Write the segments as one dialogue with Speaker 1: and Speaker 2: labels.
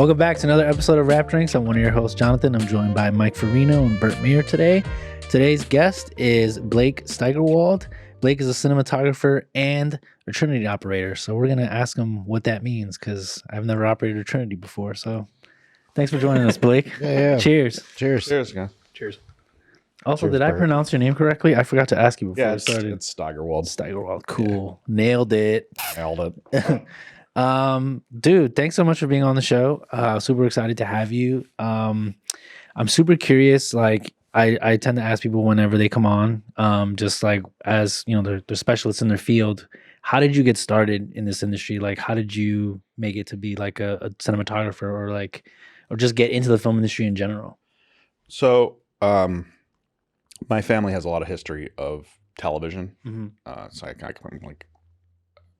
Speaker 1: Welcome back to another episode of Rap Drinks. I'm one of your hosts, Jonathan. I'm joined by Mike Farino and Bert Meir today. Today's guest is Blake Steigerwald. Blake is a cinematographer and a Trinity operator. So we're going to ask him what that means because I've never operated a Trinity before. So thanks for joining us, Blake.
Speaker 2: Yeah.
Speaker 1: Cheers.
Speaker 2: Cheers.
Speaker 3: Cheers, guys.
Speaker 4: Cheers.
Speaker 1: Also,
Speaker 2: Cheers,
Speaker 1: did I
Speaker 2: Bert.
Speaker 1: pronounce your name correctly? I forgot to ask you before
Speaker 3: Yeah,
Speaker 1: we started.
Speaker 3: it's Steigerwald.
Speaker 1: Steigerwald. Cool. Yeah. Nailed it.
Speaker 3: Nailed it.
Speaker 1: Dude, thanks so much for being on the show. Super excited to have you. I'm super curious. Like I tend to ask people whenever they come on, just like as you know, they're specialists in their field. How did you get started in this industry? Like, how did you make it to be like a cinematographer or just get into the film industry in general?
Speaker 3: So, my family has a lot of history of television.
Speaker 1: Mm-hmm.
Speaker 3: So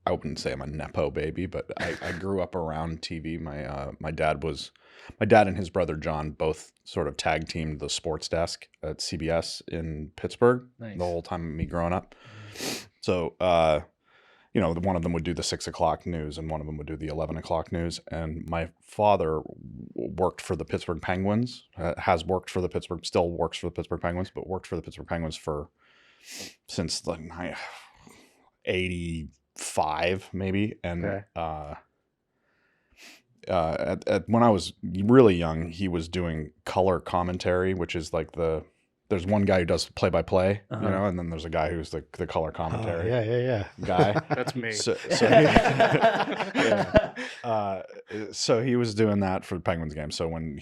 Speaker 3: I wouldn't say I'm a Nepo baby, but I grew up around TV. My dad and his brother John both sort of tag teamed the sports desk at CBS in Pittsburgh.
Speaker 1: Nice.
Speaker 3: The whole time of me growing up. So, one of them would do the 6 o'clock news and one of them would do the 11 o'clock news. And my father worked for the Pittsburgh Penguins, still works for the Pittsburgh Penguins, but worked for the Pittsburgh Penguins since like 85 maybe. And
Speaker 1: Okay.
Speaker 3: when I was really young, he was doing color commentary, which is like there's one guy who does play-by-play, and then there's a guy who's the color commentary guy.
Speaker 4: That's me.
Speaker 3: So he was doing that for the Penguins games. So when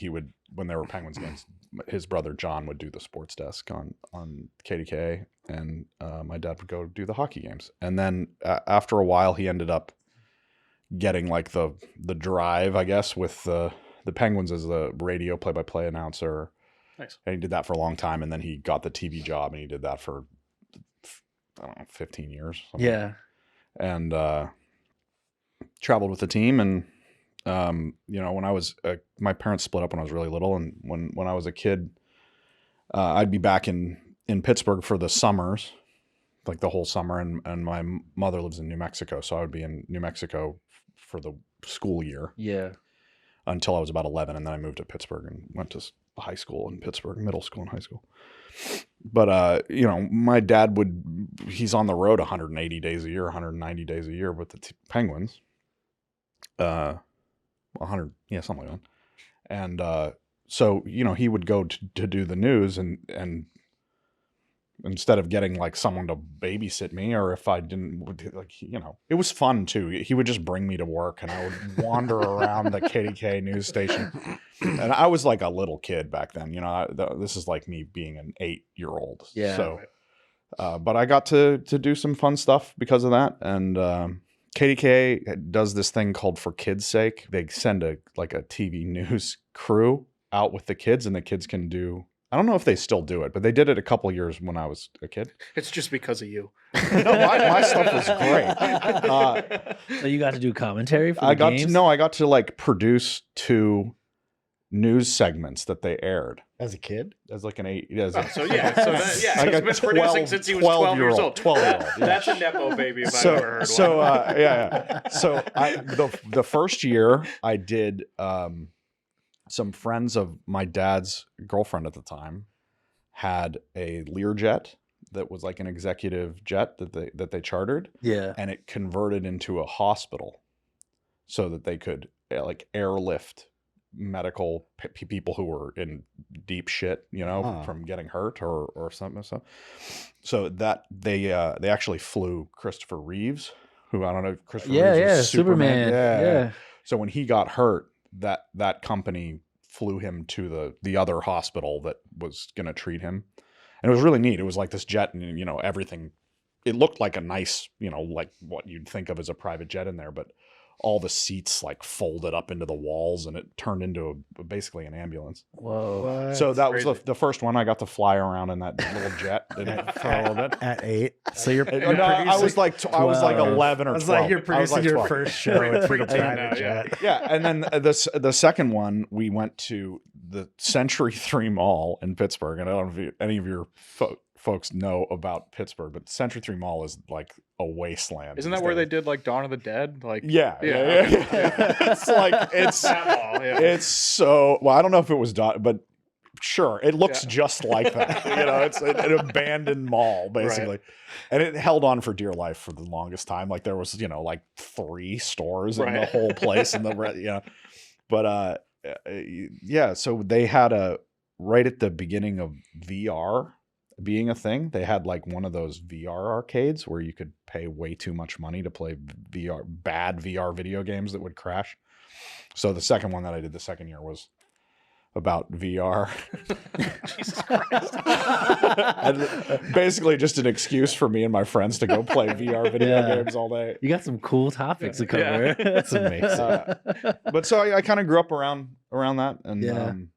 Speaker 3: there were Penguins games, his brother John would do the sports desk on KDK, and my dad would go do the hockey games. And then after a while, he ended up getting like the drive, I guess, with the Penguins as the radio play-by-play announcer.
Speaker 4: Nice.
Speaker 3: And he did that for a long time, and then he got the TV job, and he did that for, I don't know, 15 years.
Speaker 1: Yeah.
Speaker 3: And traveled with the team, and when I was my parents split up when I was really little, and when I was a kid, I'd be back in Pittsburgh for the summers, like the whole summer, and my mother lives in New Mexico, so I would be in New Mexico for the school year.
Speaker 1: Yeah.
Speaker 3: Until I was about 11, and then I moved to Pittsburgh and went to high school in Pittsburgh, middle school and high school. But my dad he's on the road 180 days a year, 190 days a year with the Penguins. 100, yeah, something like that. And so he would go to do the news, and instead of getting like someone to babysit me, or if I didn't, it was fun too. He would just bring me to work, and I would wander around the KDK news station. And I was like a little kid back then, this is like me being an 8-year-old.
Speaker 1: Yeah.
Speaker 3: So, but I got to do some fun stuff because of that. And KDK does this thing called For Kids' Sake. They send a TV news crew out with the kids, and the kids can do, I don't know if they still do it, but they did it a couple of years when I was a kid.
Speaker 4: It's just because of you.
Speaker 3: No, my stuff was great.
Speaker 1: So you got to do commentary for the games?
Speaker 3: I got to like produce 2 news segments that they aired
Speaker 2: As a kid?
Speaker 3: as like an 8.
Speaker 4: So he's
Speaker 3: Like a
Speaker 4: been producing since he was 12 years old.
Speaker 3: 12-year-old. Yeah.
Speaker 4: That's a Nepo baby if I've ever heard one.
Speaker 3: So the first year I did some friends of my dad's girlfriend at the time had a Learjet that was like an executive jet that they chartered.
Speaker 1: Yeah.
Speaker 3: And it converted into a hospital so that they could like airlift medical people who were in deep shit, from getting hurt or something. So that they actually flew Christopher Reeves, who I don't know. Christopher Reeves was Superman.
Speaker 1: Yeah.
Speaker 3: So when he got hurt, that company flew him to the other hospital that was going to treat him. And it was really neat. It was like this jet, and everything, it looked like a nice, like what you'd think of as a private jet in there, but all the seats like folded up into the walls, and it turned into basically an ambulance.
Speaker 1: Whoa.
Speaker 2: What?
Speaker 3: So that
Speaker 4: crazy.
Speaker 3: was the first one. I got to fly around in that little jet for a little bit.
Speaker 2: At 8? So you're
Speaker 3: I was like 11 or 12.
Speaker 2: I was like, you're producing your
Speaker 3: 12.
Speaker 2: first show in a private
Speaker 4: Yeah.
Speaker 2: jet.
Speaker 3: Yeah, and then the second one, we went to the Century 3 Mall in Pittsburgh, and I don't know if any of your folks know about Pittsburgh, but Century 3 Mall is like a wasteland.
Speaker 4: Isn't that where they did like Dawn of the Dead? Like
Speaker 3: Yeah. It's like
Speaker 4: That mall, yeah.
Speaker 3: it's so well. I don't know if it was done, but sure, it looks just like that. It's an abandoned mall basically, and it held on for dear life for the longest time. Like there was like 3 stores in the whole place, and but yeah. So they had right at the beginning of VR being a thing, they had like one of those VR arcades where you could pay way too much money to play bad VR video games that would crash. So the second one that I did the second year was about VR.
Speaker 4: Jesus Christ.
Speaker 3: And basically just an excuse for me and my friends to go play VR video games all day.
Speaker 1: You got some cool topics to cover.
Speaker 2: That's amazing.
Speaker 3: But so I kind of grew up around that. And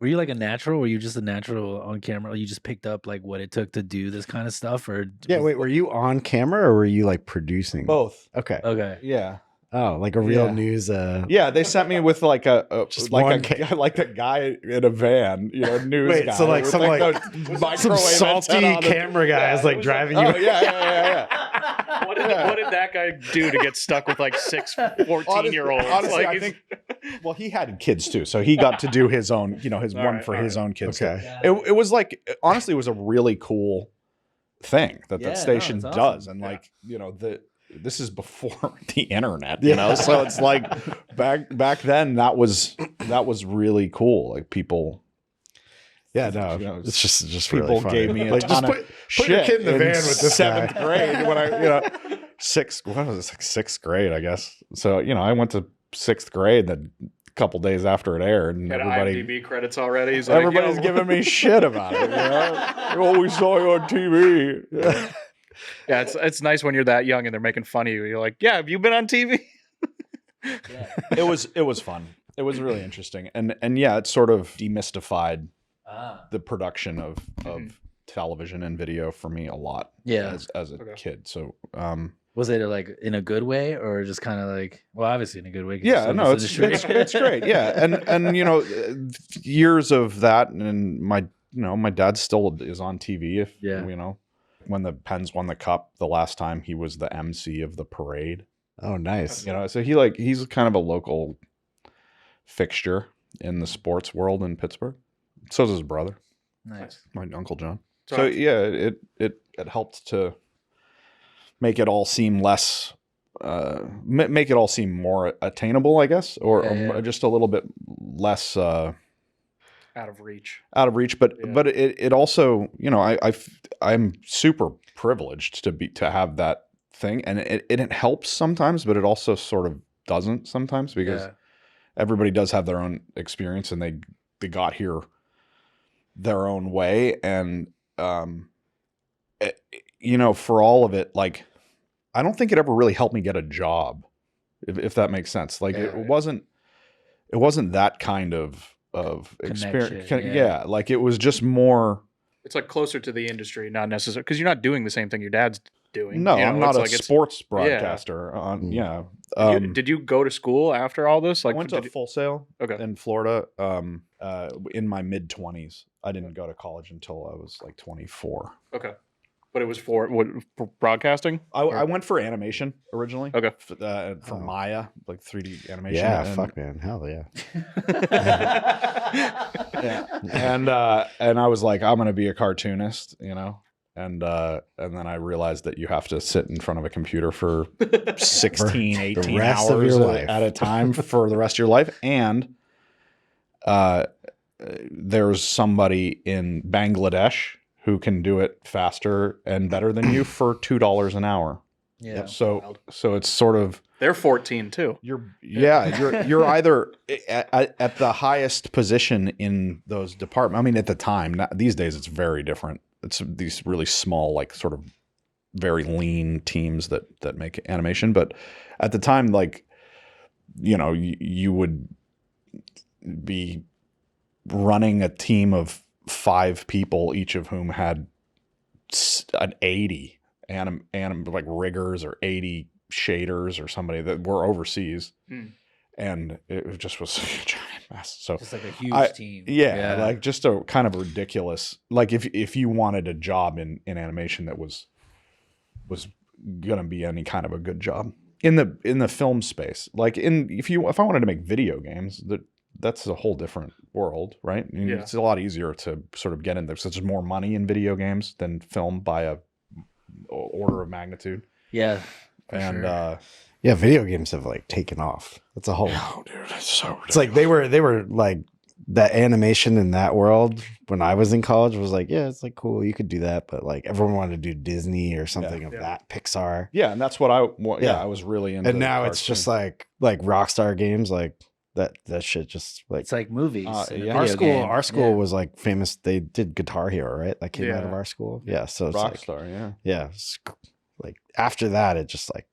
Speaker 1: were you like a natural? Were you just a natural on camera? Or you just picked up like what it took to do this kind of stuff? Or
Speaker 2: Yeah, wait, were you on camera or were you like producing?
Speaker 3: both.
Speaker 2: Okay.
Speaker 1: Okay.
Speaker 3: Yeah.
Speaker 2: Oh, like a real news.
Speaker 3: Yeah, they sent me with like
Speaker 2: Just
Speaker 3: like a guy in a van, news
Speaker 2: Wait,
Speaker 3: guy.
Speaker 2: so like
Speaker 3: with,
Speaker 2: some like
Speaker 3: the
Speaker 2: some
Speaker 3: microwave
Speaker 2: salty
Speaker 3: antenna on the-
Speaker 2: camera guy is like driving you.
Speaker 3: Oh yeah.
Speaker 4: What did that guy do to get stuck with like 6 14-year-olds?
Speaker 3: Honestly,
Speaker 4: Like,
Speaker 3: I think. Well, he had kids too, so he got to do his own, his
Speaker 4: All
Speaker 3: one
Speaker 4: right,
Speaker 3: for
Speaker 4: all
Speaker 3: his
Speaker 4: right.
Speaker 3: own kids.
Speaker 2: Okay.
Speaker 3: It was like, honestly, it was a really cool thing that
Speaker 1: Yeah, no,
Speaker 3: station
Speaker 1: it's
Speaker 3: does,
Speaker 1: awesome.
Speaker 3: and this is before the internet, so it's like back then that was really cool. Like people.
Speaker 2: Yeah, no,
Speaker 3: You know,
Speaker 2: it's just
Speaker 3: people
Speaker 2: really funny.
Speaker 3: gave me a
Speaker 2: like
Speaker 3: ton
Speaker 2: just
Speaker 3: of
Speaker 2: put your
Speaker 3: shit
Speaker 2: kid in the van with this guy.
Speaker 3: 7th grade when I what was it, like 6th grade, I guess. So I went to 6th grade a couple days after it aired, and
Speaker 4: had
Speaker 3: everybody
Speaker 4: IMDb credits already. He's like,
Speaker 3: everybody's giving me shit about it. Oh, we saw you on TV.
Speaker 4: Yeah, it's nice when you're that young and they're making fun of you. You're like, yeah, have you been on TV?
Speaker 3: It was fun. It was really interesting, and yeah, it sort of demystified the production of television and video for me a lot.
Speaker 1: Yeah.
Speaker 3: as a kid. So
Speaker 1: Was it like in a good way or just kind of like, well, obviously in a good way? 'cause
Speaker 3: yeah,
Speaker 1: in
Speaker 3: no,
Speaker 1: this
Speaker 3: it's
Speaker 1: industry.
Speaker 3: great. Yeah, and years of that, and my dad still is on TV. If when the Pens won the cup the last time, he was the MC of the parade.
Speaker 2: Oh, nice.
Speaker 3: So he's kind of a local fixture in the sports world in Pittsburgh. So does his brother,
Speaker 1: Nice.
Speaker 3: my Uncle John.
Speaker 4: So-
Speaker 3: So yeah, it helped to make it all seem less, make it all seem more attainable, I guess, or just a little bit less
Speaker 4: Out of reach.
Speaker 3: out of reach. But it also, I'm super privileged to have that thing, and it helps sometimes, but it also sort of doesn't sometimes, because everybody does have their own experience, and they got here their own way, and for all of it, like, I don't think it ever really helped me get a job, if that makes sense. Like it wasn't that kind of experience.
Speaker 1: Connection,
Speaker 3: Like it was just more.
Speaker 4: It's like closer to the industry, not necessarily because you're not doing the same thing your dad's doing.
Speaker 3: No, I'm not
Speaker 4: it's
Speaker 3: a
Speaker 4: like
Speaker 3: sports broadcaster.
Speaker 4: Did you go to school after all this? Like,
Speaker 3: I went to Full Sail in Florida in my mid-20s. I didn't go to college until I was like 24.
Speaker 4: Okay. But it was for broadcasting?
Speaker 3: I went for animation originally.
Speaker 4: Okay.
Speaker 3: For Maya, like 3D animation.
Speaker 2: Yeah, fuck, man. Hell yeah.
Speaker 3: And I was like, I'm going to be a cartoonist, and then I realized that you have to sit in front of a computer for 16, 18
Speaker 2: rest of
Speaker 3: hours
Speaker 2: your life.
Speaker 3: at a time for the rest of your life. And there's somebody in Bangladesh who can do it faster and better than you for $2 an hour.
Speaker 1: Yeah.
Speaker 3: So it's sort of,
Speaker 4: They're 14 too.
Speaker 3: you're either at the highest position in those departments. I mean, at the time, these days it's very different. It's these really small, like sort of very lean teams that make animation. But at the time, like, you would be running a team of 5 people, each of whom had an 80 like riggers or 80 shaders or somebody that were overseas. And it just was such a giant So
Speaker 1: Just like a huge team.
Speaker 3: yeah, like just a kind of ridiculous. Like if you wanted a job in animation that was gonna be any kind of a good job in the film space, like if I wanted to make video games, that's a whole different world, right? I mean, it's a lot easier to sort of get in there. So there's more money in video games than film by a order of magnitude.
Speaker 1: Yeah.
Speaker 3: And
Speaker 2: yeah, video games have like taken off. That's a whole.
Speaker 3: oh, dude, it's so ridiculous.
Speaker 2: It's like they were like that animation in that world when I was in college was like, yeah, it's like cool, you could do that, but like everyone wanted to do Disney or something of that, Pixar.
Speaker 3: Yeah, and that's what I was really into.
Speaker 2: And now it's just like Rockstar games, like that shit just like
Speaker 1: It's like movies.
Speaker 2: our school was like famous. They did Guitar Hero, right? That came out of our school. Yeah, so it's
Speaker 3: Rockstar,
Speaker 2: yeah. Like after that, it just like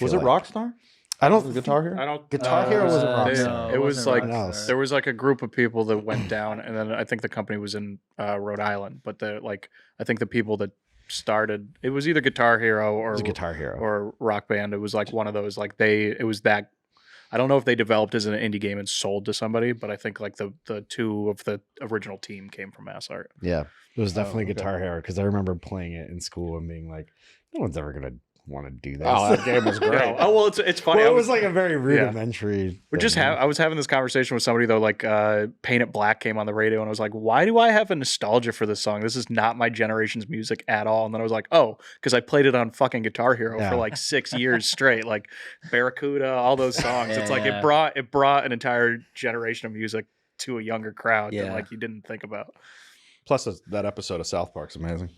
Speaker 3: was it Rockstar?
Speaker 2: I don't
Speaker 3: Guitar Hero.
Speaker 2: Guitar Hero wasn't Rockstar.
Speaker 4: It was like
Speaker 1: Rockstar.
Speaker 4: there was like a group of people that went down, and then I think the company was in Rhode Island. But I think the people that started it was either Guitar Hero or
Speaker 2: Guitar Hero
Speaker 4: or Rock Band. It was like one of those. Like it was that. I don't know if they developed as an indie game and sold to somebody, but I think like the two of the original team came from MassArt.
Speaker 2: Yeah, it was definitely Guitar Hero because I remember playing it in school and being like, no one's ever gonna want to do this.
Speaker 3: Oh, that game was great.
Speaker 4: Oh well, it's funny.
Speaker 2: Well, it was like a very rudimentary.
Speaker 4: I was having this conversation with somebody though, like Paint It Black came on the radio, and I was like, why do I have a nostalgia for this song? This is not my generation's music at all. And then I was like, oh, because I played it on fucking Guitar Hero for like 6 years straight, like Barracuda, all those songs. It's like it brought an entire generation of music to a younger crowd that like you didn't think about.
Speaker 3: Plus, that episode of South Park's amazing.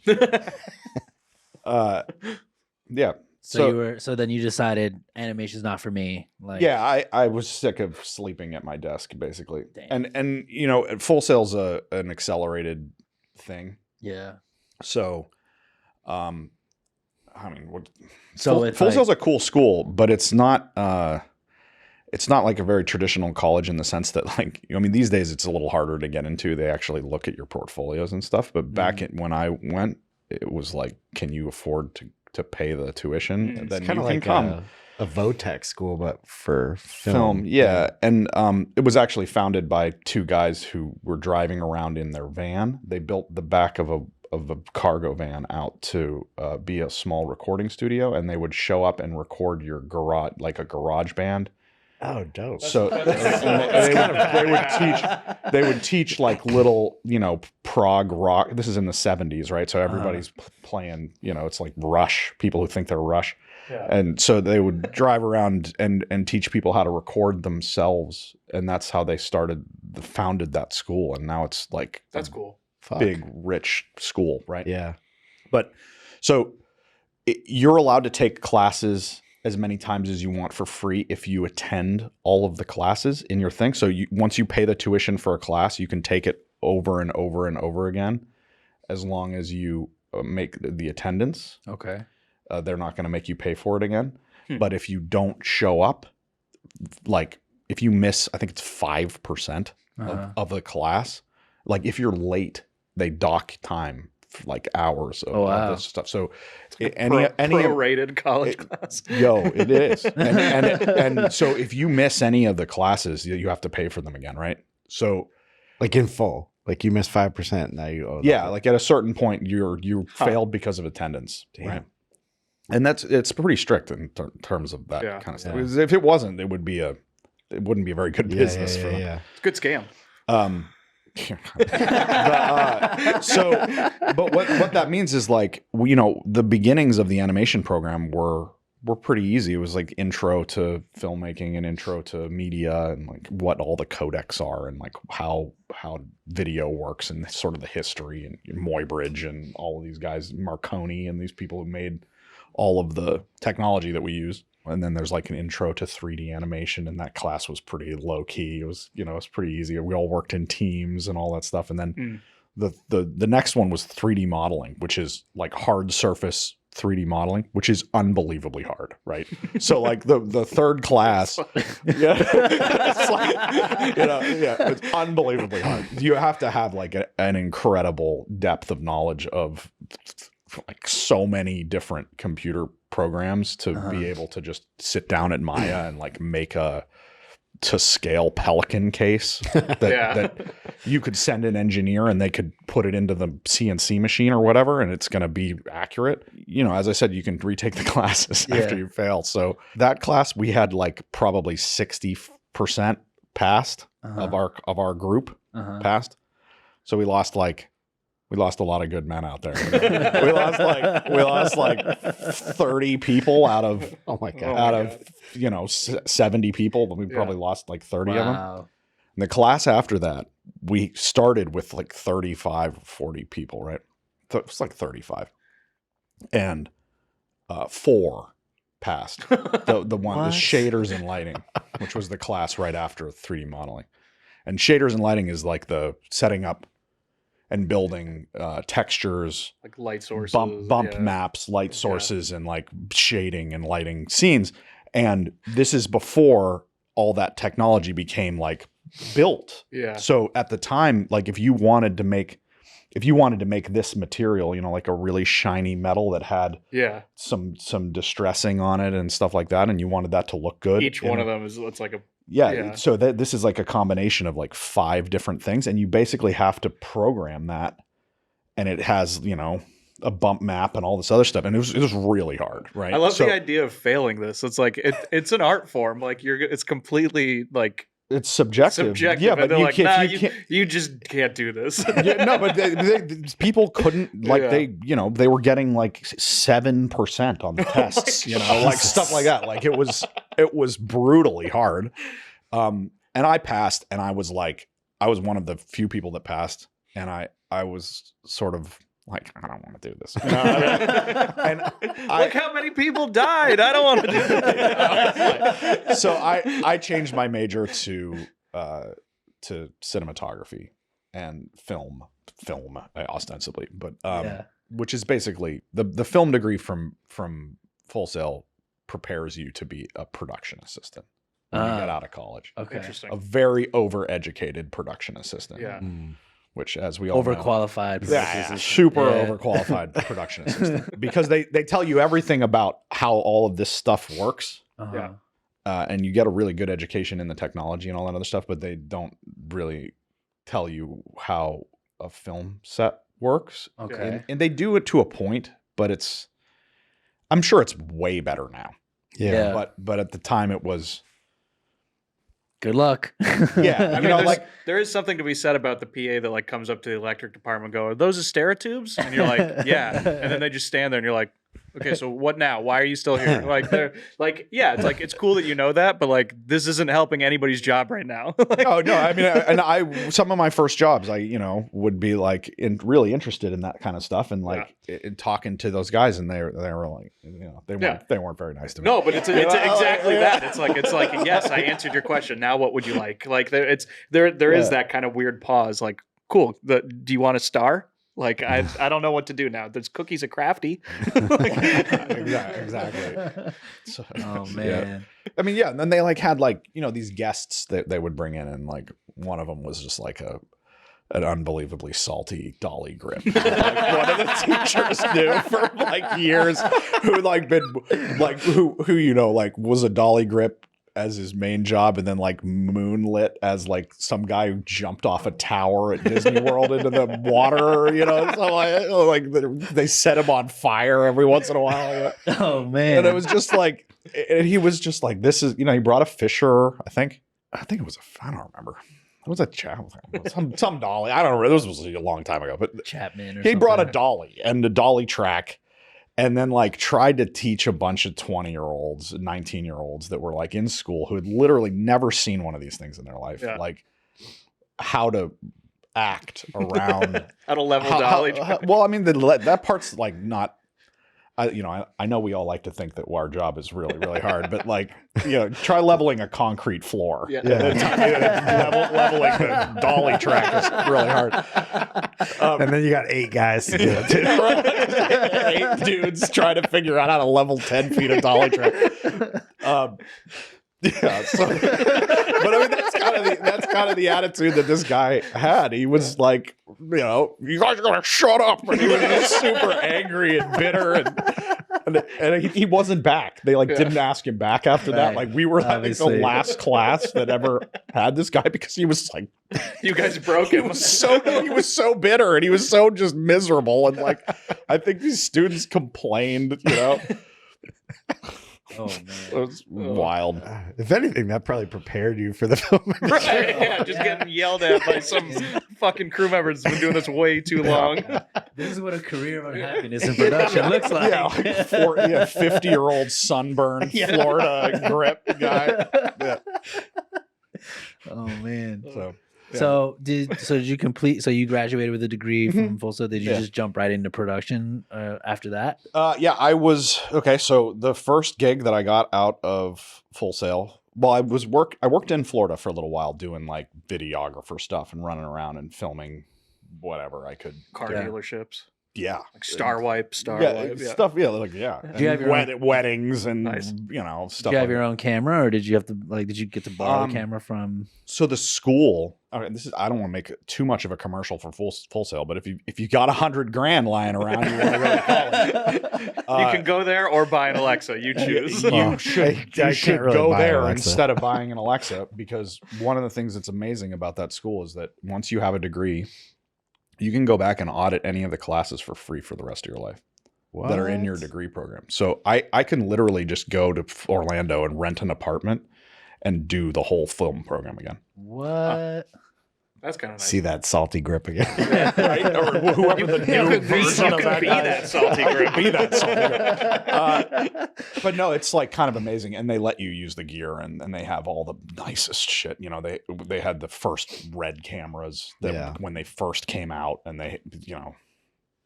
Speaker 3: Yeah.
Speaker 1: So then you decided animation's not for me. Like
Speaker 3: yeah, I was sick of sleeping at my desk basically. And you know, Full Sail's an accelerated thing.
Speaker 1: Yeah.
Speaker 3: So I mean,
Speaker 1: So
Speaker 3: Full Sail's a cool school, but it's not like a very traditional college in the sense that like, I mean, these days it's a little harder to get into. They actually look at your portfolios and stuff, but back when I went, it was like, can you afford to pay the tuition? Then you can
Speaker 2: like
Speaker 3: come.
Speaker 2: A Votech school, but for
Speaker 3: film. Yeah. And it was actually founded by two guys who were driving around in their van. They built the back of a cargo van out to be a small recording studio, and they would show up and record your garage, like a garage band.
Speaker 2: Oh, dope.
Speaker 3: So they would teach like little, you know, prog rock. This is in the 70s, right? So everybody's playing, you know, it's like Rush, people who think they're Rush. Yeah. And so they would drive around and teach people how to record themselves. And that's how they founded that school. And now it's like
Speaker 4: that's cool.
Speaker 3: Big, rich school, right?
Speaker 2: Yeah.
Speaker 3: But so you're allowed to take classes as many times as you want for free if you attend all of the classes in your thing. So once you pay the tuition for a class, you can take it over and over and over again, as long as you make the attendance.
Speaker 1: Okay.
Speaker 3: They're not going to make you pay for it again. But if you don't show up, like if you miss, I think it's 5% of the class. Like if you're late, they dock time. Like hours of this stuff. So any
Speaker 4: prorated college class.
Speaker 3: Yo, it is. And so if you miss any of the classes, you have to pay for them again, right? So
Speaker 2: like in full, like you miss 5%, now you owe.
Speaker 3: Yeah, like at a certain point you failed because of attendance. Damn. Right? And it's pretty strict in terms of that kind of stuff. Because if it wasn't, it wouldn't be a very good business for them.
Speaker 2: Yeah.
Speaker 4: It's a good scam.
Speaker 3: But what that means is like, you know, the beginnings of the animation program were pretty easy. It was like intro to filmmaking and intro to media and like what all the codecs are and like how video works and sort of the history and Muybridge and all of these guys, Marconi and these people who made all of the technology that we use. And then there's like an intro to 3D animation, and that class was pretty low key. It was, you know, it's pretty easy. We all worked in teams and all that stuff. And then the next one was 3D modeling, which is like hard surface 3D modeling, which is unbelievably hard, right? So like the third class, it's like, you know, it's unbelievably hard. You have to have like an incredible depth of knowledge of like so many different computer programs to be able to just sit down at Maya and like make a to scale Pelican case that you could send an engineer and they could put it into the CNC machine or whatever, and it's going to be accurate. You know, as I said, you can retake the classes after you fail. So that class, we had like probably 60% passed of our group passed. So we lost a lot of good men out there. we lost like 30 people out of 70 people, but we probably lost like 30 of them. And the class after that, we started with like 35 or 40 people, right? So it was like 35. And 4 passed. The one was shaders and lighting, which was the class right after 3D modeling. And shaders and lighting is like the setting up and building textures,
Speaker 4: like light sources,
Speaker 3: bump maps, light sources, and like shading and lighting scenes. And this is before all that technology became like built. Yeah. So at the time, like if you wanted to make this material, you know, like a really shiny metal that had some distressing on it and stuff like that, and you wanted that to look good.
Speaker 4: Each one of them it's like a
Speaker 3: So this is like a combination of like 5 different things, and you basically have to program that, and it has, you know, a bump map and all this other stuff, and it was really hard, right?
Speaker 4: I love the idea of failing this. It's like it's an art form. Like it's completely like
Speaker 3: it's subjective. Yeah, but
Speaker 4: they're like, you just can't do this.
Speaker 3: No, but people couldn't they were getting like 7% on the tests, you know, like stuff like that. Like it was brutally hard. And I passed, and I was one of the few people that passed, and I was sort of like, I don't want to do this.
Speaker 4: And look how many people died. I don't want to do this.
Speaker 3: So I changed my major to cinematography and film ostensibly, but which is basically the film degree from Full Sail prepares you to be a production assistant when you get out of college.
Speaker 4: Okay, interesting.
Speaker 3: A very overeducated production assistant. Yeah. Which, as we all
Speaker 1: overqualified,
Speaker 3: know, super overqualified production assistant, because they tell you everything about how all of this stuff works, and you get a really good education in the technology and all that other stuff, but they don't really tell you how a film set works.
Speaker 1: Okay,
Speaker 3: and they do it to a point, but I'm sure it's way better now.
Speaker 1: Yeah.
Speaker 3: But at the time it was.
Speaker 1: Good luck.
Speaker 3: Yeah,
Speaker 4: I mean, there is something to be said about the PA that like comes up to the electric department and go, "Are those Asteratubes?" And you're like, "Yeah," and then they just stand there and you're like, "Okay, so what now? Why are you still here?" Like they're like, "Yeah, it's like it's cool that you know that, but like this isn't helping anybody's job right now."
Speaker 3: No, I mean, and some of my first jobs, I would be like really interested in that kind of stuff, and like talking to those guys, and they were like, they weren't very nice to me.
Speaker 4: No, but it's exactly that. It's like yes, I answered your question. Now what would you like? Like there is that kind of weird pause. Like, cool. Do you want a star? Like I don't know what to do now. There's cookies at Crafty.
Speaker 3: Exactly. So,
Speaker 1: oh man.
Speaker 3: Yeah. I mean, and then they like had like these guests that they would bring in, and like one of them was just like an unbelievably salty dolly grip. Like one of the teachers knew for like years, who like been like who like was a dolly grip as his main job, and then like moonlit as like some guy who jumped off a tower at Disney World into the water, so like they set him on fire every once in a while.
Speaker 1: Oh man.
Speaker 3: And it was just like, and he was just like, this is, he brought a Fisher, I think it was I don't remember. It was a some dolly. I don't remember. This was a long time ago, but
Speaker 1: Chapman.
Speaker 3: He brought a dolly and a dolly track, and then like tried to teach a bunch of 20-year-olds, 19-year-olds that were like in school who had literally never seen one of these things in their life, like how to act around
Speaker 4: how to level dolly.
Speaker 3: Well, I mean, that part's like not. I know we all like to think that our job is really, really hard, but like, try leveling a concrete floor. Leveling the dolly track is really hard.
Speaker 2: And then you got 8 guys to do it too.
Speaker 3: 8 dudes trying to figure out how to level 10 feet of dolly track. But I mean, that's kind of the attitude that this guy had. He was like, you guys are gonna shut up, and he was just super angry and bitter, and he wasn't back. They like didn't ask him back after that.
Speaker 1: Right.
Speaker 3: Like we were like the
Speaker 1: Obviously.
Speaker 3: last class that ever had this guy because he was like
Speaker 4: You guys broke
Speaker 3: he
Speaker 4: him.
Speaker 3: was so bitter and he was so just miserable and like I think these students complained, you know.
Speaker 1: Oh
Speaker 3: It
Speaker 1: man.
Speaker 3: was wild.
Speaker 2: If anything, that probably prepared you for the film.
Speaker 4: Right, yeah, just getting yelled at by some fucking crew member that's been doing this way too long.
Speaker 1: This is what a career of unhappiness in production looks like.
Speaker 3: Yeah, like 50-year-old sunburned Florida grip guy. Yeah.
Speaker 1: Oh man.
Speaker 3: So
Speaker 1: Did you complete? So you graduated with a degree from Full Sail. Did you
Speaker 3: Yeah.
Speaker 1: just jump right into production after that?
Speaker 3: yeah, I was okay. So the first gig that I got out of Full Sail, well, I worked in Florida for a little while doing like videographer stuff and running around and filming whatever I could.
Speaker 4: Car
Speaker 1: Yeah.
Speaker 4: dealerships,
Speaker 3: Yeah,
Speaker 4: like Star Wipe,
Speaker 3: yeah, stuff. Yeah, like yeah.
Speaker 1: Did you have your own-
Speaker 3: weddings and
Speaker 4: Nice.
Speaker 3: you know stuff.
Speaker 1: Did you have
Speaker 3: like
Speaker 1: your
Speaker 3: that.
Speaker 1: own camera, or did you have to did you get to borrow a
Speaker 3: Um,
Speaker 1: camera from?
Speaker 3: So the school. I mean, I don't want to make too much of a commercial for Full Sail, but if you got $100,000 lying around, you want to go to college.
Speaker 4: You can go there or buy an Alexa. You choose.
Speaker 3: You should
Speaker 2: I can't really
Speaker 3: go
Speaker 2: buy
Speaker 3: there
Speaker 2: Alexa.
Speaker 3: instead of buying an Alexa, because one of the things that's amazing about that school is that once you have a degree, you can go back and audit any of the classes for free for the rest of your life that are in your
Speaker 2: What?
Speaker 3: degree program. So I can literally just go to Orlando and rent an apartment and do the whole film program again.
Speaker 1: What?
Speaker 4: That's kind of nice.
Speaker 2: See that salty grip again.
Speaker 3: Right? Or whoever the
Speaker 4: You
Speaker 3: new
Speaker 4: could be,
Speaker 3: version of that
Speaker 4: be
Speaker 3: guy
Speaker 4: that
Speaker 3: is.
Speaker 4: salty grip.
Speaker 3: Be that salty grip. But no, it's like kind of amazing, and they let you use the gear, and they have all the nicest shit. You know, they had the first red cameras that
Speaker 2: Yeah.
Speaker 3: when they first came out, and they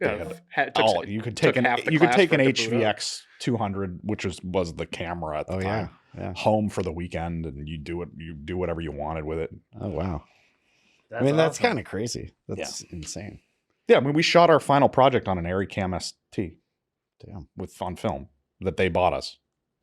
Speaker 4: Yeah,
Speaker 3: you could take an
Speaker 4: half the
Speaker 3: you could
Speaker 4: class
Speaker 3: take
Speaker 4: for
Speaker 3: an
Speaker 4: it to boot up.
Speaker 3: HVX 200, which was the camera at the
Speaker 2: Oh yeah,
Speaker 3: time,
Speaker 2: yeah.
Speaker 3: home for the weekend, and you do whatever you wanted with it.
Speaker 2: Oh wow. I mean, that's kind of crazy. That's insane.
Speaker 3: Yeah, I mean, we shot our final project on an Cam ST
Speaker 2: Damn.
Speaker 3: with on film that they bought us.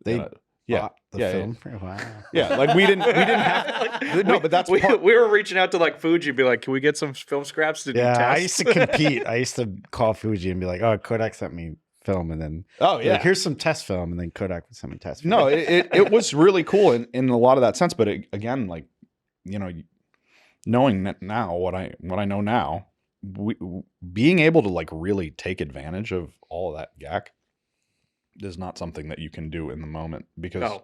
Speaker 2: They
Speaker 3: yeah,
Speaker 2: bought the
Speaker 3: yeah,
Speaker 2: film. Wow.
Speaker 3: yeah. Like we didn't have no, but that's
Speaker 4: we
Speaker 3: part.
Speaker 4: were reaching out to like Fuji, be like, can we get some film scraps to do
Speaker 2: Yeah, I
Speaker 4: tests?
Speaker 2: used to compete. I used to call Fuji and be like, "Oh, Kodak sent me film," and then
Speaker 3: Oh
Speaker 2: like, here's some test film, and then Kodak would send me test film.
Speaker 3: No, it was really cool in a lot of that sense. But again, like knowing that now what I know now, being able to like really take advantage of all of that gack is not something that you can do in the moment because
Speaker 4: No.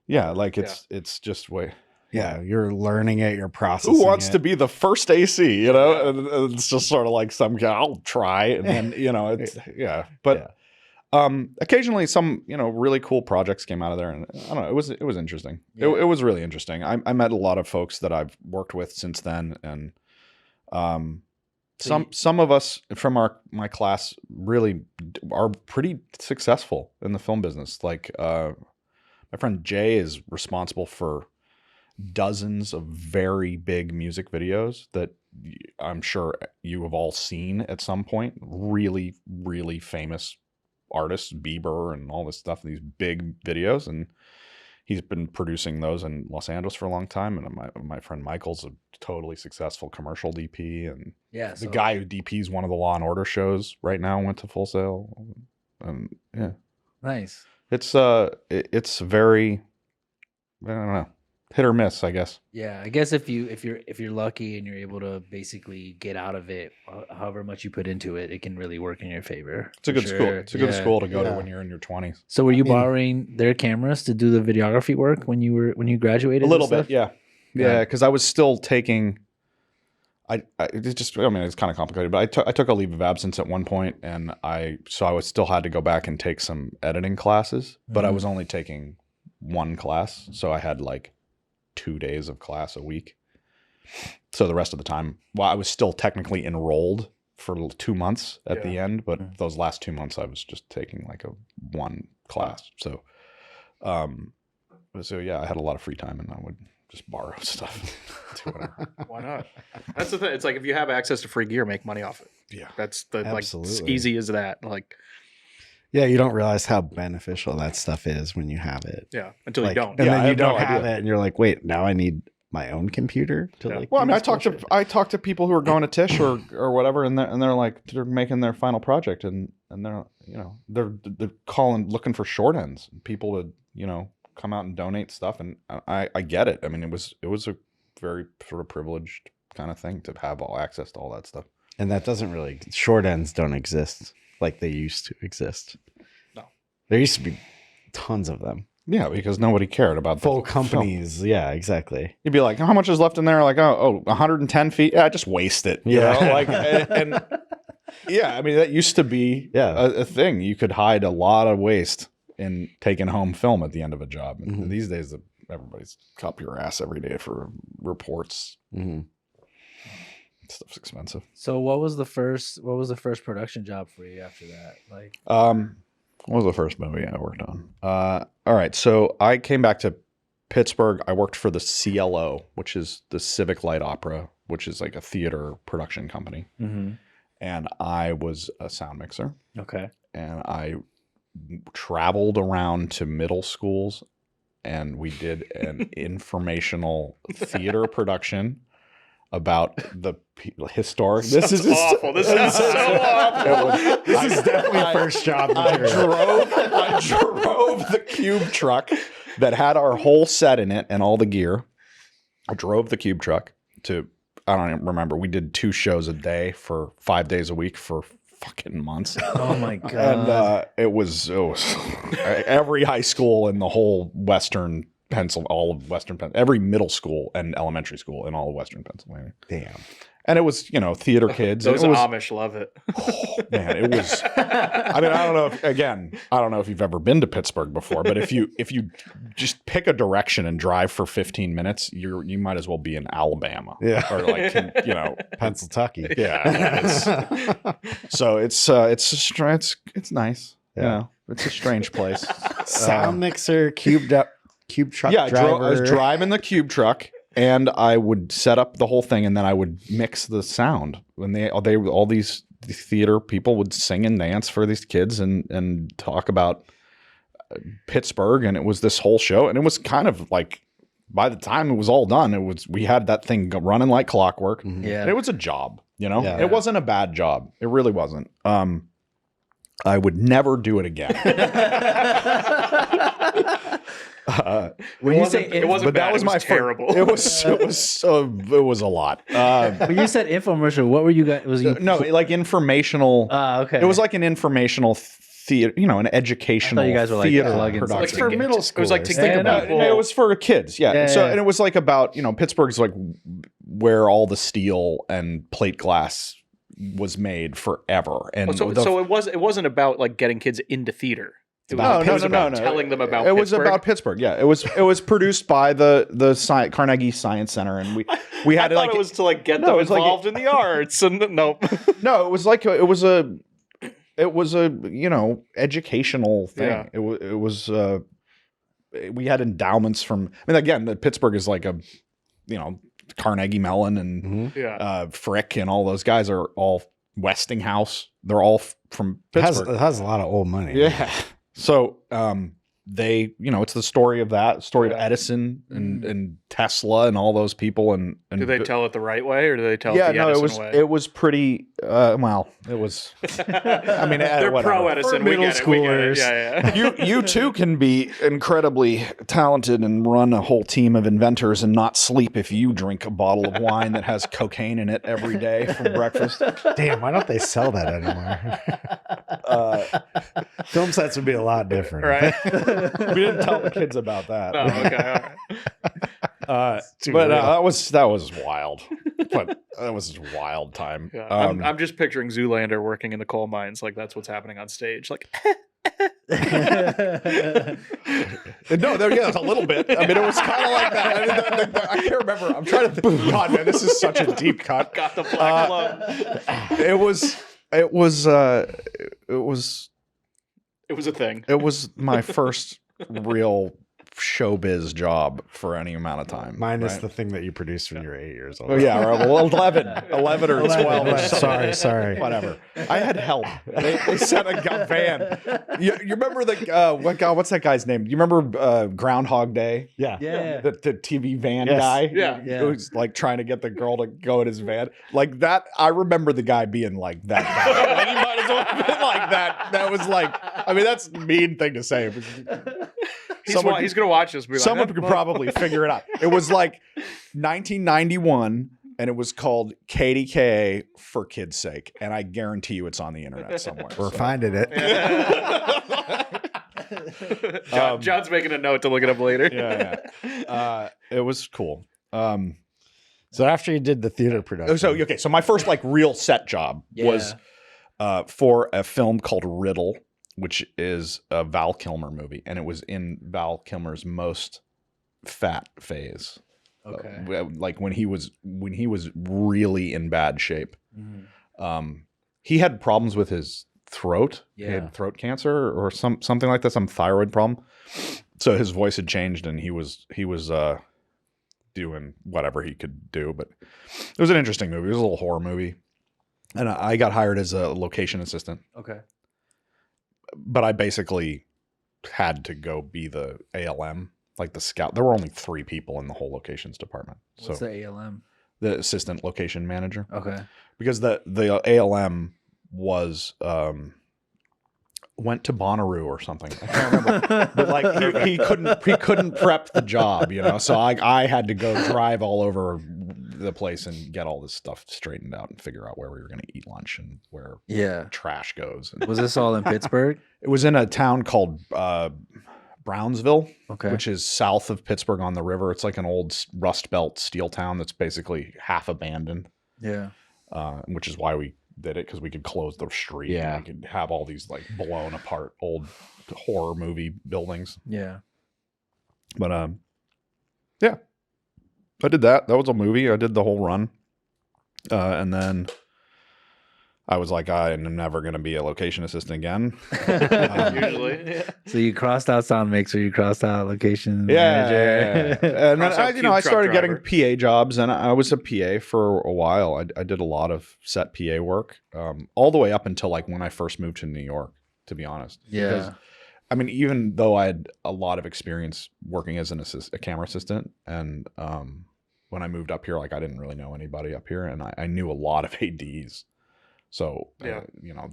Speaker 3: yeah, like it's just way.
Speaker 2: Yeah, you're learning it. You're processing.
Speaker 3: Who wants
Speaker 2: it.
Speaker 3: to be the first AC? You know, and it's just sort of like some guy. I'll try, and then it's But occasionally, some really cool projects came out of there, and I don't know. It was interesting.
Speaker 1: Yeah.
Speaker 3: It was really interesting. I met a lot of folks that I've worked with since then, and some of us from my class really are pretty successful in the film business. Like my friend Jay is responsible for dozens of very big music videos that I'm sure you have all seen at some point. Really, really famous artists, Bieber and all this stuff, these big videos. And he's been producing those in Los Angeles for a long time. And my friend Michael's a totally successful commercial DP. And
Speaker 1: Yeah.
Speaker 3: the guy who DPs one of the Law and Order shows right now went to Full Sail. And yeah,
Speaker 1: Nice.
Speaker 3: it's very, I don't know, hit or miss, I guess.
Speaker 1: Yeah, I guess if you're lucky and you're able to basically get out of it, however much you put into it, it can really work in your favor.
Speaker 3: It's a
Speaker 1: for
Speaker 3: good school.
Speaker 1: sure.
Speaker 3: It's a good
Speaker 1: Yeah.
Speaker 3: school to go to
Speaker 2: Yeah.
Speaker 3: when you're in your 20s.
Speaker 1: So were you
Speaker 2: mean-
Speaker 1: borrowing their cameras to do the videography work when you graduated?
Speaker 3: A
Speaker 1: and
Speaker 3: little
Speaker 1: stuff?
Speaker 3: bit, yeah. Yeah, because I was still taking. It's kind of complicated, but I took a leave of absence at one point, and I still had to go back and take some editing classes, but I
Speaker 1: Mhm.
Speaker 3: was only taking one class, so I had like 2 days of class a week. So the rest of the time, well, I was still technically enrolled for 2 months at the end, but those last 2 months I was just taking like one class. So, yeah, I had a lot of free time, and I would just borrow stuff. Do whatever.
Speaker 4: Why not? That's the thing. It's like if you have access to free gear, make money off it.
Speaker 3: Yeah.
Speaker 4: That's the like it's
Speaker 2: Absolutely.
Speaker 4: easy as that. Like
Speaker 2: Yeah, you don't realize how beneficial that stuff is when you have it.
Speaker 4: yeah, until
Speaker 2: Like,
Speaker 4: you don't.
Speaker 2: and
Speaker 3: Yeah, I
Speaker 2: then you
Speaker 3: have no
Speaker 2: don't have
Speaker 3: idea.
Speaker 2: it, and you're like, wait, now I need my own computer to like.
Speaker 3: Well, I
Speaker 2: do
Speaker 3: mean,
Speaker 2: this bullshit.
Speaker 3: I talked to people who are going to Tisch or whatever, and they're like they're making their final project, and they're they're calling looking for short ends, people to come out and donate stuff, and I get it. I mean, it was a very sort of privileged kind of thing to have all access to all that stuff.
Speaker 2: And that doesn't really, short ends don't exist like they used to exist.
Speaker 4: No.
Speaker 2: There used to be tons of them.
Speaker 3: Yeah, because nobody cared about
Speaker 2: Full
Speaker 3: the
Speaker 2: companies.
Speaker 3: film.
Speaker 2: Yeah, exactly.
Speaker 3: You'd be like, how much is left in there? Like, 110 feet. Yeah, just waste it. You know? Like, and yeah, I mean, that used to be a thing. You could hide a lot of waste in taking home film at the end of a job. And these days, everybody's up your ass every day for reports. Stuff's expensive.
Speaker 1: So what was the first production job for you after that? Like,
Speaker 3: what was the first movie I worked on? All right, so I came back to Pittsburgh. I worked for the CLO, which is the Civic Light Opera, which is like a theater production company. And I was a sound mixer.
Speaker 1: Okay.
Speaker 3: And I traveled around to middle schools, and we did an informational theater production about the historic. This is
Speaker 4: awful. This is so awful.
Speaker 2: This is definitely first job.
Speaker 3: I drove the cube truck that had our whole set in it and all the gear. I drove the cube truck to, I don't even remember. We did 2 shows a day for 5 days a week for fucking months.
Speaker 1: Oh my god!
Speaker 3: And it was every high school in the whole Western Pennsylvania, all of Western Pennsylvania, every middle school and elementary school in all of Western Pennsylvania.
Speaker 2: Damn.
Speaker 3: And it was, theater kids.
Speaker 4: Those
Speaker 3: it was,
Speaker 4: Amish love it.
Speaker 3: Oh, man, it was. I mean, I don't know if you've ever been to Pittsburgh before, but if you just pick a direction and drive for 15 minutes, you might as well be in Alabama, or like
Speaker 2: Pennsylvania.
Speaker 3: Yeah. So it's nice.
Speaker 2: Yeah.
Speaker 3: It's a strange place.
Speaker 2: Sound mixer, cube truck driver.
Speaker 3: I was driving the cube truck. And I would set up the whole thing, and then I would mix the sound. When all these theater people would sing and dance for these kids and talk about Pittsburgh, and it was this whole show. And it was kind of like, by the time it was all done, we had that thing running like clockwork.
Speaker 1: Yeah,
Speaker 3: and it was a job.
Speaker 2: Yeah.
Speaker 3: It wasn't a bad job. It really wasn't. I would never do it again.
Speaker 1: When you say
Speaker 4: it wasn't bad,
Speaker 3: that was
Speaker 4: it was terrible.
Speaker 3: It was a lot.
Speaker 1: when you said infomercial, what were you guys? Was you
Speaker 3: like informational?
Speaker 1: Okay.
Speaker 3: It was like an informational theater, an educational.
Speaker 1: I thought you guys were like
Speaker 3: theater
Speaker 1: plugging
Speaker 3: production.
Speaker 4: Like for middle school. It was like to think
Speaker 1: Yeah,
Speaker 4: about.
Speaker 3: No, it was for kids. Yeah.
Speaker 1: Yeah,
Speaker 3: So
Speaker 1: yeah.
Speaker 3: and it was like about Pittsburgh's like where all the steel and plate glass was made forever, and
Speaker 4: so it wasn't about like getting kids into theater. It was about telling them about.
Speaker 3: It was
Speaker 4: Pittsburgh.
Speaker 3: about Pittsburgh. Yeah, it was produced by the Carnegie Science Center, and we had
Speaker 4: I thought it was to like get them involved in the arts, and nope.
Speaker 3: No, it was like it was a educational thing.
Speaker 4: Yeah.
Speaker 3: It was we had endowments from. I mean, again, Pittsburgh is like a Carnegie Mellon and Frick and all those guys are all Westinghouse. They're all from Pittsburgh.
Speaker 2: It has a lot of old money.
Speaker 3: Yeah. So they, it's the story of Edison and Tesla and all those people. And
Speaker 4: do they tell it the right way, or do they tell it the Edison way?
Speaker 3: It was pretty. Well, it was. I mean,
Speaker 4: they're pro Edison.
Speaker 3: For middle
Speaker 4: we
Speaker 3: schoolers.
Speaker 4: Get it. Yeah.
Speaker 3: You too can be incredibly talented and run a whole team of inventors and not sleep if you drink a bottle of wine that has cocaine in it every day for breakfast.
Speaker 2: Damn, why don't they sell that anymore? Film sets would be a lot different.
Speaker 4: Right.
Speaker 3: We didn't tell the kids about that.
Speaker 4: Oh, okay. All right.
Speaker 3: But that was wild. But that was a wild time.
Speaker 4: Yeah. I'm just picturing Zoolander working in the coal mines, like that's what's happening on stage. Like,
Speaker 3: No, it's a little bit. I mean, it was kind of like that. I mean, I can't remember. I'm trying to think. God, man, this is such a deep cut.
Speaker 4: got the black lung.
Speaker 3: It was
Speaker 4: It was a thing.
Speaker 3: It was my first real showbiz job for any amount of time.
Speaker 2: Minus
Speaker 3: right?
Speaker 2: the thing that you produced when you were 8 years old.
Speaker 3: Oh yeah, or, well, 11 or 12 or something.
Speaker 2: Sorry.
Speaker 3: Whatever. I had help. They sent a van. You remember what's that guy's name? You remember Groundhog Day?
Speaker 2: Yeah.
Speaker 3: The TV van
Speaker 2: Yes.
Speaker 3: guy?
Speaker 4: Yeah.
Speaker 3: Who was like trying to get the girl to go in his van. Like that, I remember the guy being like that guy. Like, he might as well have been like that. That was like, I mean, that's a mean thing to say.
Speaker 4: He's going to watch this.
Speaker 3: Someone could probably figure it out. It was like 1991, and it was called KDKA for kids' sake. And I guarantee you it's on the internet somewhere.
Speaker 2: We're finding it.
Speaker 4: John's making a note to look it up later.
Speaker 3: Yeah. It was cool.
Speaker 2: So after you did the theater production.
Speaker 3: So my first like real set job was for a film called Riddle, which is a Val Kilmer movie, and it was in Val Kilmer's most fat phase.
Speaker 1: Okay.
Speaker 3: Like when he was really in bad shape.
Speaker 1: Mm-hmm.
Speaker 3: He had problems with his throat.
Speaker 1: Yeah.
Speaker 3: He had throat cancer or something like that, some thyroid problem. So his voice had changed, and he was doing whatever he could do. But it was an interesting movie. It was a little horror movie, and I got hired as a location assistant.
Speaker 1: Okay.
Speaker 3: But I basically had to go be the ALM, like the scout. There were only 3 people in the whole locations department.
Speaker 1: What's the ALM?
Speaker 3: The assistant location manager.
Speaker 1: Okay.
Speaker 3: Because the ALM was went to Bonnaroo or something. I can't remember. But like he couldn't prep the job, you know. So I had to go drive all over the place and get all this stuff straightened out and figure out where we were going to eat lunch and where trash goes. And
Speaker 1: Was this all in Pittsburgh?
Speaker 3: it was in a town called Brownsville,
Speaker 1: Okay.
Speaker 3: which is south of Pittsburgh on the river. It's like an old Rust Belt steel town that's basically half abandoned.
Speaker 1: Yeah.
Speaker 3: Which is why we did it, because we could close the street.
Speaker 2: Yeah.
Speaker 3: And we could have all these like blown apart old horror movie buildings.
Speaker 1: Yeah.
Speaker 3: But yeah, I did that. That was a movie. I did the whole run, and then I was like, I'm never going to be a location assistant again.
Speaker 4: Usually.
Speaker 1: So you crossed out sound mixer, you crossed out location
Speaker 3: Yeah.
Speaker 1: manager.
Speaker 3: And then
Speaker 4: Cross out
Speaker 3: I
Speaker 4: cube truck
Speaker 3: started getting
Speaker 4: driver.
Speaker 3: PA jobs, and I was a PA for a while. I did a lot of set PA work, all the way up until like when I first moved to New York, to be honest.
Speaker 1: Yeah.
Speaker 3: Because, I mean, even though I had a lot of experience working as a camera assistant, and when I moved up here, like I didn't really know anybody up here, and I knew a lot of ADs. So, you know,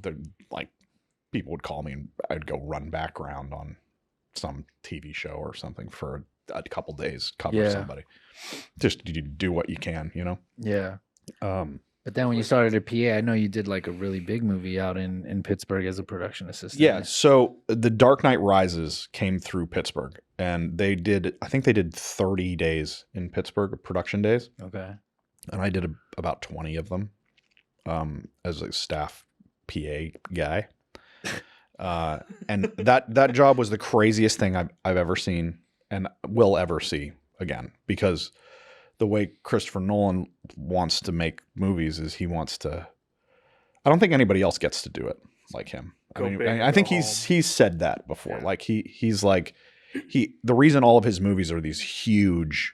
Speaker 3: like people would call me and I'd go run background on some TV show or something for a couple days, cover somebody. Just do what you can, you know?
Speaker 1: Yeah. But then when you started at PA, I know you did like a really big movie out in Pittsburgh as a production assistant.
Speaker 3: Yeah. So The Dark Knight Rises came through Pittsburgh, and I think they did 30 days in Pittsburgh, production days.
Speaker 1: Okay.
Speaker 3: And I did about 20 of them as a staff PA guy. And that job was the craziest thing I've ever seen and will ever see again, because the way Christopher Nolan wants to make movies is he wants to, I don't think anybody else gets to do it like him. I think he's said that before. Yeah. Like he's like, the reason all of his movies are these huge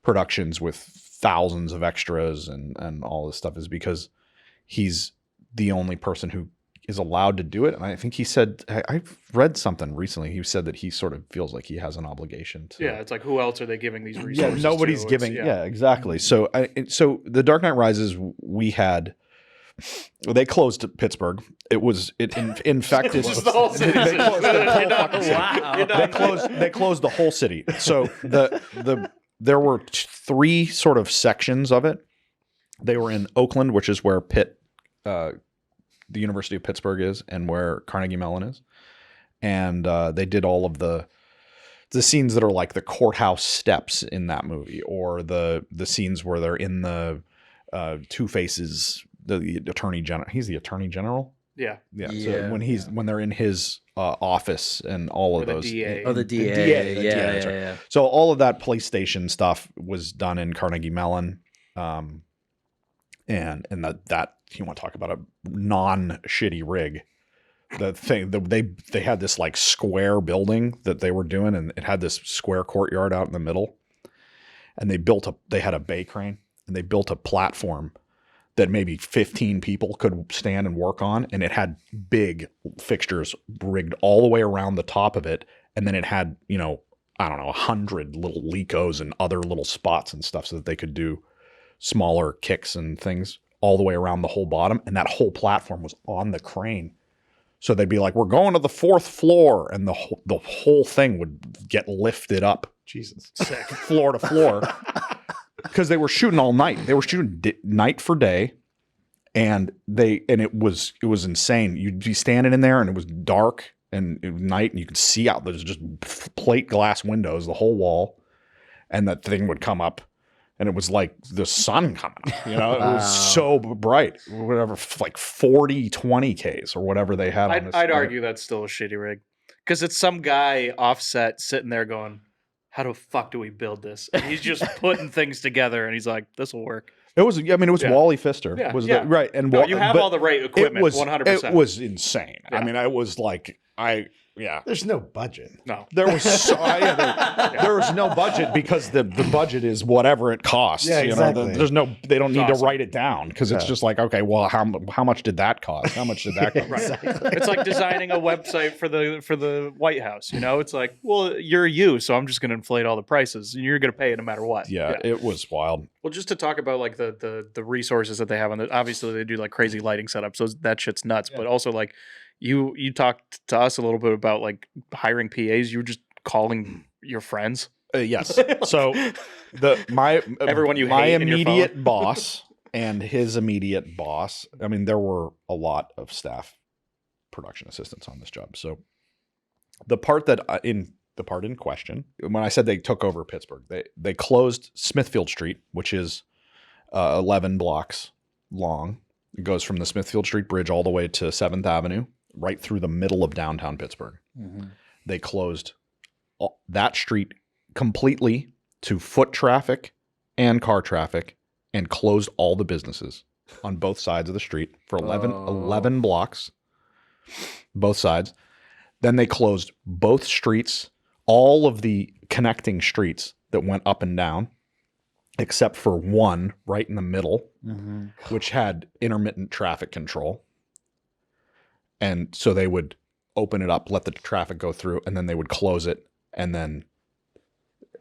Speaker 3: productions with thousands of extras and all this stuff is because he's the only person who is allowed to do it. And I think he said, I've read something recently. He said that he sort of feels like he has an obligation to.
Speaker 4: Yeah, it's like, who else are they giving these resources
Speaker 3: Yeah, nobody's
Speaker 4: to?
Speaker 3: giving. Yeah, exactly. So, so The Dark Knight Rises, they closed Pittsburgh. In fact,
Speaker 4: This is the whole city.
Speaker 3: They closed the whole
Speaker 4: You're
Speaker 3: fucking city.
Speaker 1: Wow.
Speaker 3: They closed the whole city. So there were 3 sort of sections of it. They were in Oakland, which is where the University of Pittsburgh is, and where Carnegie Mellon is. And they did all of the scenes that are like the courthouse steps in that movie, or the scenes where they're in the Two-Face's, the attorney general. He's the attorney general.
Speaker 4: Yeah.
Speaker 3: Yeah.
Speaker 1: Yeah.
Speaker 3: So when they're in his office and all of
Speaker 4: Or the
Speaker 3: those.
Speaker 4: DA.
Speaker 1: Oh, the DA.
Speaker 3: DA,
Speaker 1: Yeah,
Speaker 3: that's right.
Speaker 1: yeah.
Speaker 3: So all of that police station stuff was done in Carnegie Mellon. And that you want to talk about a non-shitty rig. they had this like square building that they were doing, and it had this square courtyard out in the middle, and they had a bay crane, and they built a platform that maybe 15 people could stand and work on, and it had big fixtures rigged all the way around the top of it, and then it had, you know, I don't know, 100 little Lecos and other little spots and stuff so that they could do smaller kicks and things all the way around the whole bottom, and that whole platform was on the crane. So they'd be like, we're going to the 4th floor, and the whole thing would get lifted up,
Speaker 2: Jesus,
Speaker 3: floor to floor, because they were shooting all night. They were shooting night for day, and it was insane. You'd be standing in there, and it was dark, and it was night, and you could see out. There's just plate glass windows, the whole wall, and that thing would come up. And it was like the sun coming up, you know, it was so bright, whatever, like 40, 20Ks or whatever they had on this.
Speaker 4: I'd argue that's still a shitty rig, because it's some guy offset sitting there going, how the fuck do we build this? And he's just putting things together, and he's like, this will work.
Speaker 3: It was Wally Pfister.
Speaker 4: Yeah.
Speaker 3: Right. And
Speaker 4: no, you have all the right equipment, 100%.
Speaker 3: It was insane. Yeah. I mean, I was like, yeah.
Speaker 2: There's no budget.
Speaker 4: No.
Speaker 3: There was there was no budget, because the budget is whatever it costs.
Speaker 2: Yeah, exactly.
Speaker 3: You know, they don't need
Speaker 4: awesome.
Speaker 3: to write it down, because it's just like, okay, well, how much did that cost? How much did that cost?
Speaker 4: Right. Exactly. It's like designing a website for the White House. You know, it's like, well, you're you, so I'm just going to inflate all the prices, and you're going to pay it no matter what.
Speaker 3: Yeah, it was wild.
Speaker 4: Well, just to talk about like the resources that they have on the, obviously they do like crazy lighting setups, so that shit's nuts. Yeah. But also like you talked to us a little bit about like hiring PAs. You were just calling your friends.
Speaker 3: Yes. So my immediate boss and his immediate boss. I mean, there were a lot of staff production assistants on this job. So the part in question, when I said they took over Pittsburgh, they closed Smithfield Street, which is 11 blocks long. It goes from the Smithfield Street Bridge all the way to 7th Avenue, right through the middle of downtown Pittsburgh. Mm-hmm. They closed that street completely to foot traffic and car traffic, and closed all the businesses on both sides of the street for 11 blocks, both sides. Then they closed both streets, all of the connecting streets that went up and down, except for one right in the middle, mm-hmm. which had intermittent traffic control. And so they would open it up, let the traffic go through, and then they would close it, and then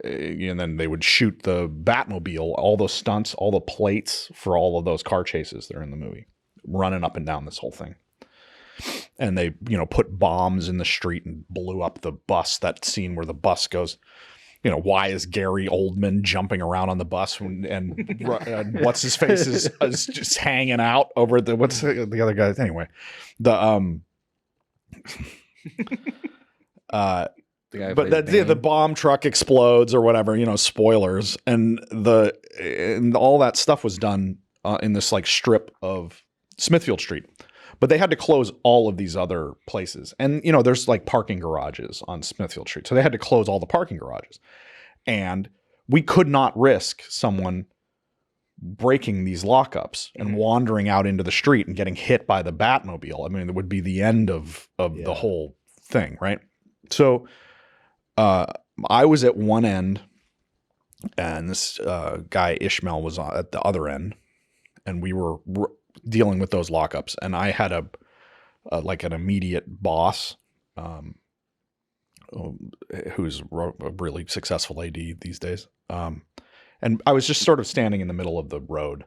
Speaker 3: they would shoot the Batmobile, all those stunts, all the plates for all of those car chases that are in the movie, running up and down this whole thing. And they, put bombs in the street and blew up the bus, that scene where the bus goes, why is Gary Oldman jumping around on the bus and what's his face is just hanging out over what's the other guy? Anyway, the bomb truck explodes or whatever, spoilers. And all that stuff was done in this like strip of Smithfield Street. But they had to close all of these other places. And, there's like parking garages on Smithfield Street. So they had to close all the parking garages. And we could not risk someone breaking these lockups and wandering out into the street and getting hit by the Batmobile. I mean, it would be the end of the whole thing, right? So I was at one end, and this guy Ishmael was at the other end, and we were dealing with those lockups. And I had an immediate boss who's a really successful AD these days. And I was just sort of standing in the middle of the road,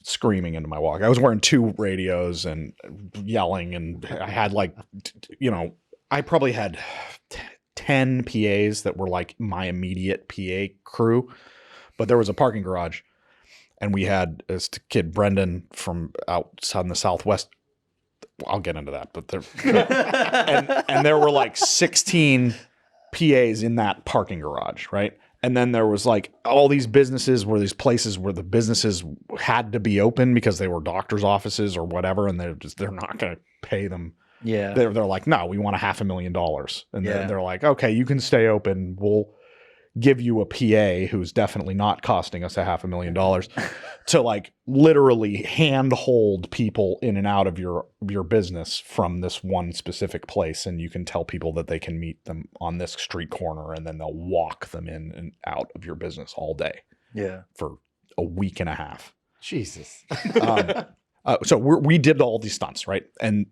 Speaker 3: screaming into my walk. I was wearing 2 radios and yelling, and I had I probably had 10 PAs that were like my immediate PA crew, but there was a parking garage, and we had this kid, Brendan, from out on the Southwest. I'll get into that, but and there were like 16 PAs in that parking garage, right? And then there was like all these businesses where these places where the businesses had to be open because they were doctors' offices or whatever, and they're not going to pay them.
Speaker 1: Yeah,
Speaker 3: they're like, no, we want $500,000, and they're like, okay, you can stay open. We'll give you a PA who's definitely not costing us $500,000 to like literally handhold people in and out of your business from this one specific place, and you can tell people that they can meet them on this street corner, and then they'll walk them in and out of your business all day.
Speaker 4: Yeah.
Speaker 3: For a week and a half.
Speaker 2: Jesus.
Speaker 3: So we did all these stunts, right? And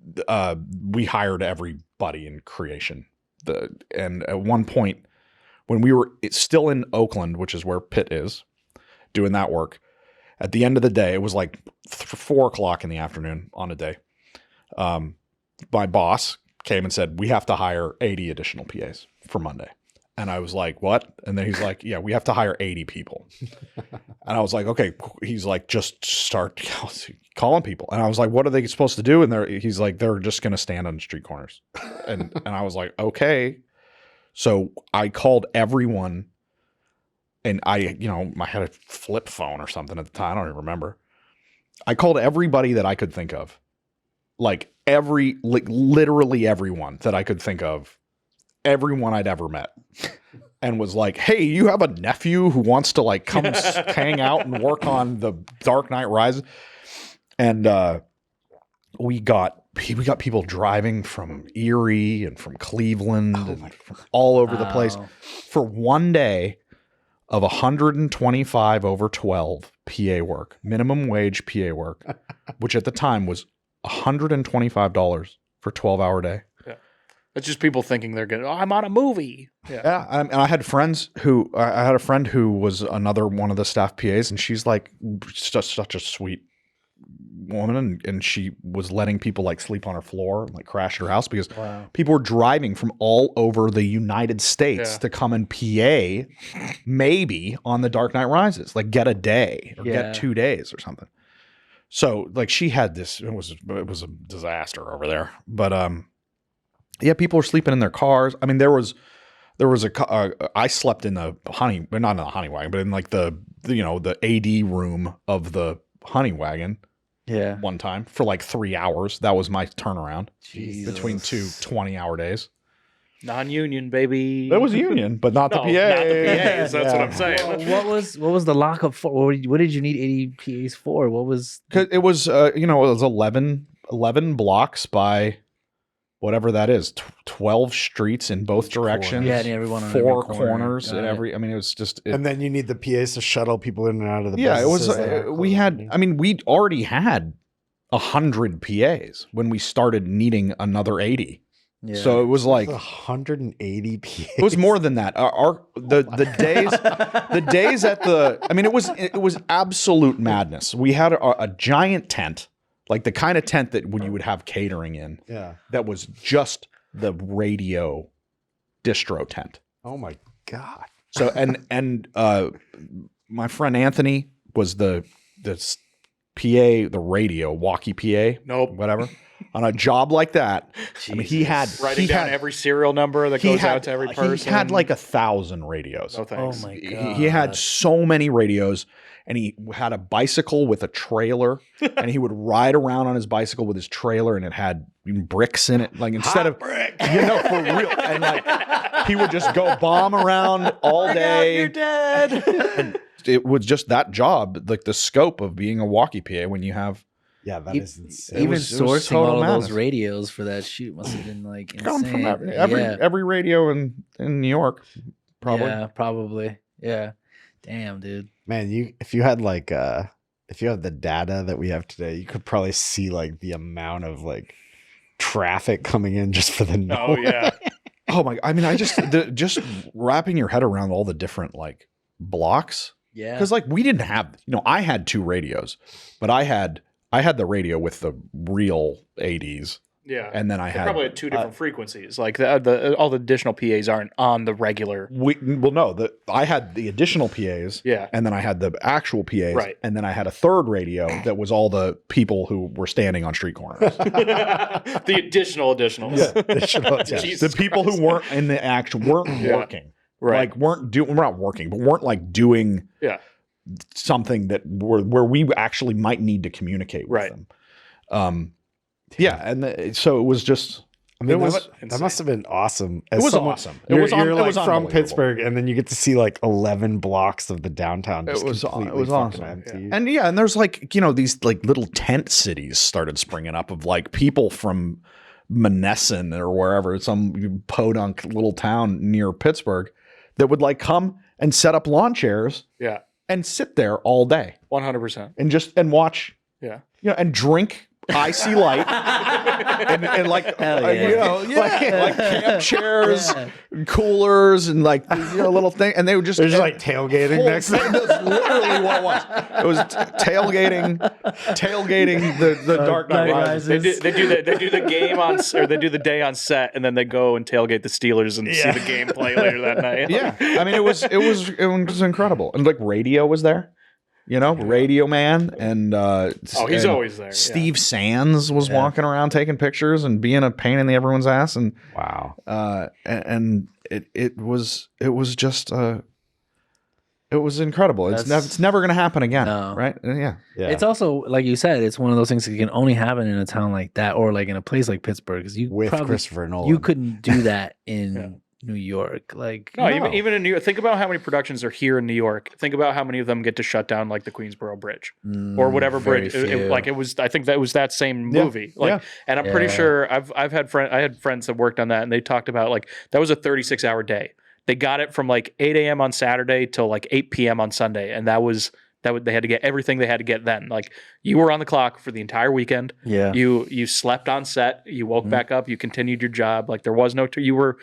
Speaker 3: we hired everybody in creation. And at one point, when we were still in Oakland, which is where Pitt is, doing that work, at the end of the day, it was like 4 o'clock in the afternoon on a day. My boss came and said, we have to hire 80 additional PAs for Monday. And I was like, what? And then he's like, yeah, we have to hire 80 people. And I was like, okay. He's like, just start calling people. And I was like, what are they supposed to do? And he's like, they're just going to stand on street corners. And I was like, okay. So I called everyone, and I had a flip phone or something at the time. I don't even remember. I called everybody that I could think of, like literally everyone that I could think of, everyone I'd ever met, and was like, hey, you have a nephew who wants to like come hang out and work on the Dark Knight Rises. And we got people driving from Erie and from Cleveland and from all over the place for one day of 125 over 12 PA work, minimum wage PA work, which at the time was $125 for 12-hour day.
Speaker 4: It's just people thinking they're good. Oh, I'm on a movie.
Speaker 3: Yeah. And I had friends who, I had a friend who was another one of the staff PAs, and she's like just such a sweet woman. And she was letting people like sleep on her floor and like crash at her house because people were driving from all over the United States to come and PA maybe on the Dark Knight Rises, like get a day or get 2 days or something. So like she had this, it was a disaster over there. But, yeah, people were sleeping in their cars. I mean, there was I slept in the not in the honey wagon, but in like the AD room of the honey wagon. Yeah. One time for like 3 hours. That was my turnaround. Jesus. Between 2 20-hour days.
Speaker 4: Non-union, baby.
Speaker 3: It was union, but not the PA. Not the
Speaker 4: PAs. That's what I'm saying.
Speaker 1: What was the lockup for? What did you need 80 PAs for? What was?
Speaker 3: Because it was it was 11 blocks by whatever that is, 12 streets in both directions.
Speaker 1: Yeah, and everyone on
Speaker 3: 4
Speaker 1: every
Speaker 3: corners and every. I mean, it was just.
Speaker 2: And then you need the PAs to shuttle people in and out of the.
Speaker 3: Yeah, it was. We had. I mean, we already had 100 PAs when we started needing another 80. Yeah. So it was like
Speaker 2: 180 PAs.
Speaker 3: It was more than that. The days at the. I mean, it was absolute madness. We had a giant tent. Like the kind of tent that when you would have catering in, that was just the radio distro tent.
Speaker 2: Oh my God.
Speaker 3: So and my friend Anthony was the PA, the radio walkie PA.
Speaker 4: Nope.
Speaker 3: Whatever. On a job like that, Jesus. I mean, he had
Speaker 4: writing down every serial number that goes out to every person.
Speaker 3: He had like 1,000 radios.
Speaker 4: Oh, thanks.
Speaker 1: Oh my God.
Speaker 3: He had so many radios. And he had a bicycle with a trailer, and he would ride around on his bicycle with his trailer, and it had bricks in it. Like instead of brick, for real, and like he would just go bomb around all day.
Speaker 4: You're dead.
Speaker 3: And it was just that job, like the scope of being a walkie PA when you have.
Speaker 2: Yeah, that is insane.
Speaker 1: Even sourcing all of those radios for that shoot must have been like insane.
Speaker 3: Come from every radio in New York, probably.
Speaker 1: Yeah, probably. Yeah. Damn, dude.
Speaker 2: Man, if you had the data that we have today, you could probably see like the amount of like traffic coming in just for the noise.
Speaker 4: Oh yeah.
Speaker 3: Oh my! I mean, I just wrapping your head around all the different like blocks.
Speaker 1: Yeah.
Speaker 3: Because like we didn't have, I had 2 radios, but I had the radio with the real 80s.
Speaker 4: Yeah,
Speaker 3: and then I had
Speaker 4: probably at 2 different frequencies. Like all the additional PAs aren't on the regular.
Speaker 3: I had the additional PAs.
Speaker 4: Yeah,
Speaker 3: and then I had the actual PAs.
Speaker 4: Right,
Speaker 3: and then I had a third radio that was all the people who were standing on street corners.
Speaker 4: The additionals.
Speaker 3: Yeah, the people who weren't in the actual weren't working. Right, like we're not working, but weren't like doing something that where we actually might need to communicate with them. Yeah, and so it was just
Speaker 2: I mean,
Speaker 3: It
Speaker 2: that
Speaker 3: was
Speaker 2: must have been awesome.
Speaker 3: It was awesome. It was
Speaker 2: You're like from
Speaker 3: unbelievable.
Speaker 2: Pittsburgh, and then you get to see like 11 blocks of the downtown. Just
Speaker 3: It was
Speaker 2: completely
Speaker 3: awesome.
Speaker 2: fucking empty.
Speaker 3: And there's like, these like little tent cities started springing up of like people from Monessen or wherever, some podunk little town near Pittsburgh, that would like come and set up lawn chairs
Speaker 4: Yeah.
Speaker 3: and sit there all day
Speaker 4: 100%.
Speaker 3: and watch,
Speaker 4: Yeah.
Speaker 3: and drink icy light and like,
Speaker 1: Hell yeah.
Speaker 3: like camp chairs, coolers, and like, little thing. And they would just,
Speaker 2: There's just like tailgating next to
Speaker 3: That's literally what it was. It was tailgating the Dark Knight Rises.
Speaker 4: They do the game on, or they do the day on set, and then they go and tailgate the Steelers and see the game play later that night.
Speaker 3: Yeah, I mean, it was incredible, and like radio was there. Radio Man, and
Speaker 4: he's
Speaker 3: and
Speaker 4: always there.
Speaker 3: Steve Sands was walking around taking pictures and being a pain in everyone's ass, and
Speaker 2: Wow.
Speaker 3: and it was just it was incredible. It's never going to happen again,
Speaker 1: No.
Speaker 3: right? Yeah.
Speaker 1: It's also, like you said, it's one of those things that can only happen in a town like that, or like in a place like Pittsburgh, because you
Speaker 2: With
Speaker 1: probably,
Speaker 2: Christopher Nolan.
Speaker 1: you couldn't do that in New York. Like,
Speaker 4: No, even in New York. Think about how many productions are here in New York. Think about how many of them get to shut down, like the Queensboro Bridge or whatever
Speaker 1: very
Speaker 4: bridge.
Speaker 1: few.
Speaker 4: It was. I think that was that same movie. And I'm pretty
Speaker 1: Yeah.
Speaker 4: sure I had friends that worked on that, and they talked about like that was a 36-hour day. They got it from like 8 a.m. on Saturday till like 8 p.m. on Sunday, and they had to get everything they had to get then. Like you were on the clock for the entire weekend.
Speaker 1: Yeah.
Speaker 4: You slept on set. You woke back up. You continued your job. Like there was no. You were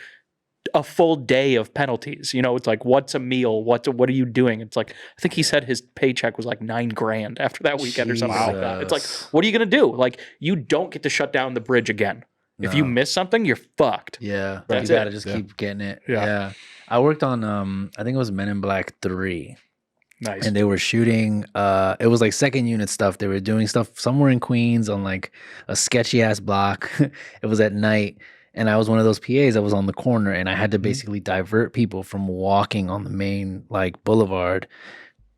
Speaker 4: a full day of penalties. It's like, what's a meal? What are you doing? It's like, I think he said his paycheck was like $9,000 after that weekend or something like that. It's like, what are you going to do? Like, you don't get to shut down the bridge again. If you miss something, you're fucked.
Speaker 1: Yeah.
Speaker 4: That's
Speaker 1: you got to
Speaker 4: it.
Speaker 1: just keep getting it.
Speaker 4: Yeah.
Speaker 1: Yeah. I worked on, I think it was Men in Black 3.
Speaker 4: Nice.
Speaker 1: And they were shooting, it was like second unit stuff. They were doing stuff somewhere in Queens on like a sketchy ass block. It was at night. And I was one of those PAs that was on the corner, and I had to basically divert people from walking on the main like boulevard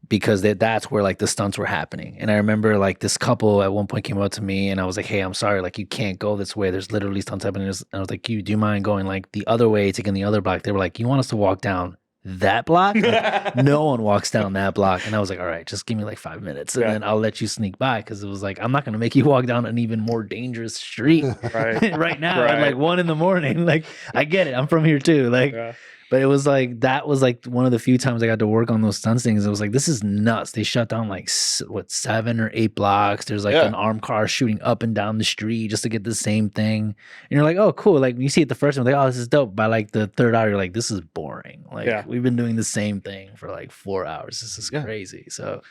Speaker 1: because that's where like the stunts were happening. And I remember like this couple at one point came up to me, and I was like, "Hey, I'm sorry, like you can't go this way. There's literally stunts happening." And I was like, do you mind going like the other way, taking the other block? They were like, "You want us to walk down that block?" Like, no one walks down that block. And I was like, all right, just give me like 5 minutes, and then I'll let you sneak by, because it was like, I'm not going to make you walk down an even more dangerous street right now at like 1 a.m. Like, I get it, I'm from here too, like but it was like, that was like one of the few times I got to work on those stunts things. It was like, this is nuts. They shut down like 7 or 8 blocks. There's like an armed car shooting up and down the street just to get the same thing. And you're like, oh, cool. Like when you see it the first time, like, oh, this is dope. By like the third hour, you're like, this is boring. Like we've been doing the same thing for like 4 hours. This is crazy. So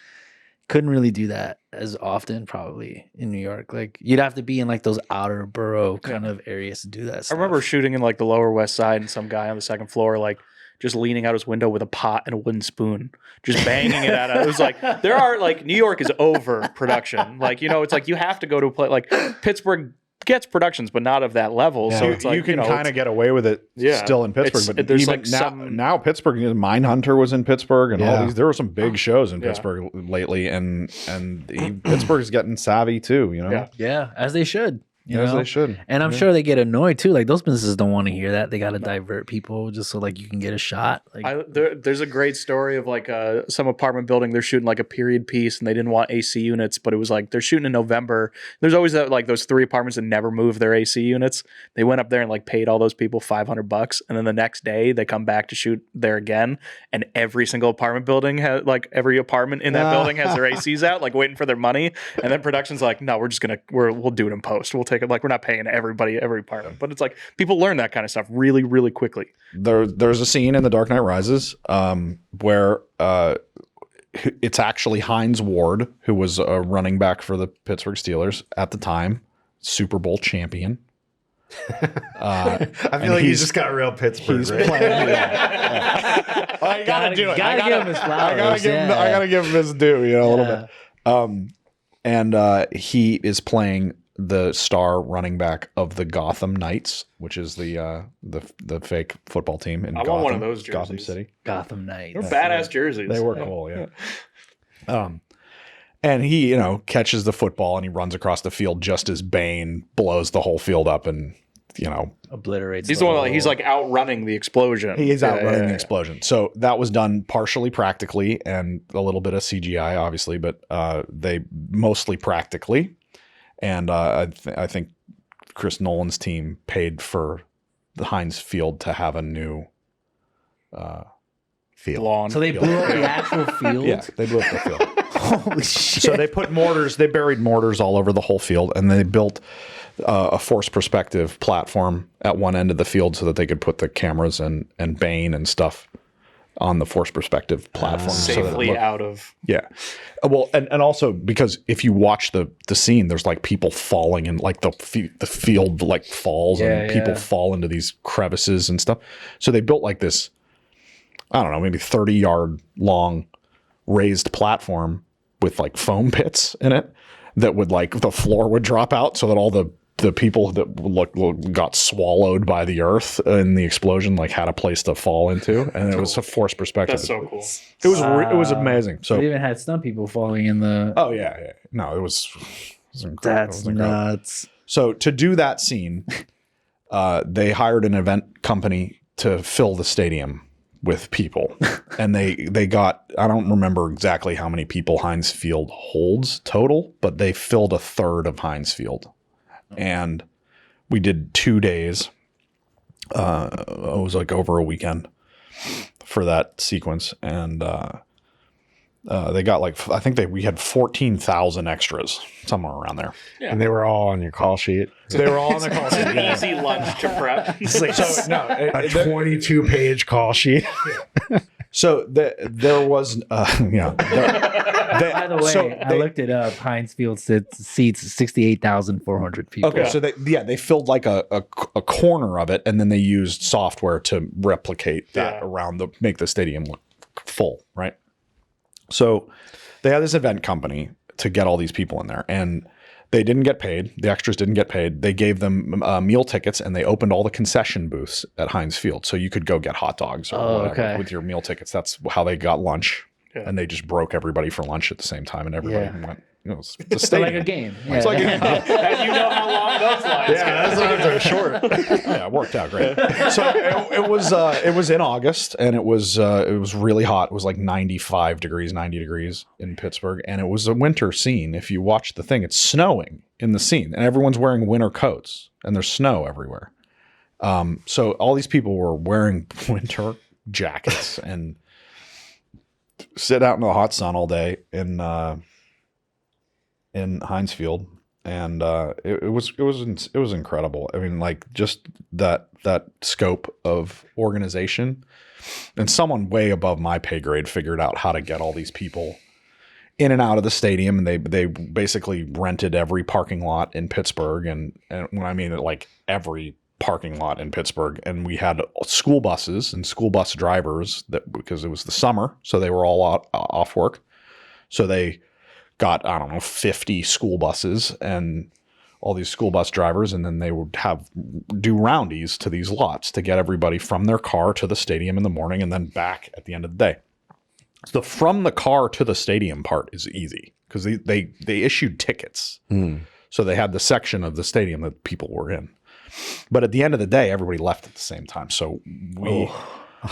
Speaker 1: couldn't really do that as often probably in New York. Like you'd have to be in like those outer borough kind of areas to do that stuff.
Speaker 4: I remember shooting in like the Lower West Side, and some guy on the second floor like just leaning out his window with a pot and a wooden spoon, just banging it out. It was like, there are like, New York is over production. Like, it's like you have to go to a place like Pittsburgh gets productions, but not of that level. So it's like,
Speaker 3: you can kind of get away with it still in Pittsburgh, but
Speaker 4: there's
Speaker 3: even
Speaker 4: like
Speaker 3: now Pittsburgh, Mindhunter was in Pittsburgh, and all these. There were some big shows in Pittsburgh lately, and Pittsburgh's getting savvy too.
Speaker 1: Yeah, as they should.
Speaker 3: As they should.
Speaker 1: And I'm sure they get annoyed too. Like those businesses don't want to hear that. They got to divert people just so like you can get a shot. Like
Speaker 4: there's a great story of like some apartment building. They're shooting like a period piece, and they didn't want AC units, but it was like they're shooting in November. There's always that like those 3 apartments that never move their AC units. They went up there and like paid all those people $500, and then the next day they come back to shoot there again, and every single apartment building has like every apartment in that building has their ACs out, like waiting for their money. And then production's like, no, we'll do it in post. We'll take it. Like we're not paying everybody every apartment, but it's like people learn that kind of stuff really, really quickly.
Speaker 3: There's a scene in The Dark Knight Rises where it's actually Hines Ward, who was a running back for the Pittsburgh Steelers at the time, Super Bowl champion.
Speaker 2: I feel like he's just got real Pittsburgh. He's playing.
Speaker 3: I gotta do it.
Speaker 1: Gotta give him his flowers.
Speaker 3: I gotta give him his due, a little bit. And he is playing the star running back of the Gotham Knights, which is the fake football team in Gotham.
Speaker 4: Want one of those jerseys.
Speaker 3: Gotham City.
Speaker 1: Gotham Knights.
Speaker 4: They're badass jerseys.
Speaker 3: They were cool, and he, catches the football and he runs across the field just as Bane blows the whole field up and
Speaker 1: Obliterates.
Speaker 4: He's the one. He's like outrunning the explosion.
Speaker 3: He is outrunning the explosion. So that was done partially practically and a little bit of CGI, obviously, but they mostly practically. And I think Chris Nolan's team paid for the Heinz Field to have a new field.
Speaker 4: Lawn.
Speaker 1: So they blew up the actual field.
Speaker 3: Yeah, they blew up the field.
Speaker 1: Holy shit!
Speaker 3: So they put mortars. They buried mortars all over the whole field, and they built a force perspective platform at one end of the field so that they could put the cameras and Bane and stuff on the force perspective platform
Speaker 4: Safely out of.
Speaker 3: Yeah. Well, and also because if you watch the scene, there's like people falling and like the field like falls and people fall into these crevices and stuff. So they built like this, I don't know, maybe 30-yard long raised platform with like foam pits in it that would like the floor would drop out so that all the people that got swallowed by the earth in the explosion like had a place to fall into, and it was a force perspective.
Speaker 4: That's so cool.
Speaker 3: It was amazing. So
Speaker 1: they even had some people falling in the.
Speaker 3: Oh yeah. No, it was incredible.
Speaker 2: That's nuts.
Speaker 3: So to do that scene, they hired an event company to fill the stadium with people, and they got, I don't remember exactly how many people Heinz Field holds total, but they filled a third of Heinz Field. And we did 2 days. It was like over a weekend for that sequence. And they got like, I think we had 14,000 extras, somewhere around there.
Speaker 2: Yeah. And they were all on your call sheet.
Speaker 3: So they were all on the call sheet.
Speaker 4: Easy lunch to prep.
Speaker 2: It's like a 22-page call sheet.
Speaker 3: So there was,
Speaker 1: By the way, I looked it up. Heinz Field seats 68,400 people.
Speaker 3: Okay, so they filled like a corner of it, and then they used software to replicate that around make the stadium look full, right? So they had this event company to get all these people in there, and they didn't get paid. The extras didn't get paid. They gave them meal tickets, and they opened all the concession booths at Heinz Field, so you could go get hot dogs or whatever with your meal tickets. That's how they got lunch. Yeah. And they just broke everybody for lunch at the same time, and everybody went. It's
Speaker 1: like a game. Yeah.
Speaker 3: It's like a game.
Speaker 4: And you know how long those lines go.
Speaker 2: That's why they're short.
Speaker 3: Yeah, it worked out great. So it was in August, and it was really hot. It was like 95 degrees, 90 degrees in Pittsburgh, and it was a winter scene. If you watch the thing, it's snowing in the scene, and everyone's wearing winter coats, and there's snow everywhere. So all these people were wearing winter jackets and sit out in the hot sun all day in Heinz Field, and it was incredible. I mean, like just that scope of organization, and someone way above my pay grade figured out how to get all these people in and out of the stadium, and they basically rented every parking lot in Pittsburgh, and when I mean it, like every parking lot in Pittsburgh, and we had school buses and school bus drivers because it was the summer, so they were all off work, so they got, I don't know, 50 school buses and all these school bus drivers, and then they would do roundies to these lots to get everybody from their car to the stadium in the morning and then back at the end of the day. So from the car to the stadium part is easy because they issued tickets. So they had the section of the stadium that people were in. But at the end of the day, everybody left at the same time. So we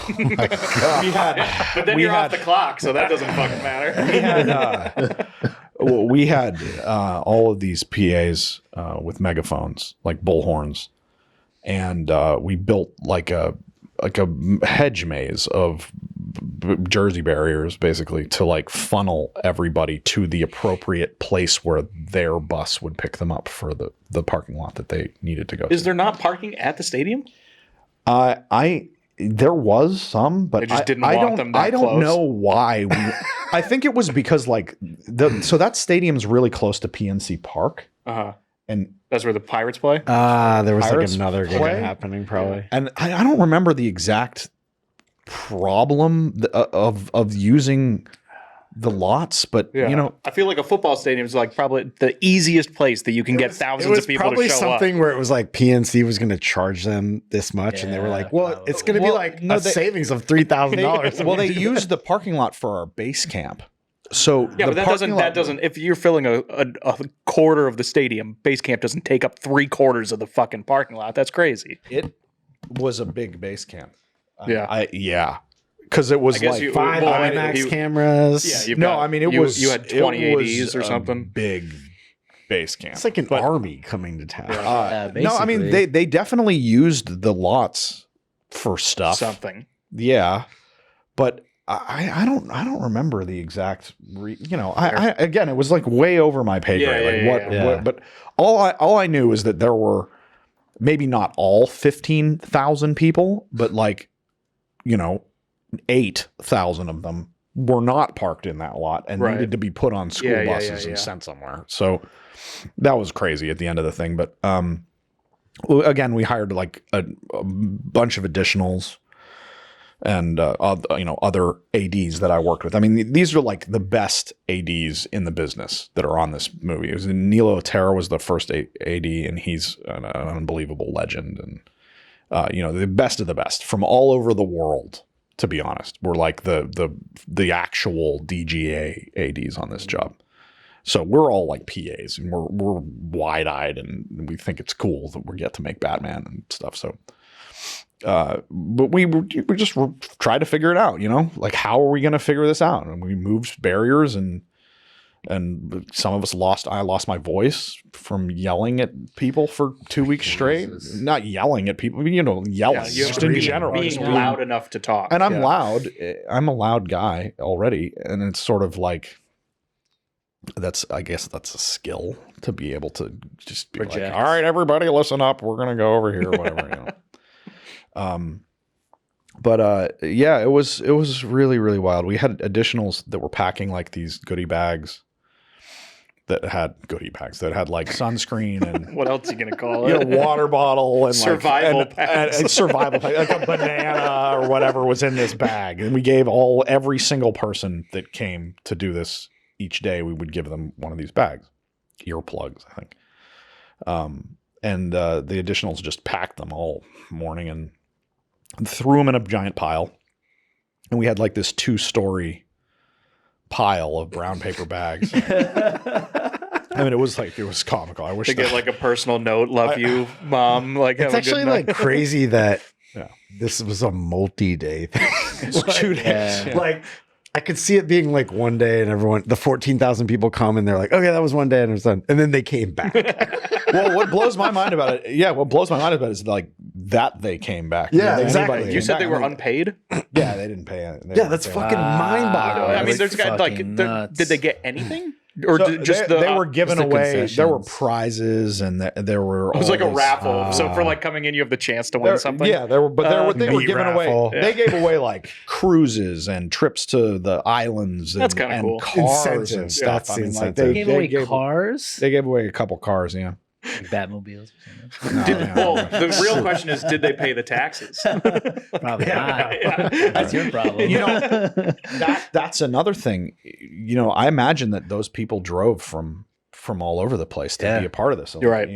Speaker 4: but then you're off the clock, so that doesn't fucking matter.
Speaker 3: We had all of these PAs with megaphones, like bullhorns, and we built like a hedge maze of Jersey barriers, basically, to like funnel everybody to the appropriate place where their bus would pick them up for the parking lot that they needed to go to.
Speaker 4: Is there not parking at the stadium?
Speaker 3: There was some, but
Speaker 4: they just didn't want them that
Speaker 3: don't know why. I think it was because like so that stadium's really close to PNC Park. And
Speaker 4: that's where the Pirates play?
Speaker 2: There was
Speaker 3: Pirates
Speaker 2: like another game happening probably.
Speaker 3: And I don't remember the exact problem of using the lots, but you know,
Speaker 4: I feel like a football stadium is like probably the easiest place that you can get thousands of people to show up.
Speaker 2: It was probably something where it was like PNC was going to charge them this much, and they were like, "Well, it's going to be like a savings of $3,000."
Speaker 3: Well, they used the parking lot for our base camp. So
Speaker 4: Yeah,
Speaker 3: the
Speaker 4: but
Speaker 3: parking lot-
Speaker 4: that doesn't. If you're filling a quarter of the stadium, base camp doesn't take up 3/4 of the fucking parking lot. That's crazy.
Speaker 3: It was a big base camp.
Speaker 4: Yeah.
Speaker 3: Because it was
Speaker 4: I guess
Speaker 3: like
Speaker 4: you-
Speaker 2: 5
Speaker 4: well,
Speaker 2: IMAX
Speaker 4: you-
Speaker 2: cameras.
Speaker 4: Yeah, you've
Speaker 3: no,
Speaker 4: got-
Speaker 3: I mean it
Speaker 4: you,
Speaker 3: was
Speaker 4: you had
Speaker 3: it
Speaker 4: 20
Speaker 3: was
Speaker 4: ADs or
Speaker 3: a
Speaker 4: something.
Speaker 3: big base camp.
Speaker 2: It's like an army coming to town.
Speaker 3: No, I mean
Speaker 1: basically.
Speaker 3: they definitely used the lots for stuff.
Speaker 4: Something.
Speaker 3: Yeah, but I don't remember the exact. I again, it was like way over my pay grade. What? But all I knew is that there were maybe not all 15,000 people, but like 8,000 of them were not parked in that lot and
Speaker 4: Right.
Speaker 3: needed to be put on school
Speaker 4: Yeah,
Speaker 3: buses
Speaker 4: yeah.
Speaker 3: and sent somewhere. So that was crazy at the end of the thing. But again, we hired like a bunch of additionals and other ADs that I worked with. I mean, these are like the best ADs in the business that are on this movie. It was Nilo Otero was the first AD, and he's an unbelievable legend, and the best of the best from all over the world. To be honest, we're like the actual DGA ADs on this job. So we're all like PAs, and we're wide eyed, and we think it's cool that we get to make Batman and stuff. So. But we just tried to figure it out, like how are we going to figure this out? And we moved barriers, and some of us I lost my voice from yelling at people for 2 weeks straight. Not yelling at people, yelling just in general.
Speaker 4: Being loud enough to talk.
Speaker 3: And I'm loud. I'm a loud guy already. And it's sort of like, I guess that's a skill to be able to just be like, all right, everybody listen up. We're going to go over here, whatever, yeah, it was really, really wild. We had additionals that were packing like these goodie bags that had like sunscreen and
Speaker 4: what else are you gonna call it?
Speaker 3: Water bottle and
Speaker 4: survival packs.
Speaker 3: and survival pack, like a banana or whatever was in this bag. And we gave every single person that came to do this each day, we would give them one of these bags, earplugs, I think. And the additionals just packed them all morning and threw them in a giant pile. And we had like this 2-story pile of brown paper bags. I mean, it was comical. I wish
Speaker 4: to get like a personal note, love you, mom. Like,
Speaker 2: It's actually like crazy that
Speaker 3: Yeah.
Speaker 2: this was a multi-day thing.
Speaker 3: It's 2 days.
Speaker 1: Yeah.
Speaker 2: Like, I could see it being like one day, and the 14,000 people come, and they're like, okay, that was one day, and it's done. And then they came back.
Speaker 3: Well, what blows my mind about it is like that they came back.
Speaker 2: Yeah,
Speaker 3: Anybody
Speaker 2: exactly.
Speaker 3: came
Speaker 4: You said
Speaker 3: back.
Speaker 4: they were
Speaker 3: I mean,
Speaker 4: unpaid.
Speaker 3: Yeah, they didn't pay it.
Speaker 2: Yeah, that's fucking mind-boggling.
Speaker 4: I mean, there's guys like,
Speaker 1: fucking nuts.
Speaker 4: did they get anything? Or
Speaker 3: So
Speaker 4: just
Speaker 3: they were giving
Speaker 1: just the
Speaker 3: away. There were
Speaker 1: concessions.
Speaker 3: prizes, and there were.
Speaker 4: It was like a
Speaker 3: always,
Speaker 4: raffle. So for like coming in, you have the chance to win
Speaker 3: there-
Speaker 4: something.
Speaker 3: Yeah, they were
Speaker 2: meat
Speaker 3: giving
Speaker 2: raffle.
Speaker 3: away. They gave away like cruises and trips to the islands.
Speaker 4: That's
Speaker 3: and,
Speaker 4: kinda
Speaker 3: and
Speaker 4: cool.
Speaker 3: cars and
Speaker 2: Incentives.
Speaker 3: stuff.
Speaker 2: That's
Speaker 3: I
Speaker 2: the
Speaker 3: mean, like
Speaker 2: incentive.
Speaker 1: They gave away cars,
Speaker 3: They gave away a couple cars. Yeah.
Speaker 1: like Batmobiles or something.
Speaker 3: No, yeah.
Speaker 4: Well, the real question is, did they pay the taxes?
Speaker 1: Probably not.
Speaker 4: Yeah.
Speaker 1: That's your problem.
Speaker 3: That's another thing. I imagine that those people drove from all over the place to be a part of this.
Speaker 4: You're right.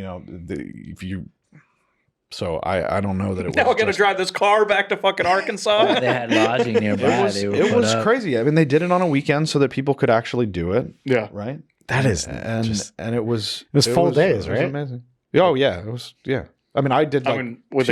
Speaker 3: So I don't know that it was.
Speaker 4: Now we're gonna drive this car back to fucking Arkansas.
Speaker 1: They had lodging nearby.
Speaker 3: It was crazy. I mean, they did it on a weekend so that people could actually do it.
Speaker 4: Yeah.
Speaker 3: Right.
Speaker 2: That is
Speaker 3: And it was
Speaker 2: full days,
Speaker 3: it was
Speaker 2: right?
Speaker 3: amazing. Oh yeah, it was. Yeah. I mean, I did. Like,
Speaker 4: I mean, with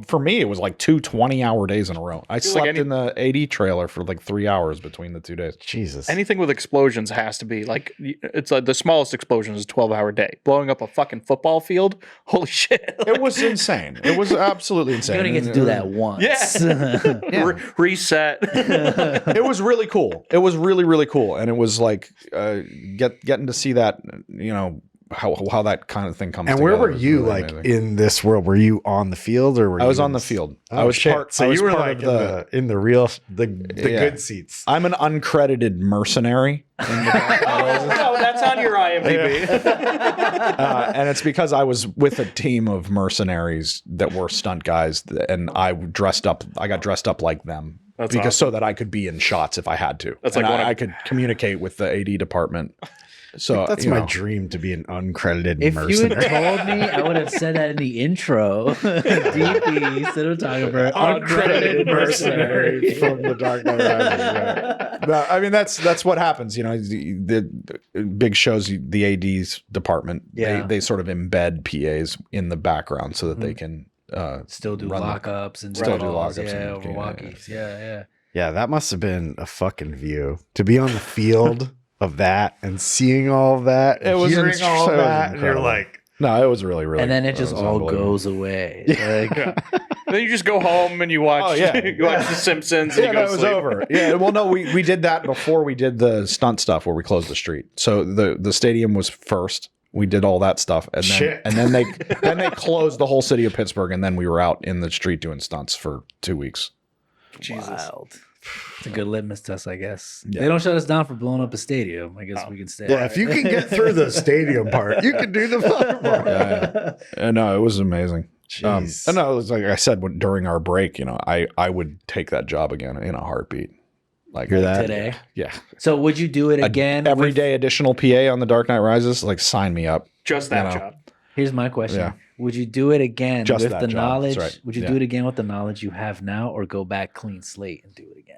Speaker 3: for me, it was like 2 20-hour days in a row. I
Speaker 4: feel like
Speaker 3: slept in the AD trailer for like 3 hours between the 2 days.
Speaker 2: Jesus.
Speaker 4: anything with explosions has to be like, it's like the smallest explosion is a 12-hour day. Blowing up a fucking football field, holy shit!
Speaker 3: It was insane. It was absolutely insane.
Speaker 1: You only get to do that once.
Speaker 4: Yeah. Reset.
Speaker 3: It was really cool. It was really, really cool. And it was like getting to see that, how that kind of thing comes
Speaker 2: And
Speaker 3: together.
Speaker 2: where were
Speaker 3: was
Speaker 2: you,
Speaker 3: really
Speaker 2: like,
Speaker 3: amazing.
Speaker 2: in this world? Were you on the field, or were
Speaker 3: I was
Speaker 2: you
Speaker 3: on the field.
Speaker 2: Oh,
Speaker 3: I was
Speaker 2: shit.
Speaker 3: part.
Speaker 2: So
Speaker 3: I was
Speaker 2: you were
Speaker 3: part
Speaker 2: like
Speaker 3: of
Speaker 2: in the real the
Speaker 3: Yeah.
Speaker 2: good seats.
Speaker 3: I'm an uncredited mercenary.
Speaker 4: Oh, that's on your IMDb.
Speaker 3: And it's because I was with a team of mercenaries that were stunt guys, and I got dressed up like them.
Speaker 4: That's
Speaker 3: because
Speaker 4: awesome.
Speaker 3: so that I could be in shots if I had to.
Speaker 4: That's
Speaker 3: And
Speaker 4: like one of-
Speaker 3: I could communicate with the AD department. So
Speaker 2: That's
Speaker 3: you
Speaker 2: my
Speaker 3: know.
Speaker 2: dream, to be an uncredited
Speaker 1: If you had
Speaker 2: mercenary.
Speaker 1: told me, I would have said that in the intro. DP, cinematographer, uncredited mercenary
Speaker 3: from the Dark Knight Rises. No, I mean that's what happens. You know, the big shows, the AD's department,
Speaker 1: Yeah.
Speaker 3: they sort of embed PAs in the background so that they can
Speaker 1: Still do
Speaker 3: run the-
Speaker 1: lockups and
Speaker 3: Still do
Speaker 1: calls,
Speaker 3: lockups
Speaker 1: yeah,
Speaker 3: and-
Speaker 1: over
Speaker 3: yeah,
Speaker 1: walkies. Yeah.
Speaker 2: Yeah, that must have been a fucking view to be on the field of that and seeing all of that.
Speaker 3: It was
Speaker 2: hearing all
Speaker 3: it
Speaker 2: of
Speaker 3: was
Speaker 2: that, and you're
Speaker 3: incredible.
Speaker 2: like,
Speaker 3: No, it was really, really.
Speaker 1: And then it
Speaker 3: was
Speaker 1: just all
Speaker 3: unbelievable.
Speaker 1: goes away. Like,
Speaker 4: Then you just go home and you watch.
Speaker 3: Oh, yeah.
Speaker 4: You watch The Simpsons. And
Speaker 3: Yeah,
Speaker 4: you go
Speaker 3: no,
Speaker 4: to
Speaker 3: it was
Speaker 4: sleep.
Speaker 3: over. Yeah, well, no, we did that before we did the stunt stuff where we closed the street. So the stadium was first. We did all that stuff, and then
Speaker 2: Shit.
Speaker 3: and then they closed the whole city of Pittsburgh, and then we were out in the street doing stunts for 2 weeks.
Speaker 4: Jesus.
Speaker 1: wild. It's a good litmus test, I guess.
Speaker 3: Yeah.
Speaker 1: They don't shut us down for blowing up a stadium. I guess we can stay.
Speaker 2: yeah, if you can get through the stadium part, you can do the fun part.
Speaker 3: Yeah. No, it was amazing.
Speaker 2: Jeez.
Speaker 3: And no, it was like I said during our break. You know, I would take that job again in a heartbeat. Like
Speaker 2: Hear that?
Speaker 1: Today.
Speaker 3: Yeah,
Speaker 1: So would you do it again?
Speaker 3: every
Speaker 1: with-
Speaker 3: day additional PA on the Dark Knight Rises. Like sign me up.
Speaker 4: Just that
Speaker 3: You know.
Speaker 4: job.
Speaker 1: Here's my question.
Speaker 3: Yeah.
Speaker 1: Would you do it again
Speaker 3: Just
Speaker 1: with
Speaker 3: that
Speaker 1: the
Speaker 3: job.
Speaker 1: knowledge?
Speaker 3: That's right.
Speaker 1: Would you
Speaker 3: Yeah.
Speaker 1: do it again with the knowledge you have now or go back clean slate and do it again?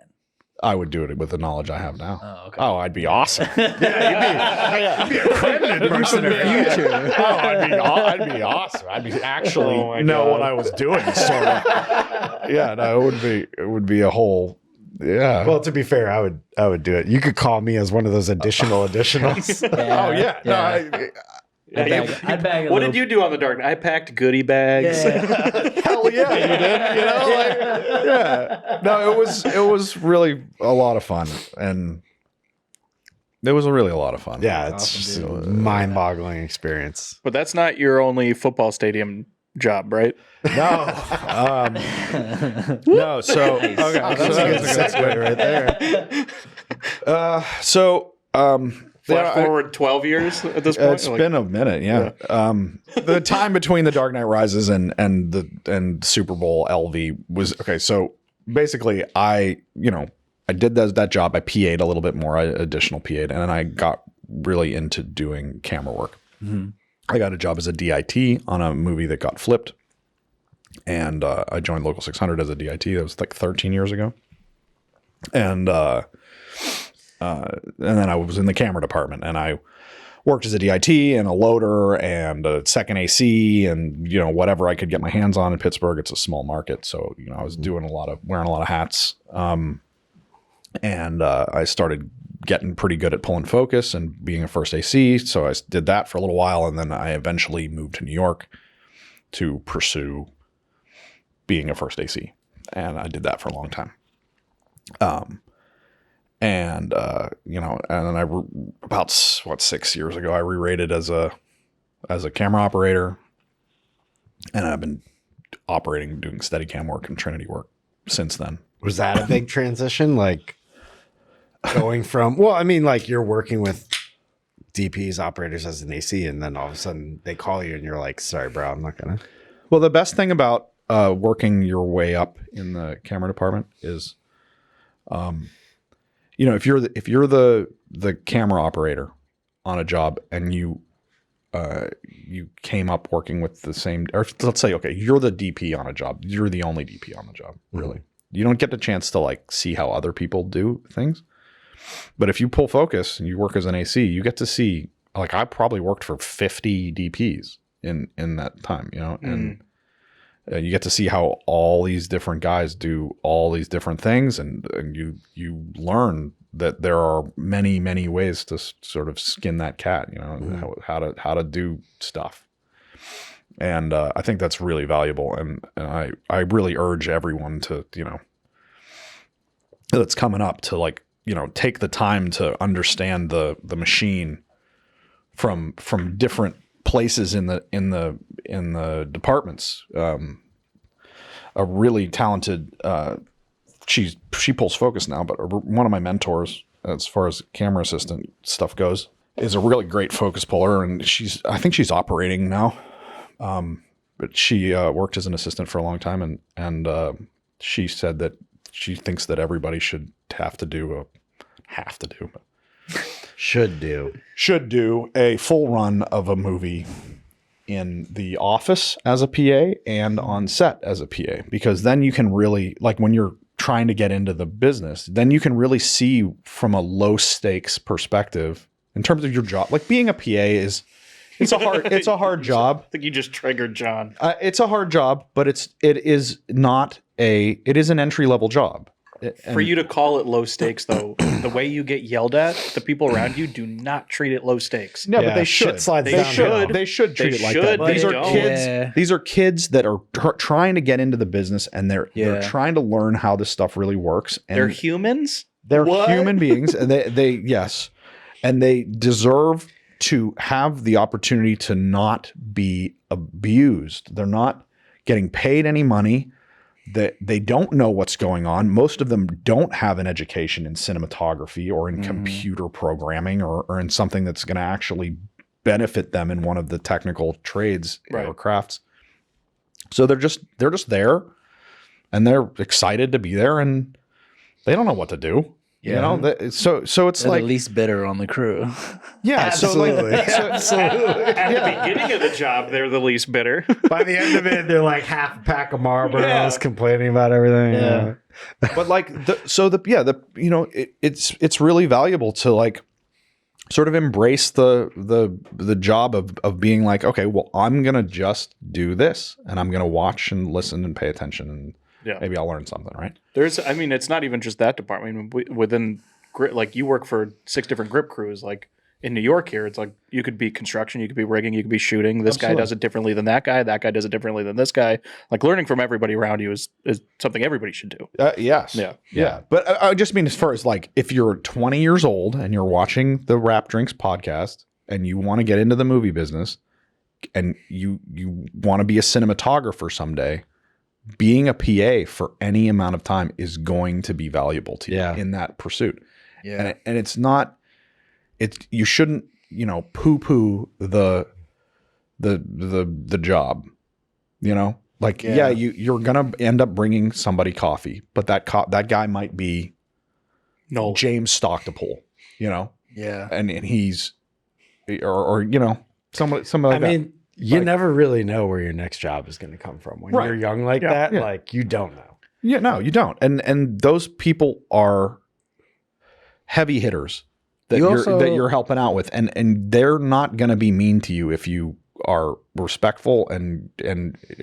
Speaker 3: I would do it with the knowledge I have now.
Speaker 1: Oh, okay.
Speaker 3: Oh, I'd be awesome.
Speaker 2: You'd be accredited mercenary.
Speaker 1: Future.
Speaker 3: Oh, I'd be awesome. I'd be actually
Speaker 4: Oh my
Speaker 3: know
Speaker 4: God.
Speaker 3: what I was doing, sort of. Yeah, no, it would be a whole. Yeah.
Speaker 2: Well, to be fair, I would do it. You could call me as one of those additionals.
Speaker 3: oh yeah. No,
Speaker 1: I'd bag a
Speaker 4: What
Speaker 1: little-
Speaker 4: did you do on the Dark Knight? I packed goodie bags.
Speaker 1: Yeah.
Speaker 3: hell yeah, you did. You know, like, yeah. No, it was really a lot of fun, and it was really a lot of fun.
Speaker 2: Yeah,
Speaker 1: That's
Speaker 2: it's
Speaker 1: awesome,
Speaker 2: just a
Speaker 1: dude.
Speaker 2: mind-boggling experience.
Speaker 4: But that's not your only football stadium job, right?
Speaker 3: No. No. So okay.
Speaker 2: Oh,
Speaker 3: so
Speaker 2: that's a good
Speaker 3: that's
Speaker 2: segue right there.
Speaker 4: Flash
Speaker 3: yeah,
Speaker 4: forward 12 years at this point.
Speaker 3: It's been a minute, yeah. The time between the Dark Knight Rises and Super Bowl LV was okay. So basically, I did that job. I PA'd a little bit more, I additional PA'd, and then I got really into doing camera work.
Speaker 1: Mm-hmm.
Speaker 3: I got a job as a DIT on a movie that got flipped, and I joined Local 600 as a DIT. That was like 13 years ago, and then I was in the camera department, and I worked as a DIT and a loader and a second AC and whatever I could get my hands on in Pittsburgh. It's a small market, so I was doing wearing a lot of hats, and I started getting pretty good at pulling focus and being a first AC. So I did that for a little while, and then I eventually moved to New York to pursue being a first AC, and I did that for a long time. And then about 6 years ago, I re-rated as a camera operator, and I've been doing Steadicam work and Trinity work since then.
Speaker 2: Was that a big transition? Like going from, well, I mean, like you're working with DPs, operators as an AC, and then all of a sudden they call you and you're like, sorry, bro, I'm not going to.
Speaker 3: Well, the best thing about working your way up in the camera department is, if you're the camera operator on a job and you came up working with the same, or let's say, okay, you're the DP on a job. You're the only DP on the job, really. You don't get the chance to like see how other people do things. But if you pull focus and you work as an AC, you get to see, like, I probably worked for 50 DPs in that time, and you get to see how all these different guys do all these different things, and you learn that there are many, many ways to sort of skin that cat, how to do stuff. And I think that's really valuable, and I really urge everyone to that's coming up to like take the time to understand the machine from different places in the departments. A really talented she pulls focus now, but one of my mentors as far as camera assistant stuff goes is a really great focus puller, and I think she's operating now. But she worked as an assistant for a long time, and she said that she thinks that everybody should should do a full run of a movie in the office as a PA and on set as a PA, because then you can really, like, when you're trying to get into the business, then you can really see from a low stakes perspective in terms of your job. Like, being a PA it's a hard job.
Speaker 4: I think you just triggered John.
Speaker 3: It's a hard job, but it is an entry level job.
Speaker 4: For you to call it low stakes, though, the way you get yelled at, the people around you do not treat it low stakes.
Speaker 3: No, but they should. They should treat it like that.
Speaker 4: They
Speaker 3: These are
Speaker 4: don't.
Speaker 3: kids.
Speaker 1: Yeah.
Speaker 3: These are kids that are trying to get into the business, and they're trying to learn how this stuff really works. And
Speaker 4: They're humans.
Speaker 3: they're
Speaker 4: What?
Speaker 3: human beings, and they deserve to have the opportunity to not be abused. They're not getting paid any money. They don't know what's going on. Most of them don't have an education in cinematography or in computer programming or in something that's going to actually benefit them in one of the technical trades or crafts. So they're just there, and they're excited to be there, and they don't know what to do.
Speaker 1: Yeah.
Speaker 3: You know, so it's
Speaker 1: They're
Speaker 3: like
Speaker 1: the least bitter on the crew.
Speaker 3: yeah,
Speaker 2: Absolutely.
Speaker 3: absolutely.
Speaker 4: At the beginning of the job, they're the least bitter.
Speaker 2: By the end of it, they're like half a pack of Marlboros, complaining about everything.
Speaker 1: Yeah.
Speaker 3: But like it's really valuable to like sort of embrace the job of being like, okay, well, I'm gonna just do this, and I'm gonna watch and listen and pay attention, and maybe I'll learn something, right?
Speaker 4: It's not even just that department. Within grip, like, you work for 6 different grip crews. Like in New York here, it's like you could be construction, you could be rigging, you could be shooting. This guy does it differently than that guy. That guy does it differently than this guy. Like, learning from everybody around you is something everybody should do.
Speaker 3: Yes.
Speaker 4: Yeah.
Speaker 3: But I just mean, as far as like, if you're 20 years old and you're watching the Rap Drinks podcast and you want to get into the movie business and you want to be a cinematographer someday, being a PA for any amount of time is going to be valuable to you in that pursuit. Yeah. And you shouldn't, poo-poo the job, like, you're going to end up bringing somebody coffee, but that guy might be James Stocktopole,
Speaker 1: Yeah.
Speaker 3: and he's, or somebody like that.
Speaker 2: You never really know where your next job is going to come from when you're young like that.
Speaker 3: Yeah.
Speaker 2: Like, you don't know.
Speaker 3: Yeah, no, you don't. And those people are heavy hitters that you're helping out with, and they're not going to be mean to you if you are respectful and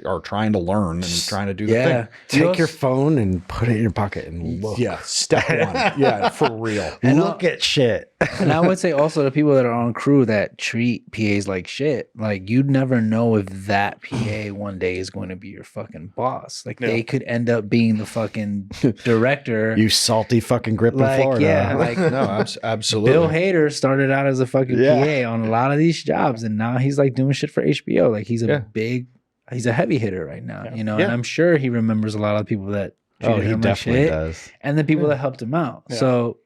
Speaker 3: are trying to learn and trying to do the thing.
Speaker 2: Take your phone and put it in your pocket and look.
Speaker 3: Yeah, step one. Yeah, for real.
Speaker 2: And look at shit.
Speaker 1: And I would say also the people that are on crew that treat PAs like shit, like, you'd never know if that PA one day is going to be your fucking boss. Like, they could end up being the fucking director.
Speaker 2: You salty fucking grip in Florida.
Speaker 1: Yeah, like,
Speaker 3: No, absolutely.
Speaker 1: Bill Hader started out as a fucking PA on a lot of these jobs, and now he's like doing shit for HBO. Like, he's a heavy hitter right now, and I'm sure he remembers a lot of the people that treated him like shit, and the people that helped him out. Yeah. So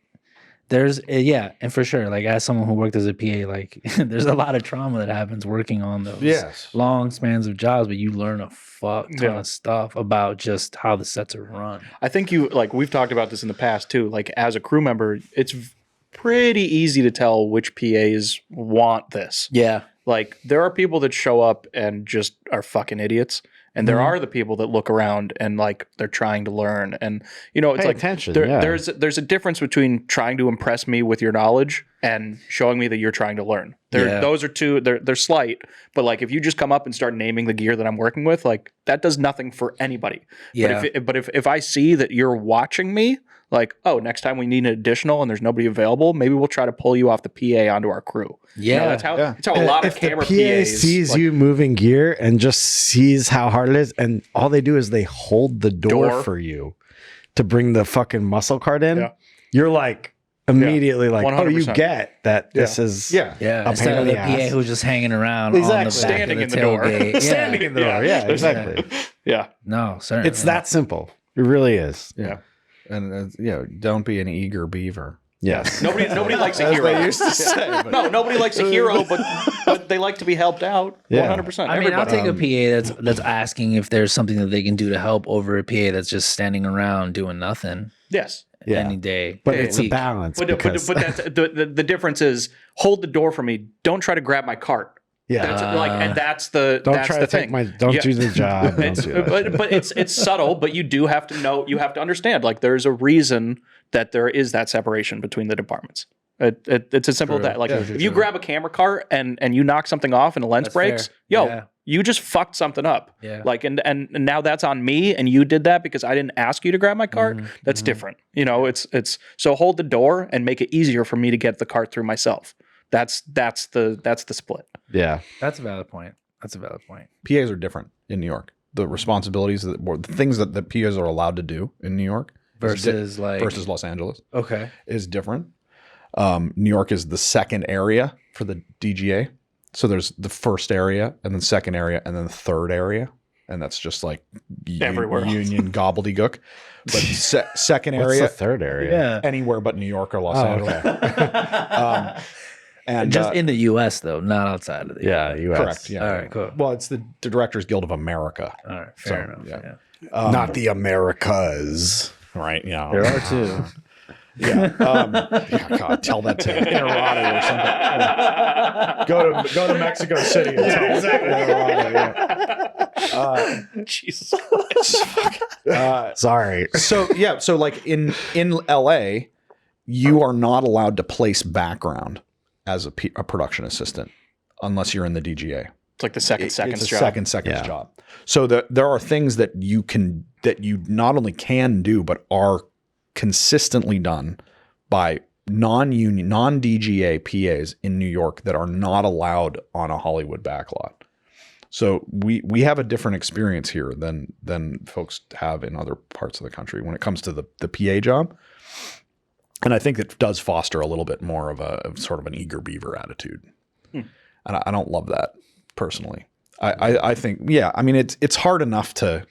Speaker 1: there's and for sure, like, as someone who worked as a PA, like, there's a lot of trauma that happens working on those long spans of jobs, but you learn a fuck ton of stuff about just how the sets are run.
Speaker 4: I think we've talked about this in the past too. Like, as a crew member, it's pretty easy to tell which PAs want this.
Speaker 1: Yeah.
Speaker 4: Like, there are people that show up and just are fucking idiots. And there are the people that look around and, like, they're trying to learn. And, it's
Speaker 2: Pay
Speaker 4: like,
Speaker 2: attention,
Speaker 4: there's a difference between trying to impress me with your knowledge and showing me that you're trying to learn. Those are two, they're slight. But, like, if you just come up and start naming the gear that I'm working with, like, that does nothing for anybody.
Speaker 1: Yeah.
Speaker 4: But if I see that you're watching me, like, oh, next time we need an additional and there's nobody available, maybe we'll try to pull you off the PA onto our crew.
Speaker 1: Yeah.
Speaker 4: That's how a lot of camera
Speaker 2: PA
Speaker 4: PAs
Speaker 2: sees
Speaker 4: like,
Speaker 2: you moving gear and just sees how hard it is, and all they do is they hold the door for you to bring the fucking muscle cart in. Yeah. You're like immediately like, 100%. Oh, you get that this is
Speaker 1: yeah. Instead of the PA who's just hanging around on the back
Speaker 4: standing
Speaker 1: of the
Speaker 4: in the door.
Speaker 2: Standing in the door. Yeah, exactly.
Speaker 4: Yeah.
Speaker 1: No, certainly.
Speaker 2: It's that simple. It really is.
Speaker 3: Yeah. And don't be an eager beaver.
Speaker 2: Yes.
Speaker 4: Nobody likes a hero.
Speaker 2: They used to say, but...
Speaker 4: No, nobody likes a hero, but they like to be helped out. 100%.
Speaker 1: I mean, I'll take a PA that's asking if there's something that they can do to help over a PA that's just standing around doing nothing.
Speaker 4: Yes.
Speaker 1: Any day.
Speaker 2: But it's a balance.
Speaker 4: But that's, the difference is hold the door for me. Don't try to grab my cart.
Speaker 2: Yeah.
Speaker 4: That's the thing.
Speaker 2: Don't do the job.
Speaker 4: But it's subtle, but you do have to know, you have to understand, like there's a reason that there is that separation between the departments. It's as simple as that. Like if you grab a camera cart and you knock something off and the lens breaks, you just fucked something up.
Speaker 1: Yeah.
Speaker 4: Like and now that's on me and you did that because I didn't ask you to grab my cart. That's different. You know, it's so hold the door and make it easier for me to get the cart through myself. That's the split.
Speaker 2: Yeah.
Speaker 1: That's a valid point.
Speaker 3: PAs are different in New York. The responsibilities, the things that the PAs are allowed to do in New York
Speaker 1: versus
Speaker 3: Los Angeles.
Speaker 1: Okay.
Speaker 3: Is different. New York is the second area for the DGA. So there's the first area and then second area and then the third area. And that's just like
Speaker 4: everywhere
Speaker 3: union gobbledygook. But second area.
Speaker 2: What's the third area?
Speaker 1: Yeah.
Speaker 3: Anywhere but New York or Los Angeles. Okay.
Speaker 1: And just in the U.S. though, not outside of the
Speaker 2: U.S.
Speaker 3: U.S. Correct. Yeah.
Speaker 1: All right, cool.
Speaker 3: Well, it's the Directors Guild of America.
Speaker 1: All right, fair enough.
Speaker 3: Yeah.
Speaker 2: Not the Americas.
Speaker 3: Right. Yeah.
Speaker 1: There are two.
Speaker 3: Yeah. God, tell that to Interrado or something. Go to Mexico City. And tell exactly.
Speaker 4: Jesus.
Speaker 2: Sorry.
Speaker 3: So like in LA, you are not allowed to place background as a production assistant unless you're in the DGA.
Speaker 4: It's like the second
Speaker 3: it's
Speaker 4: job.
Speaker 3: Second job. So there are things that you not only can do but are consistently done by non-union, non-DGA PAs in New York that are not allowed on a Hollywood backlot. So we have a different experience here than folks have in other parts of the country when it comes to the PA job. And I think it does foster a little bit more of a sort of an eager beaver attitude. And I don't love that personally. I think, I mean, it's hard enough to,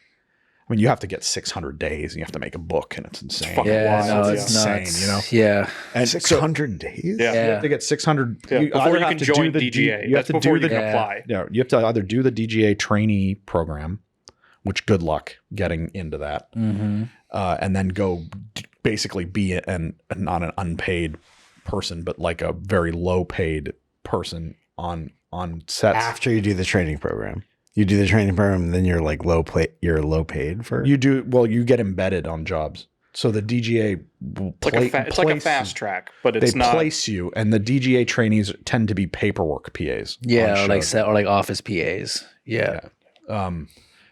Speaker 3: I mean, you have to get 600 days and you have to make a book and it's insane.
Speaker 1: It's
Speaker 3: insane,
Speaker 1: nuts.
Speaker 3: you know?
Speaker 1: Yeah.
Speaker 2: And 600 days?
Speaker 3: Yeah. You have to get 600.
Speaker 4: Before you can join DGA.
Speaker 3: You have to
Speaker 4: before you can apply.
Speaker 3: Yeah. You have to either do the DGA trainee program, which good luck getting into that. And then go basically be not an unpaid person, but like a very low paid person on sets.
Speaker 2: After you do the training program. You do the training program, and then you're like you're low paid for it?
Speaker 3: You get embedded on jobs. So the DGA will
Speaker 4: it's like a fast track, but it's not.
Speaker 3: They place you, and the DGA trainees tend to be paperwork PAs.
Speaker 1: Yeah, or like office PAs. Yeah.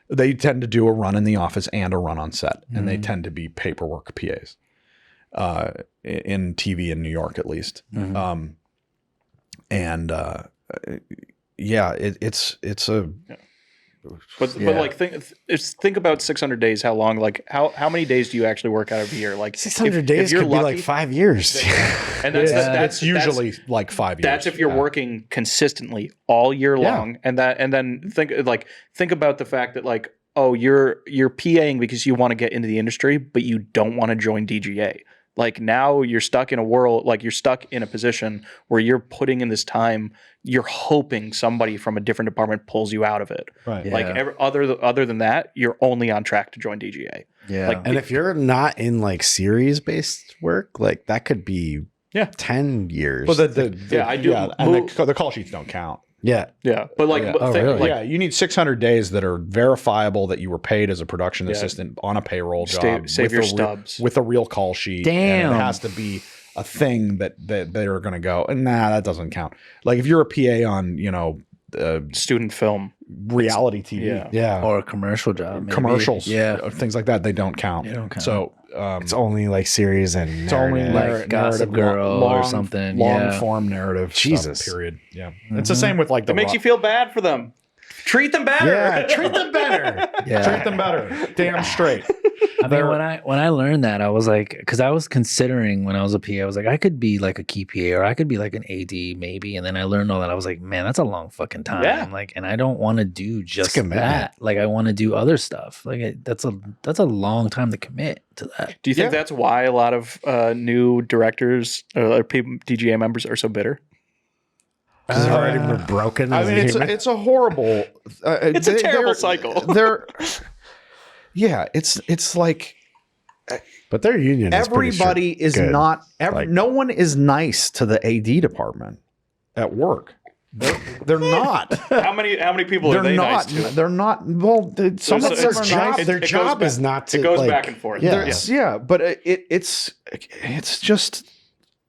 Speaker 3: They tend to do a run in the office and a run on set, and they tend to be paperwork PAs in TV in New York, at least. It's a.
Speaker 4: But like think about 600 days. How long? Like how many days do you actually work out of a year? Like
Speaker 2: 600 days could be like 5 years.
Speaker 4: And that's
Speaker 3: usually like 5 years.
Speaker 4: That's if you're working consistently all year long. And then think about the fact that like, oh, you're PAing because you want to get into the industry, but you don't want to join DGA. Like now you're stuck in a position where you're putting in this time. You're hoping somebody from a different department pulls you out of it.
Speaker 3: Right.
Speaker 4: Yeah. Like other than that, you're only on track to join DGA.
Speaker 1: Yeah.
Speaker 4: Like,
Speaker 2: and if you're not in like series based work, like that could be 10 years.
Speaker 3: Well,
Speaker 4: I do.
Speaker 3: And the call sheets don't count.
Speaker 2: Yeah.
Speaker 4: Yeah. But like,
Speaker 2: really?
Speaker 3: You need 600 days that are verifiable that you were paid as a production assistant on a payroll job.
Speaker 4: Save your stubs.
Speaker 3: With a real call sheet.
Speaker 1: Damn.
Speaker 3: And it has to be a thing that they're going to go, nah, that doesn't count. Like if you're a PA on,
Speaker 4: student film,
Speaker 3: reality TV.
Speaker 2: Yeah.
Speaker 1: Or a commercial job. Maybe.
Speaker 3: Commercials.
Speaker 1: Yeah.
Speaker 3: Things like that, they don't count.
Speaker 1: They don't count.
Speaker 3: So
Speaker 2: it's only like series and
Speaker 3: it's only
Speaker 1: like Gossip Girl or something.
Speaker 3: Long form narrative.
Speaker 2: Jesus.
Speaker 3: Stuff, period. Yeah. It's the same with like
Speaker 4: it makes you feel bad for them. Treat them better.
Speaker 2: Yeah, treat them better.
Speaker 1: Yeah.
Speaker 3: Treat them better. Damn straight.
Speaker 1: I mean, when I learned that, I was like, because I was considering when I was a PA, I was like, I could be like a key PA or I could be like an AD maybe. And then I learned all that. I was like, man, that's a long fucking time.
Speaker 4: Yeah.
Speaker 1: Like, and I don't want to do just
Speaker 2: commitment.
Speaker 1: that. Like, I want to do other stuff. Like, that's a long time to commit to that.
Speaker 4: Do you think that's why a lot of new directors or DGA members are so bitter?
Speaker 2: Because they've already been broken.
Speaker 3: I mean, it's a horrible.
Speaker 4: It's a terrible cycle.
Speaker 3: Yeah, it's like
Speaker 2: but their union.
Speaker 3: everybody is
Speaker 2: good.
Speaker 3: not.
Speaker 2: Like-
Speaker 3: No one is nice to the AD department at work. They're not.
Speaker 4: How many people are
Speaker 3: They're
Speaker 4: they
Speaker 3: not.
Speaker 4: nice to?
Speaker 3: They're not. Well, some of
Speaker 4: There's
Speaker 3: them
Speaker 4: a-
Speaker 3: are nice.
Speaker 4: it-
Speaker 2: Their
Speaker 4: it goes
Speaker 2: job
Speaker 4: back-
Speaker 2: is not to.
Speaker 4: It goes
Speaker 2: like,
Speaker 4: back and forth.
Speaker 2: Yeah.
Speaker 3: Yeah, but it's just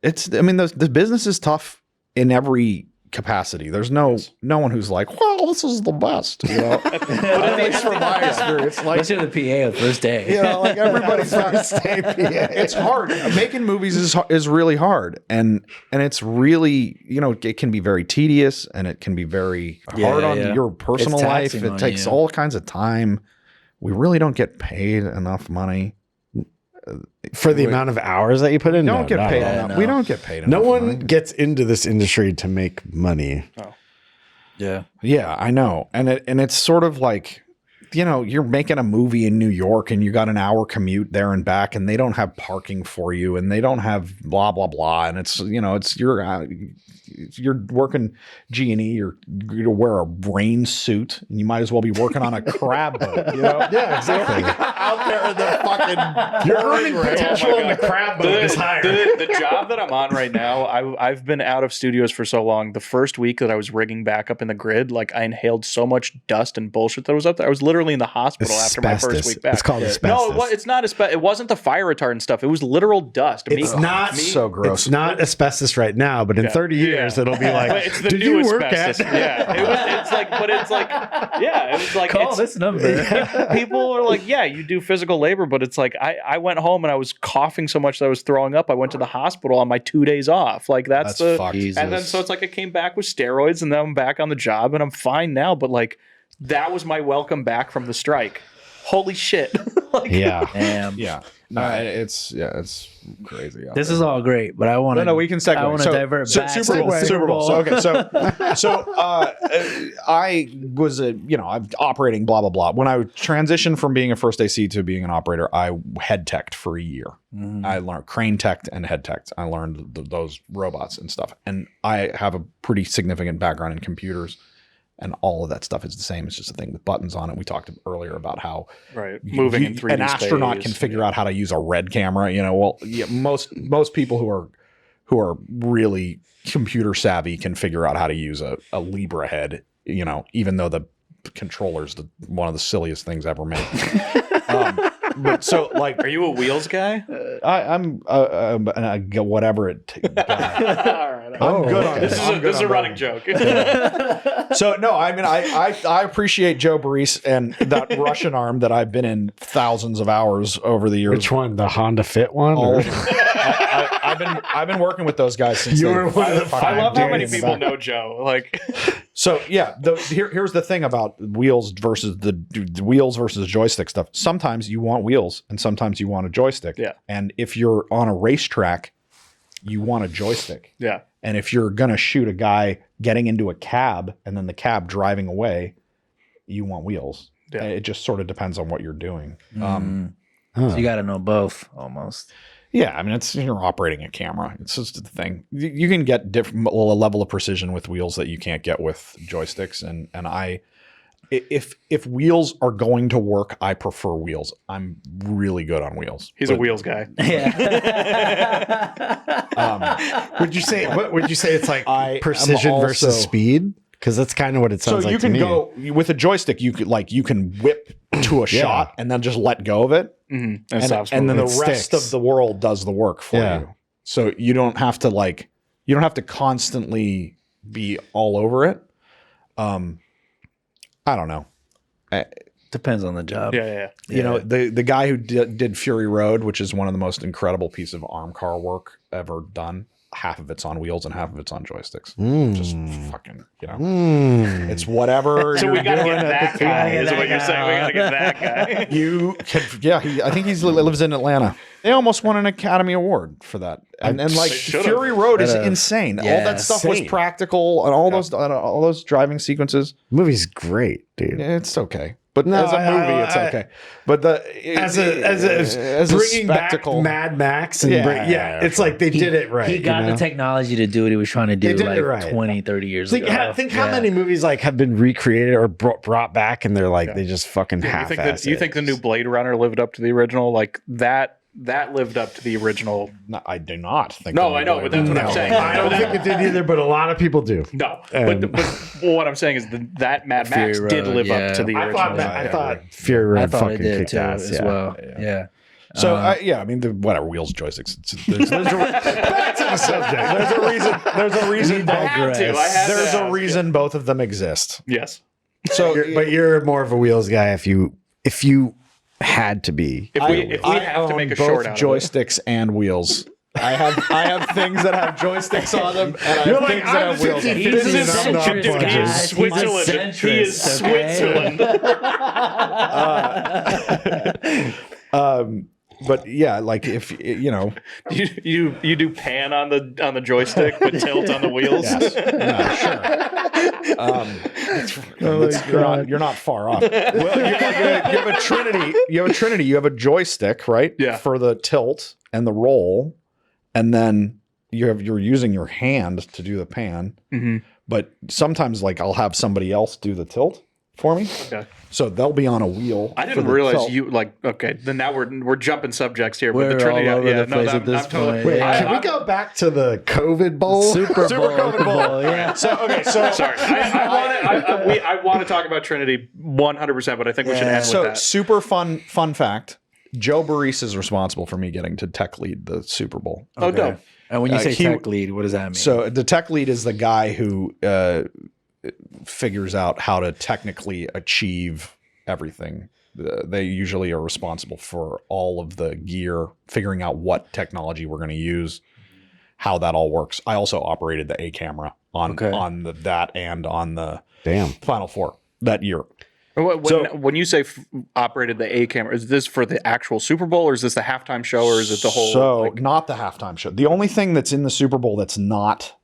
Speaker 3: it's. I mean, the business is tough in every capacity. There's no one who's like, well, this is the best. You know, at least from my experience, like.
Speaker 1: Unless you're the PA the first day.
Speaker 3: Yeah, like everybody's It's hard. Making movies is really hard, and it's really, it can be very tedious, and it can be very hard on your personal
Speaker 1: It's
Speaker 3: life.
Speaker 1: taxing
Speaker 3: It
Speaker 1: on
Speaker 3: takes
Speaker 1: you.
Speaker 3: all kinds of time. We really don't get paid enough money.
Speaker 2: For the amount of hours that you put in.
Speaker 3: We don't
Speaker 2: No,
Speaker 3: get
Speaker 2: not
Speaker 3: paid
Speaker 2: at all.
Speaker 3: enough.
Speaker 1: no.
Speaker 3: We don't get paid
Speaker 2: No
Speaker 3: enough
Speaker 2: one
Speaker 3: money.
Speaker 2: gets into this industry to make money.
Speaker 1: Yeah.
Speaker 3: Yeah, I know. And it's sort of like, you're making a movie in New York and you got an hour commute there and back, and they don't have parking for you, and they don't have blah blah blah, and it's you're working G&E, you're going to wear a rain suit, and you might as well be working on a crab boat.
Speaker 2: Yeah, exactly.
Speaker 3: Out there in the fucking
Speaker 2: Your earning potential
Speaker 4: Oh my
Speaker 2: in the
Speaker 4: God.
Speaker 2: crab boat is higher.
Speaker 4: The job that I'm on right now, I've been out of studios for so long. The first week that I was rigging back up in the grid, like I inhaled so much dust and bullshit that was up there. I was literally in the hospital after my first
Speaker 2: Asbestos.
Speaker 4: week back.
Speaker 2: It's called asbestos.
Speaker 4: No, it's not asbestos. It wasn't the fire retardant stuff. It was literal dust.
Speaker 2: It's not
Speaker 3: so gross.
Speaker 2: It's not asbestos right now, but in 30 years it'll be like,
Speaker 4: But it's the
Speaker 2: did
Speaker 4: new
Speaker 2: you work
Speaker 4: asbestos.
Speaker 2: at?
Speaker 4: Yeah, it was like
Speaker 1: Call
Speaker 4: it's,
Speaker 1: this number.
Speaker 4: people are like, yeah, you do physical labor, but it's like I went home and I was coughing so much that I was throwing up. I went to the hospital on my 2 days off. Like that's the
Speaker 3: fucked.
Speaker 4: and then so it's like I came back with steroids and then I'm back on the job and I'm fine now. But like that was my welcome back from the strike. Holy shit. Like,
Speaker 2: Yeah.
Speaker 1: Damn.
Speaker 3: Yeah. No, it's crazy. out
Speaker 1: This
Speaker 3: there.
Speaker 1: is all great, but I want to.
Speaker 3: No, we can segue.
Speaker 1: I want to divert back to
Speaker 3: Super Bowl.
Speaker 1: the
Speaker 3: Super Bowl. So, okay, I was I'm operating blah blah blah. When I transitioned from being a first AC to being an operator, I head teched for a year. I learned crane teched and head teched. I learned those robots and stuff, and I have a pretty significant background in computers. And all of that stuff is the same. It's just a thing with buttons on it. We talked earlier about how
Speaker 4: moving in 3D
Speaker 3: an astronaut
Speaker 4: space.
Speaker 3: can figure out how to use a red camera. Most people who are really computer savvy can figure out how to use a Libra head. Even though the controller's one of the silliest things ever made. But so like,
Speaker 4: Are you a wheels guy?
Speaker 3: I'm whatever it. I'm good on
Speaker 4: This is a running joke.
Speaker 3: So no, I mean I appreciate Joe Baris and that Russian arm that I've been in thousands of hours over the years.
Speaker 2: Which one? The Honda Fit one?
Speaker 3: All
Speaker 2: or-
Speaker 3: of them. I've been working with those guys since
Speaker 2: You
Speaker 3: they
Speaker 2: were one of the
Speaker 3: fucking
Speaker 4: I love how many
Speaker 3: dated
Speaker 4: people
Speaker 3: back.
Speaker 4: know Joe. Like,
Speaker 3: So yeah, here's the thing about wheels versus the wheels versus joystick stuff. Sometimes you want wheels and sometimes you want a joystick.
Speaker 4: Yeah.
Speaker 3: And if you're on a racetrack, you want a joystick.
Speaker 4: yeah.
Speaker 3: And if you're gonna shoot a guy getting into a cab and then the cab driving away, you want wheels.
Speaker 4: Yeah.
Speaker 3: It just sort of depends on what you're doing.
Speaker 1: So you got to know both almost.
Speaker 3: Yeah, I mean, you're operating a camera. It's just the thing. You can get a level of precision with wheels that you can't get with joysticks. And if wheels are going to work, I prefer wheels. I'm really good on wheels.
Speaker 4: He's a wheels guy.
Speaker 2: Would you say? What would you say? It's like
Speaker 3: I am
Speaker 2: precision versus
Speaker 3: also-
Speaker 2: speed, because that's kind of what it
Speaker 3: So
Speaker 2: sounds like
Speaker 3: you
Speaker 2: to
Speaker 3: can
Speaker 2: me.
Speaker 3: go with a joystick. You can whip to a shot and then just let go of it,
Speaker 4: And
Speaker 3: and
Speaker 4: stops
Speaker 3: then the
Speaker 4: moving.
Speaker 2: It
Speaker 3: rest
Speaker 2: sticks.
Speaker 3: of the world does the work for
Speaker 2: Yeah.
Speaker 3: you. So you don't have to constantly be all over it. I don't know.
Speaker 1: Depends on the job.
Speaker 4: Yeah.
Speaker 3: You know, the guy who did Fury Road, which is one of the most incredible piece of arm car work ever done. half of it's on wheels and half of it's on joysticks.
Speaker 2: Mm.
Speaker 3: Just fucking, it's whatever.
Speaker 4: So we gotta get that guy. Is what you're saying? We gotta get that guy.
Speaker 3: I think he lives in Atlanta. They almost won an Academy Award for that, and like Fury Road is insane. All that stuff was practical, and all those driving sequences.
Speaker 2: The movie's great, dude.
Speaker 3: It's okay. But as a movie, it's okay. But
Speaker 2: as bringing back Mad Max, and it's like they did it right.
Speaker 1: He got the technology to do what he was trying to do like 20, 30 years ago.
Speaker 2: Think how many movies like have been recreated or brought back, and they're like they just fucking half-ass.
Speaker 4: You think the new Blade Runner lived up to the original? Like that lived up to the original.
Speaker 3: No, I do not think.
Speaker 4: No, I know, but that's what I'm saying.
Speaker 2: I don't think it did either, but a lot of people do.
Speaker 4: No, but what I'm saying is that Mad Max did live up to the original.
Speaker 2: I thought Fury Road fucking kicked ass
Speaker 1: as well. Yeah.
Speaker 3: So I mean, whatever, wheels, joysticks. Back to the subject. There's a reason. There's a reason both of them exist.
Speaker 4: Yes.
Speaker 3: So,
Speaker 2: but you're more of a wheels guy if you had to be.
Speaker 4: If we have to make a short out of
Speaker 3: joysticks and wheels. I have things that have joysticks on them, and I have things that have wheels.
Speaker 4: He is Switzerland. He is Switzerland.
Speaker 3: But yeah, like if you
Speaker 4: do pan on the joystick, but tilt on the wheels.
Speaker 3: Yes. Sure. You're not far off. Well, you have a Trinity. You have a joystick, right?
Speaker 4: Yeah.
Speaker 3: For the tilt and the roll, and then you're using your hand to do the pan.
Speaker 4: Mm-hmm.
Speaker 3: But sometimes, like, I'll have somebody else do the tilt for me.
Speaker 4: Okay.
Speaker 3: So they'll be on a wheel.
Speaker 4: I didn't realize you like. Okay, then now we're jumping subjects here. But the Trinity,
Speaker 1: all over the place at this point.
Speaker 2: Wait, can we go back to the COVID Bowl?
Speaker 1: Super Bowl. Yeah.
Speaker 3: So
Speaker 4: sorry. I want to talk about Trinity 100%, but I think we should end with that.
Speaker 3: Super fun fact. Joe Barris is responsible for me getting to tech lead the Super Bowl.
Speaker 4: Oh, dope.
Speaker 1: And when you say tech lead, what does that mean?
Speaker 3: So the tech lead is the guy who figures out how to technically achieve everything. They usually are responsible for all of the gear, figuring out what technology we're going to use, how that all works. I also operated the A camera on that and on the Final Four that year.
Speaker 4: When you say operated the A camera, is this for the actual Super Bowl, or is this the halftime show, or is it the whole?
Speaker 3: So not the halftime show. The only thing that's in the Super Bowl that's not.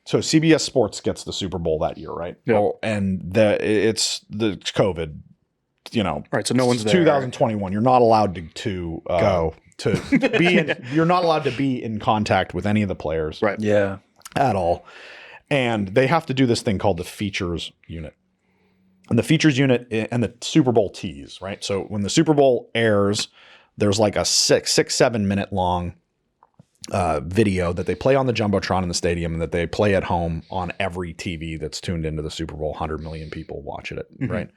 Speaker 3: So CBS Sports gets the Super Bowl that year, right?
Speaker 4: Yeah.
Speaker 3: Oh, and it's the COVID,
Speaker 4: right. So no one's there.
Speaker 3: 2021. You're not allowed to go to be. You're not allowed to be in contact with any of the players,
Speaker 4: right?
Speaker 1: Yeah,
Speaker 3: at all. And they have to do this thing called the features unit. And the features unit and the Super Bowl tease, right? So when the Super Bowl airs, there's like a 6-7 minute long video that they play on the Jumbotron in the stadium and that they play at home on every TV that's tuned into the Super Bowl. 100 million people watch it, right?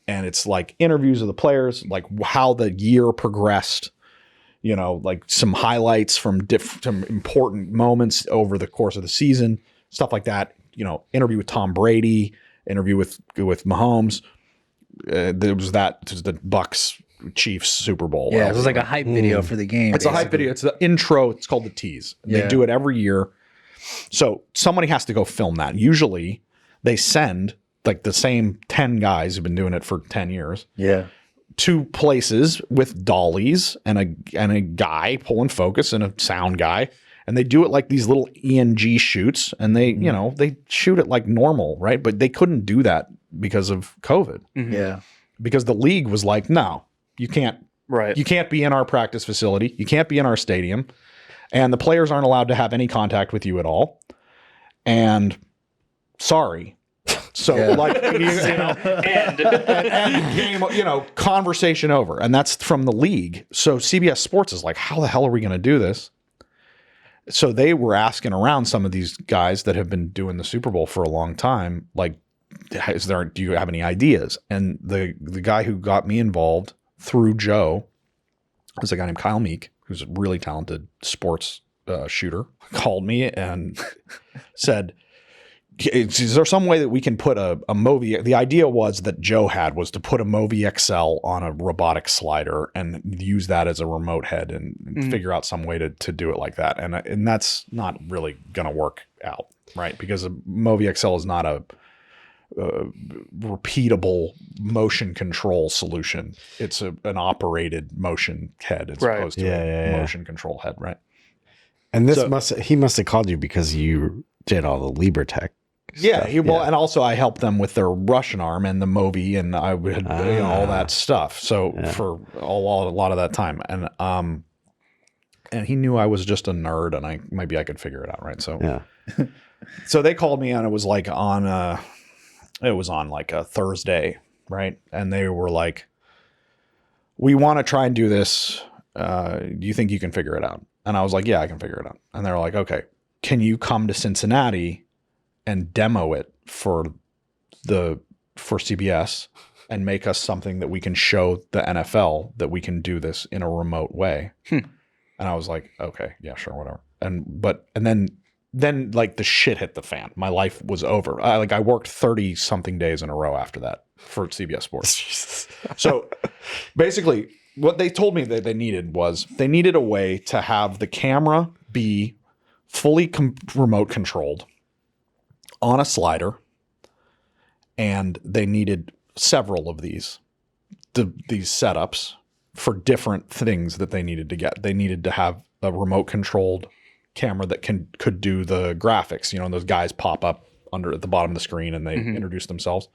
Speaker 3: And it's like interviews of the players, like how the year progressed, like some highlights from some important moments over the course of the season, stuff like that. Interview with Tom Brady, interview with Mahomes. There was the Bucks Chiefs Super Bowl.
Speaker 1: Yeah, it was like a hype video for the game.
Speaker 3: It's a hype video. It's the intro. It's called the tease. They do it every year. So somebody has to go film that. Usually they send like the same 10 guys who've been doing it for 10 years.
Speaker 1: Yeah.
Speaker 3: To places with dollies and a guy pulling focus and a sound guy. And they do it like these little ENG shoots, and they shoot it like normal, right? But they couldn't do that because of COVID.
Speaker 4: Mm-hmm.
Speaker 1: Yeah.
Speaker 3: Because the league was like, no, you can't.
Speaker 4: Right.
Speaker 3: You can't be in our practice facility. You can't be in our stadium. And the players aren't allowed to have any contact with you at all. And sorry. So and conversation over. And that's from the league. So CBS Sports is like, how the hell are we going to do this? So they were asking around some of these guys that have been doing the Super Bowl for a long time, like, do you have any ideas? And the guy who got me involved through Joe was a guy named Kyle Meek, who's a really talented sports shooter, called me and said, is there some way that we can put a Movi? The idea was that Joe was to put a Movi XL on a robotic slider and use that as a remote head and figure out some way to do it like that. And that's not really going to work out, right? Because a Movi XL is not a repeatable motion control solution. It's an operated motion head as opposed to a motion control head, right?
Speaker 2: And he must have called you because you did all the LibreTech.
Speaker 3: Yeah, and also I helped them with their Russian arm and the Movi, and I had all that stuff. So for a lot of that time, and he knew I was just a nerd, and maybe I could figure it out, right? So so they called me, and it was like on a Thursday, right? And they were like, "We want to try and do this. Do you think you can figure it out?" And I was like, "Yeah, I can figure it out." And they were like, "Okay, can you come to Cincinnati and demo it for CBS and make us something that we can show the NFL that we can do this in a remote way?" And I was like, "Okay, yeah, sure, whatever." And then like the shit hit the fan. My life was over. I worked 30 something days in a row after that for CBS Sports. So basically what they told me that they needed was they needed a way to have the camera be fully remote controlled on a slider, and they needed several of these setups for different things that they needed to get. They needed to have a remote controlled camera that could do the graphics. You know, those guys pop up at the bottom of the screen and they introduce themselves.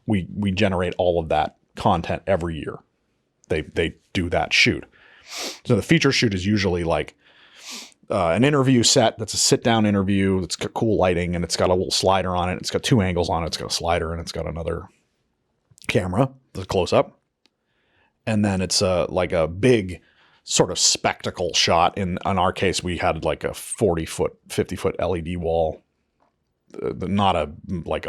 Speaker 3: We generate all of that content every year. They do that shoot. So the feature shoot is usually like an interview set that's a sit-down interview. It's got cool lighting, and it's got a little slider on it. It's got 2 angles on it. It's got a slider, and it's got another camera, the close-up. And then it's like a big sort of spectacle shot. In our case, we had like a 40-foot, 50-foot LED wall. Not a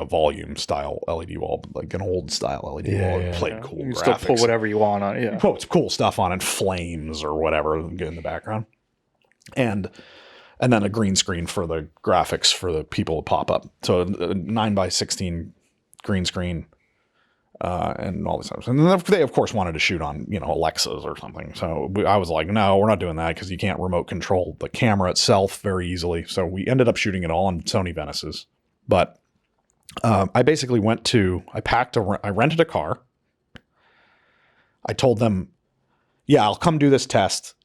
Speaker 3: volume style LED wall, but like an old style LED wall. It played cool graphics.
Speaker 4: You still put whatever you want on it. Yeah.
Speaker 3: Put cool stuff on it, flames or whatever in the background. And then a green screen for the graphics for the people to pop up. So a 9x16 green screen and all this stuff. And then they, of course, wanted to shoot on, Alexas or something. So I was like, no, we're not doing that because you can't remote control the camera itself very easily. So we ended up shooting it all on Sony Venices. But I basically I rented a car. I told them, yeah, I'll come do this test.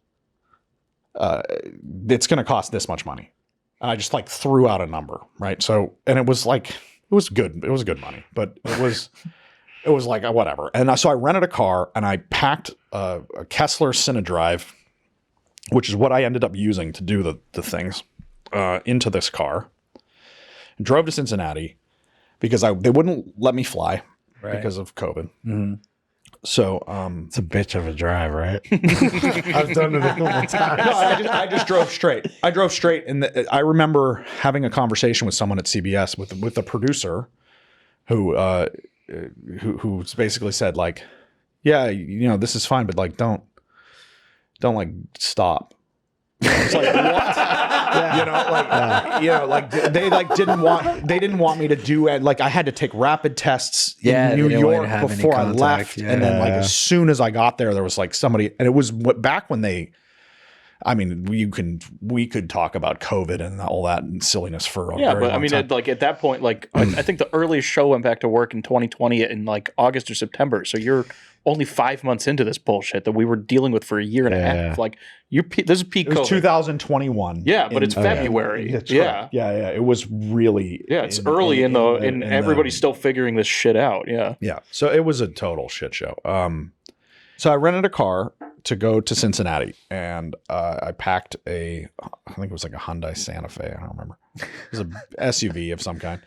Speaker 3: It's going to cost this much money. And I just threw out a number, right? So, and it was good. It was good money, but it was like whatever. And so I rented a car and I packed a Kessler Cinedrive, which is what I ended up using to do the things, into this car. And drove to Cincinnati because they wouldn't let me fly because of COVID. Mm-hmm. So
Speaker 2: it's a bitch of a drive, right? I've done it a couple times.
Speaker 3: No, I just drove straight. I drove straight, and I remember having a conversation with someone at CBS with the producer, who basically said like, yeah, this is fine, but don't stop. It's like what? They didn't want me to do it. Like I had to take rapid tests in New York before I left. Yeah. And then as soon as I got there was somebody, and it was back when we could talk about COVID and all that and silliness for a very long time.
Speaker 4: At that point, I think the earliest show went back to work in 2020 in August or September. So you're only 5 months into this bullshit that we were dealing with for a year and a half. This is peak COVID.
Speaker 3: It was 2021.
Speaker 4: Yeah, but it's February.
Speaker 3: Yeah. It was really.
Speaker 4: Yeah, it's early in everybody's still figuring this shit out. Yeah.
Speaker 3: Yeah. So it was a total shit show. So I rented a car to go to Cincinnati, and I packed I think it was like a Hyundai Santa Fe. I don't remember. It was an SUV of some kind,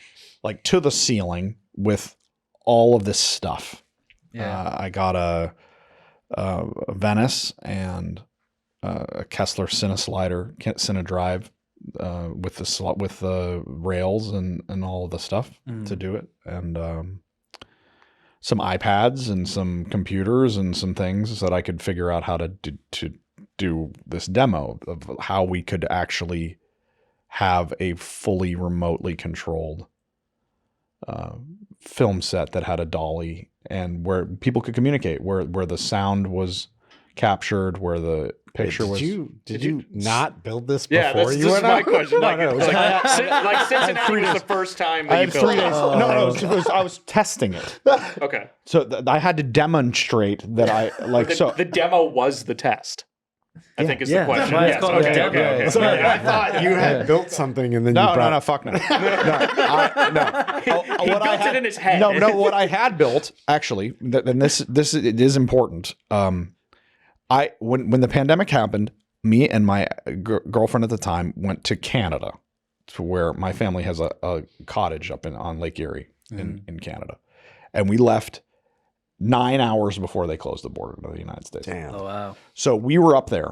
Speaker 3: to the ceiling with all of this stuff. Yeah. I got a Venice and a Kessler Cinedrive with the rails and all of the stuff to do it, and some iPads and some computers and some things that I could figure out how to do this demo of how we could actually have a fully remotely controlled film set that had a dolly and where people could communicate, where the sound was captured, where the picture was.
Speaker 2: Did you not build this before
Speaker 4: you went out? Yeah, this is my question.
Speaker 2: No, it was
Speaker 4: like Cincinnati was the first time that you built
Speaker 3: 3 days. No, I was testing it.
Speaker 4: Okay.
Speaker 3: So I had to demonstrate that I like.
Speaker 4: The demo was the test. I think is the question.
Speaker 1: Yes, okay.
Speaker 2: Sorry, I thought you had built something and then
Speaker 3: No,
Speaker 2: fuck no.
Speaker 3: No.
Speaker 4: He built it in his head.
Speaker 3: No. What I had built actually, and this it is important. When the pandemic happened, me and my girlfriend at the time went to Canada, to where my family has a cottage up on Lake Erie in Canada, and we left 9 hours before they closed the border to the United States.
Speaker 2: Damn.
Speaker 1: Oh wow.
Speaker 3: So we were up there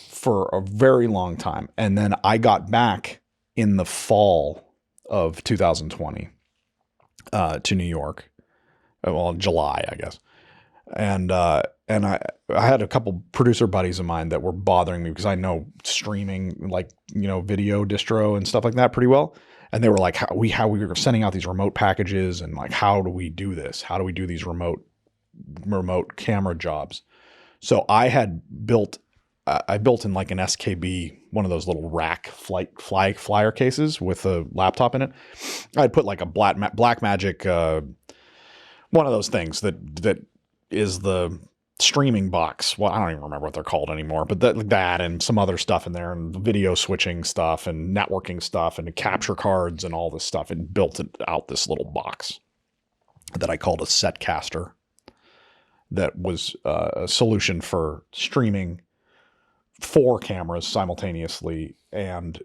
Speaker 3: for a very long time, and then I got back in the fall of 2020 to New York. Well, July, I guess. And I had a couple producer buddies of mine that were bothering me because I know streaming, like, video distro and stuff like that pretty well. And they were like, how we were sending out these remote packages, and like, how do we do this? How do we do these remote camera jobs? So I had built in like an SKB, one of those little rack flyer cases with a laptop in it. I'd put like a Blackmagic, one of those things that is the streaming box. Well, I don't even remember what they're called anymore, but that and some other stuff in there, and video switching stuff and networking stuff and capture cards and all this stuff, and built it out this little box that I called a Setcaster. That was a solution for streaming 4 cameras simultaneously and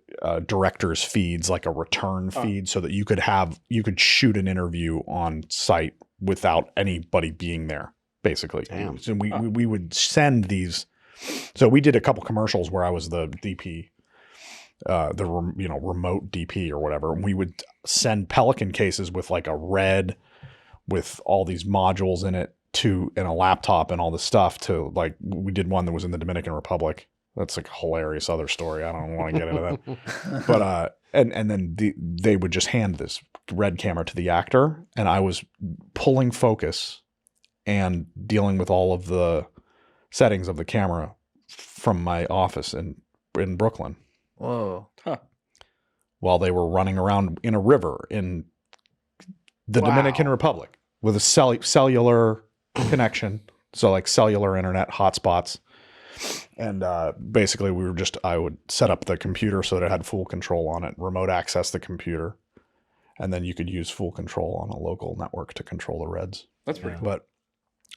Speaker 3: director's feeds, like a return feed, so that you could shoot an interview on site without anybody being there, basically.
Speaker 2: Damn.
Speaker 3: So we would send these. So we did a couple commercials where I was the DP, remote DP or whatever. And we would send Pelican cases with like a red with all these modules in it and a laptop and all this stuff to, like, we did one that was in the Dominican Republic. That's like a hilarious other story. I don't want to get into that. But and then they would just hand this red camera to the actor, and I was pulling focus and dealing with all of the settings of the camera from my office in Brooklyn.
Speaker 1: Whoa.
Speaker 4: Huh.
Speaker 3: While they were running around in a river in the Dominican Republic with a cellular connection. So like cellular internet hotspots. And basically I would set up the computer so that it had full control on it, remote access the computer. And then you could use full control on a local network to control the reds.
Speaker 4: That's pretty cool.
Speaker 3: But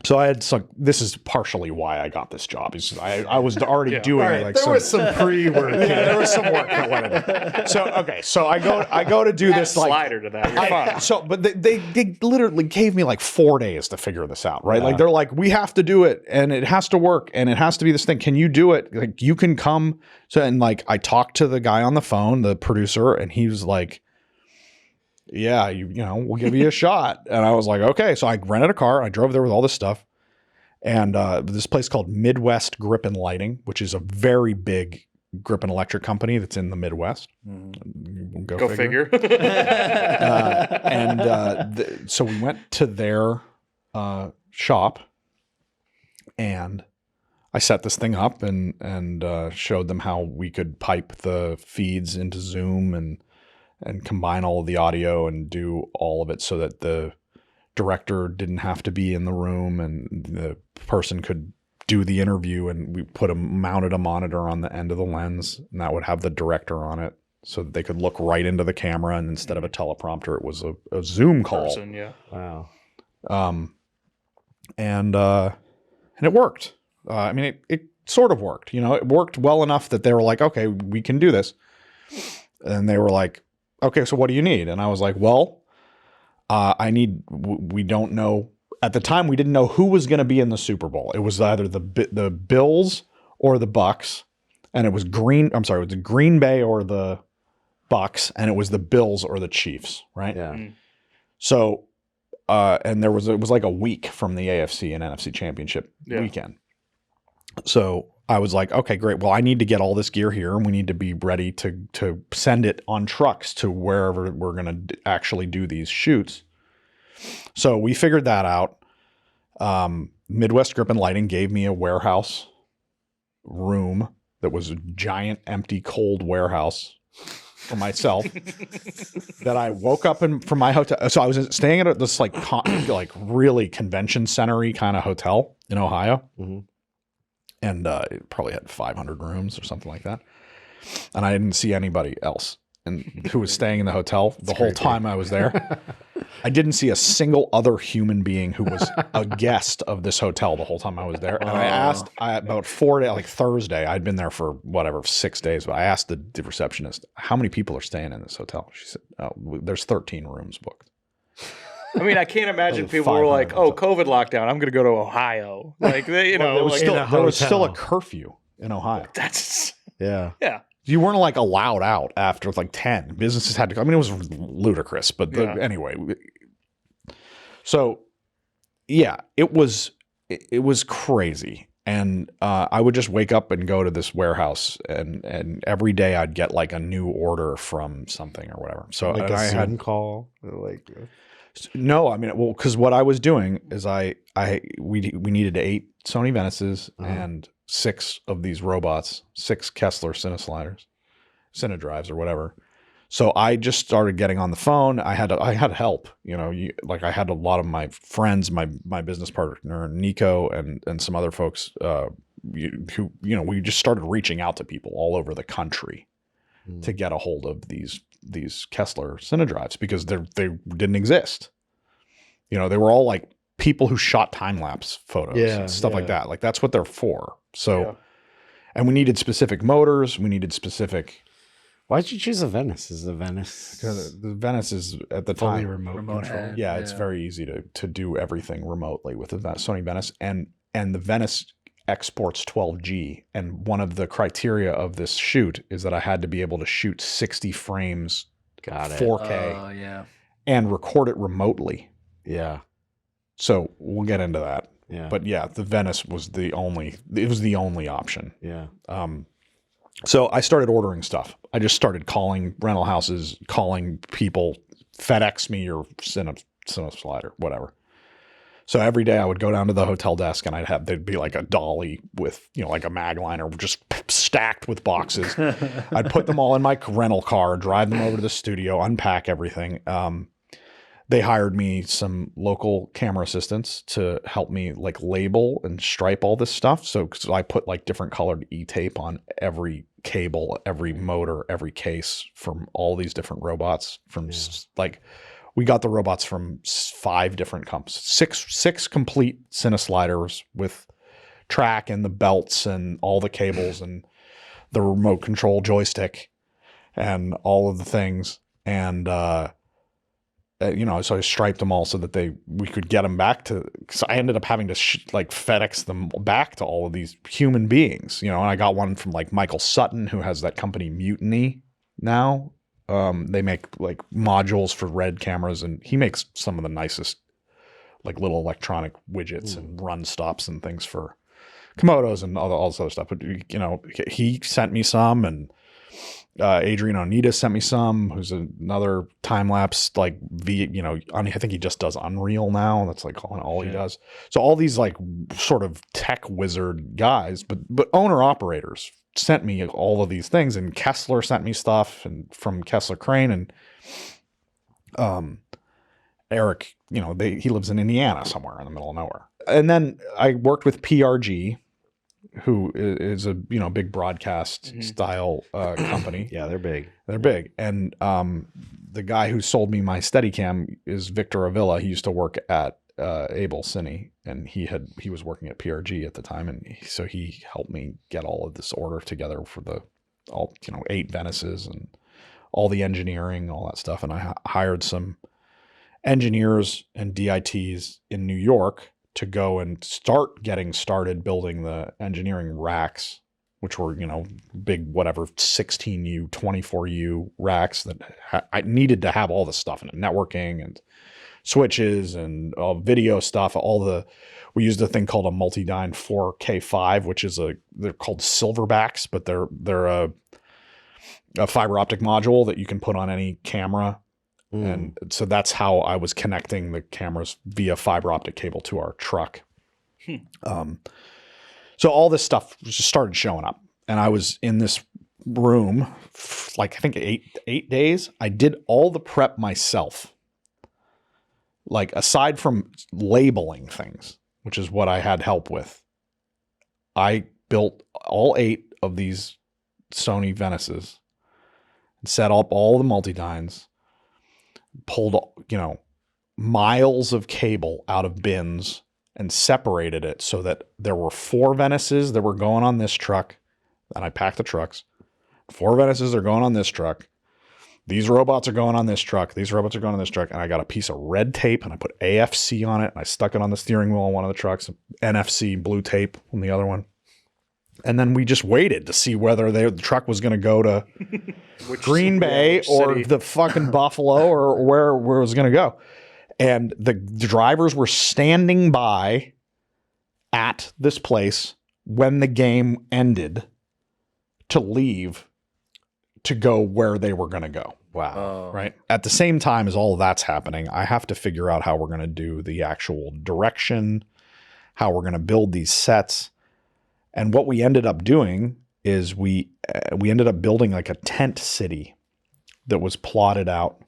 Speaker 3: so I had this is partially why I got this job. I was already doing like
Speaker 2: there was some pre-work.
Speaker 3: there was some work that went into it. So okay, so I go to do this, like,
Speaker 4: slider to that. You're fine.
Speaker 3: So, but they literally gave me like 4 days to figure this out, right? Yeah. Like, they're like, we have to do it, and it has to work, and it has to be this thing. Can you do it? Like, you can come. So, and like, I talked to the guy on the phone, the producer, and he was like, yeah, we'll give you a shot. And I was like, okay. So I rented a car. I drove there with all this stuff. And this place called Midwest Grip and Lighting, which is a very big grip and electric company that's in the Midwest.
Speaker 4: Go figure.
Speaker 3: So we went to their shop, and I set this thing up and showed them how we could pipe the feeds into Zoom and combine all of the audio and do all of it so that the director didn't have to be in the room, and the person could do the interview, and we mounted a monitor on the end of the lens, and that would have the director on it so that they could look right into the camera, and instead of a teleprompter, it was a Zoom call.
Speaker 4: Person, yeah.
Speaker 2: Wow.
Speaker 3: And it worked. I mean, it sort of worked. It worked well enough that they were like, okay, we can do this. And they were like, okay, so what do you need? And I was like, well, we don't know. At the time, we didn't know who was going to be in the Super Bowl. It was either the Bills or the Bucks, and it was Green Bay or the Bucks, and it was the Bills or the Chiefs, right?
Speaker 2: Yeah.
Speaker 4: Mm.
Speaker 3: So, and it was like a week from the AFC and NFC championship weekend. So I was like, okay, great. Well, I need to get all this gear here, and we need to be ready to send it on trucks to wherever we're going to actually do these shoots. So we figured that out. Midwest Grip and Lighting gave me a warehouse room that was a giant, empty, cold warehouse for myself that I woke up in from my hotel. So I was staying at this like really convention center-y kind of hotel in Ohio. Mm-hmm. And it probably had 500 rooms or something like that. And I didn't see anybody else who was staying in the hotel the whole time I was there. I didn't see a single other human being who was a guest of this hotel the whole time I was there. And I asked about 4 days, like Thursday, I'd been there for 6 days, but I asked the receptionist, how many people are staying in this hotel? She said, there's 13 rooms booked.
Speaker 4: I mean, I can't imagine people were like, "Oh, COVID lockdown. I'm going to go to Ohio." Like, there
Speaker 3: was still a curfew in Ohio.
Speaker 4: That's
Speaker 2: yeah.
Speaker 3: You weren't like allowed out after like 10. Businesses had to. I mean, it was ludicrous, but anyway. So, yeah, it was crazy, and I would just wake up and go to this warehouse, and every day I'd get like a new order from something or whatever. So
Speaker 2: like
Speaker 3: I
Speaker 2: had call like.
Speaker 3: No, I mean, well, because what I was doing is we needed 8 Sony Venices and 6 of these robots, 6 Kessler Cinesliders, Cinedrives or whatever. So I just started getting on the phone. I had help, I had a lot of my friends, my business partner Nico and some other folks who we just started reaching out to people all over the country to get a hold of these Kessler Cinedrives because they didn't exist. They were all like people who shot time-lapse photos and stuff like that. Like that's what they're for. So, and we needed specific motors. We needed specific.
Speaker 2: Why'd you choose a Venice? Is the Venice?
Speaker 3: Because the Venice is at the
Speaker 2: fully
Speaker 3: time
Speaker 2: remote control.
Speaker 3: Yeah, it's very easy to do everything remotely with the Sony Venice, and the Venice exports 12G, and one of the criteria of this shoot is that I had to be able to shoot 60 frames, 4K, and record it remotely.
Speaker 2: Yeah.
Speaker 3: So we'll get into that.
Speaker 2: Yeah.
Speaker 3: But yeah, the Venice was the only option.
Speaker 2: Yeah.
Speaker 3: So I started ordering stuff. I just started calling rental houses, calling people, FedEx me your Cineslider, whatever. So every day I would go down to the hotel desk and there'd be like a dolly with, like a Magliner just stacked with boxes. I'd put them all in my rental car, drive them over to the studio, unpack everything. They hired me some local camera assistants to help me like label and stripe all this stuff. So I put like different colored e-tape on every cable, every motor, every case from all these different robots we got the robots from 5 different companies, six complete Cinesliders with track and the belts and all the cables and the remote control joystick and all of the things. And, so I striped them all so that we could get them back because I ended up having to FedEx them back to all of these human beings, and I got one from like Michael Sutton, who has that company Mutiny now. They make like modules for Red cameras, and he makes some of the nicest like little electronic widgets and run stops and things for Komodos and all this other stuff. But he sent me some, and Adrian Onita sent me some, who's another time lapse I think he just does Unreal now. That's like all he does. So all these like sort of tech wizard guys, but owner operators sent me all of these things, and Kessler sent me stuff and from Kessler Crane, and Eric, he lives in Indiana somewhere in the middle of nowhere. And then I worked with PRG, who is a big broadcast style company.
Speaker 2: Yeah, they're big.
Speaker 3: They're big. And the guy who sold me my Steadicam is Victor Avila. He used to work at Able Cine, and he was working at PRG at the time, and so he helped me get all of this order together for all 8 Venices and all the engineering, all that stuff. And I hired some engineers and DITs in New York to go and start getting started building the engineering racks, which were, big, 16U, 24U racks that I needed to have all this stuff in it, networking and switches and video stuff. We used a thing called a multi-dyne 4K5, which is they're called silverbacks, but they're a fiber optic module that you can put on any camera. And so that's how I was connecting the cameras via fiber optic cable to our truck. So all this stuff just started showing up, and I was in this room like I think eight days. I did all the prep myself. Like aside from labeling things, which is what I had help with, I built all 8 of these Sony Venices and set up all the multi-dynes, pulled, miles of cable out of bins and separated it so that there were 4 Venices that were going on this truck. And I packed the trucks. 4 Venices are going on this truck. These robots are going on this truck. These robots are going on this truck. And I got a piece of red tape and I put AFC on it. And I stuck it on the steering wheel on one of the trucks, NFC blue tape on the other one. And then we just waited to see whether the truck was going to go to Green Bay or the fucking Buffalo or where it was going to go. And the drivers were standing by at this place when the game ended to leave to go where they were going to go.
Speaker 2: Wow.
Speaker 3: Right. At the same time as all of that's happening, I have to figure out how we're going to do the actual direction, how we're going to build these sets. And what we ended up doing is we ended up building like a tent city that was plotted out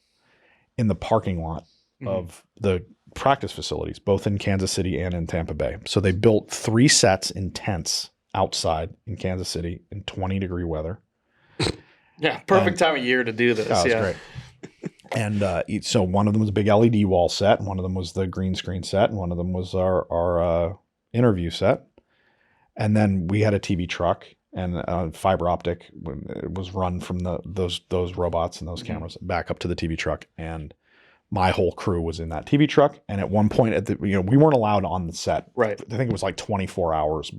Speaker 3: in the parking lot of the practice facilities, both in Kansas City and in Tampa Bay. So they built 3 sets in tents outside in Kansas City in 20-degree weather.
Speaker 4: Yeah, perfect time of year to do this.
Speaker 3: That was great. And so one of them was a big LED wall set, and one of them was the green screen set, and one of them was our interview set. And then we had a TV truck and fiber optic. It was run from those robots and those cameras back up to the TV truck. And my whole crew was in that TV truck. And at one point, we weren't allowed on the set.
Speaker 4: Right.
Speaker 3: I think it was like 24 hours.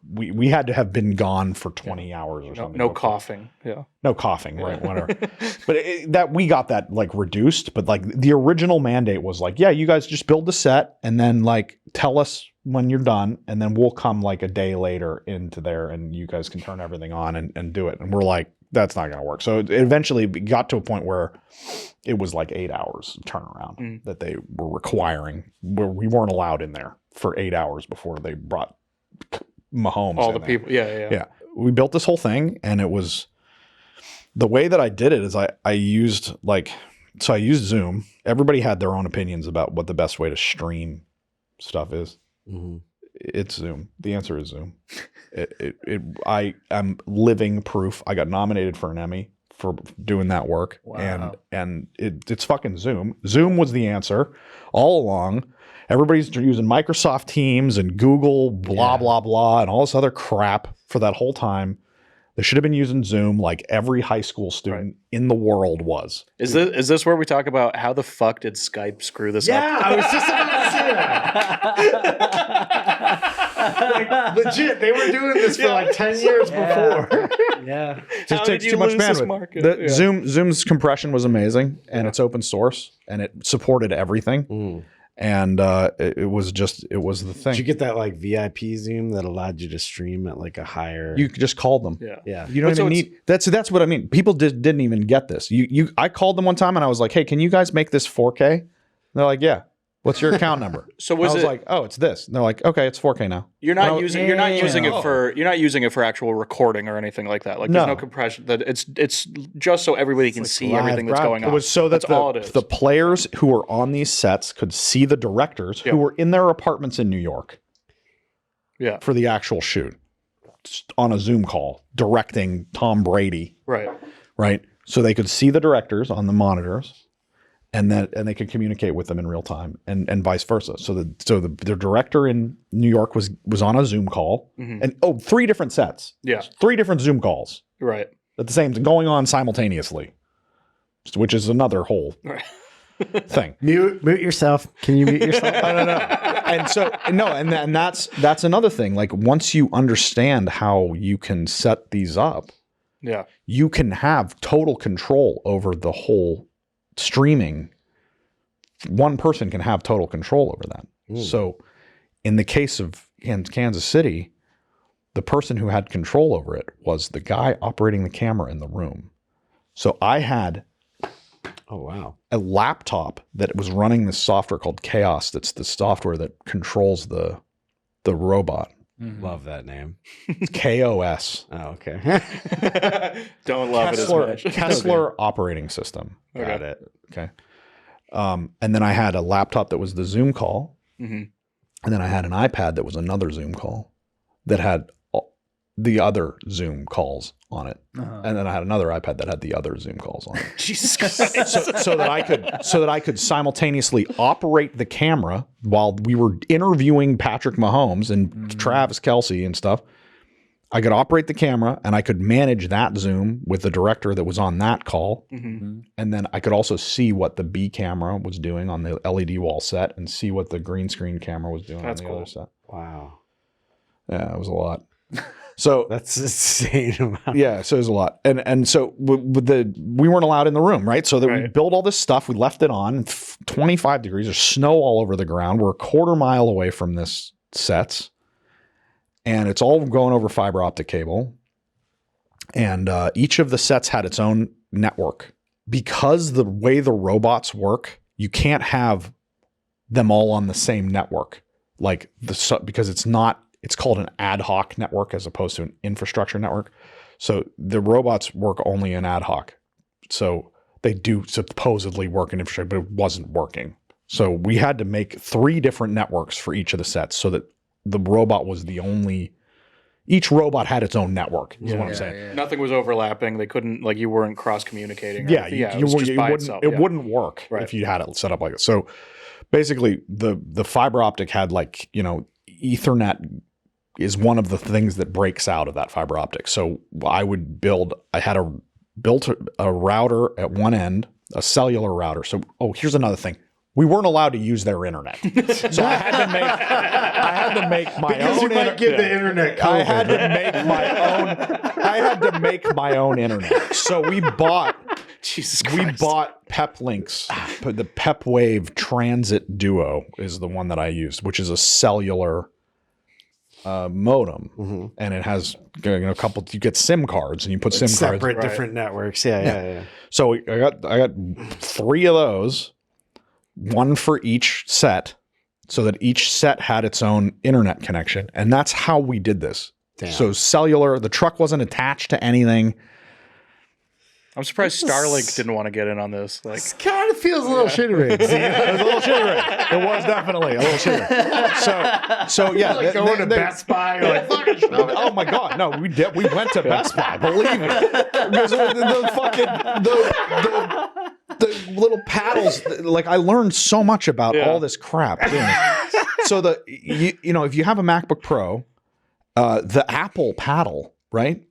Speaker 3: We had to have been gone for 20 hours or something.
Speaker 4: No coughing. Yeah.
Speaker 3: No coughing. Right. Whatever. But we got that like reduced. But like the original mandate was like, yeah, you guys just build the set and then like tell us when you're done, and then we'll come like a day later into there and you guys can turn everything on and do it. And we're like, that's not going to work. So it eventually got to a point where it was like 8 hours turnaround that they were requiring, where we weren't allowed in there for 8 hours before they brought Mahomes.
Speaker 4: All the people. Yeah.
Speaker 3: We built this whole thing, and it was the way that I did it is I used Zoom. Everybody had their own opinions about what the best way to stream stuff is. It's Zoom. The answer is Zoom. I am living proof. I got nominated for an Emmy for doing that work. Wow. And it's fucking Zoom. Zoom was the answer all along. Everybody's using Microsoft Teams and Google blah blah and all this other crap for that whole time. They should have been using Zoom like every high school student in the world was.
Speaker 4: Is this where we talk about how the fuck did Skype screw this up?
Speaker 2: Yeah, I was just about to say that. Like, legit, they were doing this for like 10 years before.
Speaker 1: Yeah.
Speaker 3: Just takes too much bandwidth. Zoom's compression was amazing, and it's open source, and it supported everything. And it was the thing.
Speaker 2: Did you get that like VIP Zoom that allowed you to stream at like a higher?
Speaker 3: You just called them.
Speaker 2: Yeah.
Speaker 3: You don't even need. That's what I mean. People didn't even get this. I called them one time and I was like, "Hey, can you guys make this 4K?" And they're like, "Yeah." What's your account number?
Speaker 4: So
Speaker 3: I was like, "Oh, it's this." And they're like, "Okay, it's 4K now."
Speaker 4: You're not using it for actual recording or anything like that. Like there's no compression. That it's just so everybody can see everything that's going on.
Speaker 3: It was so that the players who were on these sets could see the directors who were in their apartments in New York.
Speaker 4: Yeah.
Speaker 3: For the actual shoot on a Zoom call directing Tom Brady. Right. So they could see the directors on the monitors. And they could communicate with them in real time, and vice versa. So the director in New York was on a Zoom call, and 3 different sets, 3 different Zoom calls,
Speaker 4: right,
Speaker 3: at the same going on simultaneously, which is another whole thing.
Speaker 2: Mute yourself. Can you mute yourself?
Speaker 3: I don't know. And that's another thing. Like once you understand how you can set these up, you can have total control over the whole streaming one person can have total control over that. So in the case of Kansas City, the person who had control over it was the guy operating the camera in the room. So I had a laptop that was running this software called Chaos. That's the software that controls the robot.
Speaker 2: Love that name.
Speaker 3: It's KOS.
Speaker 2: Oh, okay.
Speaker 4: Don't love it as much.
Speaker 3: Kessler operating system.
Speaker 2: Got it.
Speaker 3: Okay. And then I had a laptop that was the Zoom call. And then I had an iPad that was another Zoom call that had the other Zoom calls on it. And then I had another iPad that had the other Zoom calls on it.
Speaker 4: Jesus Christ.
Speaker 3: so that I could simultaneously operate the camera while we were interviewing Patrick Mahomes and Travis Kelce and stuff. I could operate the camera and I could manage that Zoom with the director that was on that call. And then I could also see what the B camera was doing on the LED wall set and see what the green screen camera was doing on the other set.
Speaker 2: Wow.
Speaker 3: Yeah, it was a lot. So
Speaker 2: that's insane amount.
Speaker 3: Yeah, so it was a lot. And so we weren't allowed in the room, right? So that we built all this stuff, we left it on, 25 degrees, there's snow all over the ground. We're a quarter mile away from this sets. And it's all going over fiber optic cable. And each of the sets had its own network. Because the way the robots work, you can't have them all on the same network. Because it's called an ad hoc network as opposed to an infrastructure network. So the robots work only in ad hoc. So they do supposedly work in infrastructure, but it wasn't working. So we had to make 3 different networks for each of the sets so that the robot was each robot had its own network, is what I'm saying.
Speaker 4: Yeah. Nothing was overlapping. They couldn't, you weren't cross-communicating.
Speaker 3: It wouldn't work if you had it set up like this. So basically the fiber optic had Ethernet is one of the things that breaks out of that fiber optic. So I had built a router at one end, a cellular router. So, here's another thing. We weren't allowed to use their internet. So I had to make my
Speaker 2: because
Speaker 3: own.
Speaker 2: You might give the internet COVID.
Speaker 3: I had to make my own internet. So we bought Pep Links. The Pep Wave Transit Duo is the one that I used, which is a cellular modem, and it has a couple. You get SIM cards, and you put SIM cards.
Speaker 2: Separate different networks. Yeah.
Speaker 3: So I got 3 of those, one for each set, so that each set had its own internet connection, and that's how we did this. Damn. So cellular. The truck wasn't attached to anything.
Speaker 4: I'm surprised Starlink didn't want to get in on this.
Speaker 2: This kind of feels a little shitty rigged.
Speaker 3: It was a little shitty rigged. It was definitely a little shitty rigged. So yeah,
Speaker 2: going to Best Buy.
Speaker 3: Oh my God, no, we did. We went to Best Buy. Believe me, because the little paddles. I learned so much about all this crap. So if you have a MacBook Pro, the Apple paddle, right?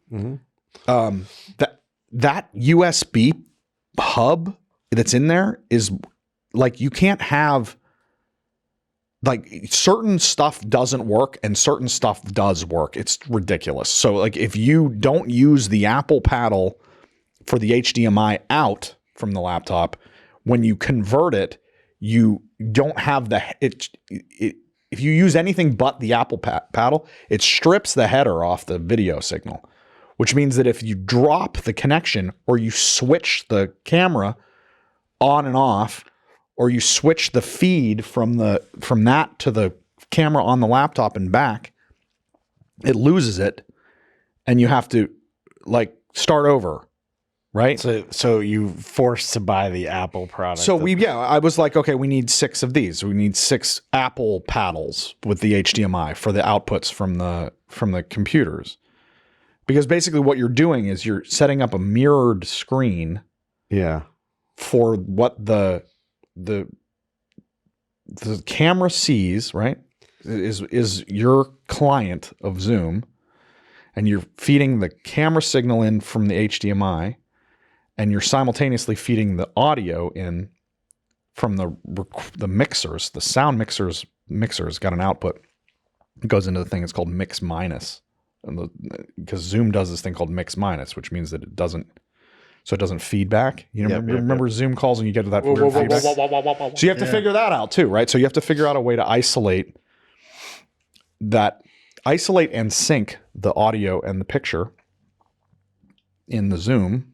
Speaker 3: That USB hub that's in there is you can't have certain stuff doesn't work and certain stuff does work. It's ridiculous. So if you don't use the Apple paddle for the HDMI out from the laptop, when you convert it, you don't have if you use anything but the Apple paddle, it strips the header off the video signal. Which means that if you drop the connection or you switch the camera on and off, or you switch the feed from that to the camera on the laptop and back, it loses it and you have to start over, right?
Speaker 2: So you forced to buy the Apple product.
Speaker 3: So I was like, okay, we need 6 of these. We need 6 Apple paddles with the HDMI for the outputs from the computers. Because basically what you're doing is you're setting up a mirrored screen for what the camera sees, right? Is your client of Zoom, and you're feeding the camera signal in from the HDMI, and you're simultaneously feeding the audio in from the mixers. The sound mixer's got an output. It goes into the thing. It's called mix minus. Because Zoom does this thing called mix minus, which means that it doesn't. so it doesn't feedback. You know, remember Zoom calls and you get to that weird feedback? So you have to figure that out too, right? So you have to figure out a way to isolate and sync the audio and the picture in the Zoom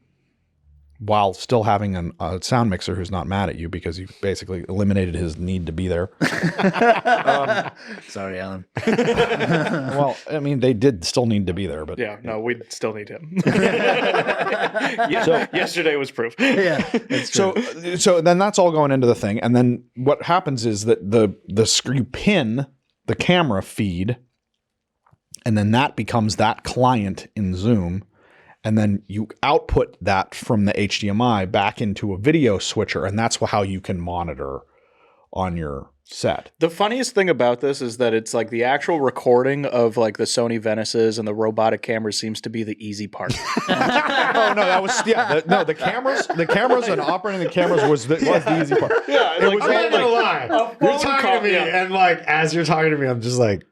Speaker 3: while still having a sound mixer who's not mad at you because you basically eliminated his need to be there.
Speaker 1: Sorry, Alan.
Speaker 3: Well, I mean, they did still need to be there, but
Speaker 4: yeah, no, we still need him. Yesterday was proof.
Speaker 1: Yeah.
Speaker 3: So then that's all going into the thing, and then what happens is that you pin the camera feed, and then that becomes that client in Zoom. And then you output that from the HDMI back into a video switcher, and that's how you can monitor on your set.
Speaker 4: The funniest thing about this is that it's like the actual recording of like the Sony Venices and the robotic cameras seems to be the easy part.
Speaker 3: Oh no, that was the cameras and operating the cameras was the easy part.
Speaker 4: Yeah,
Speaker 2: I'm not gonna lie. You're talking to me, and like as you're talking to me, I'm just like.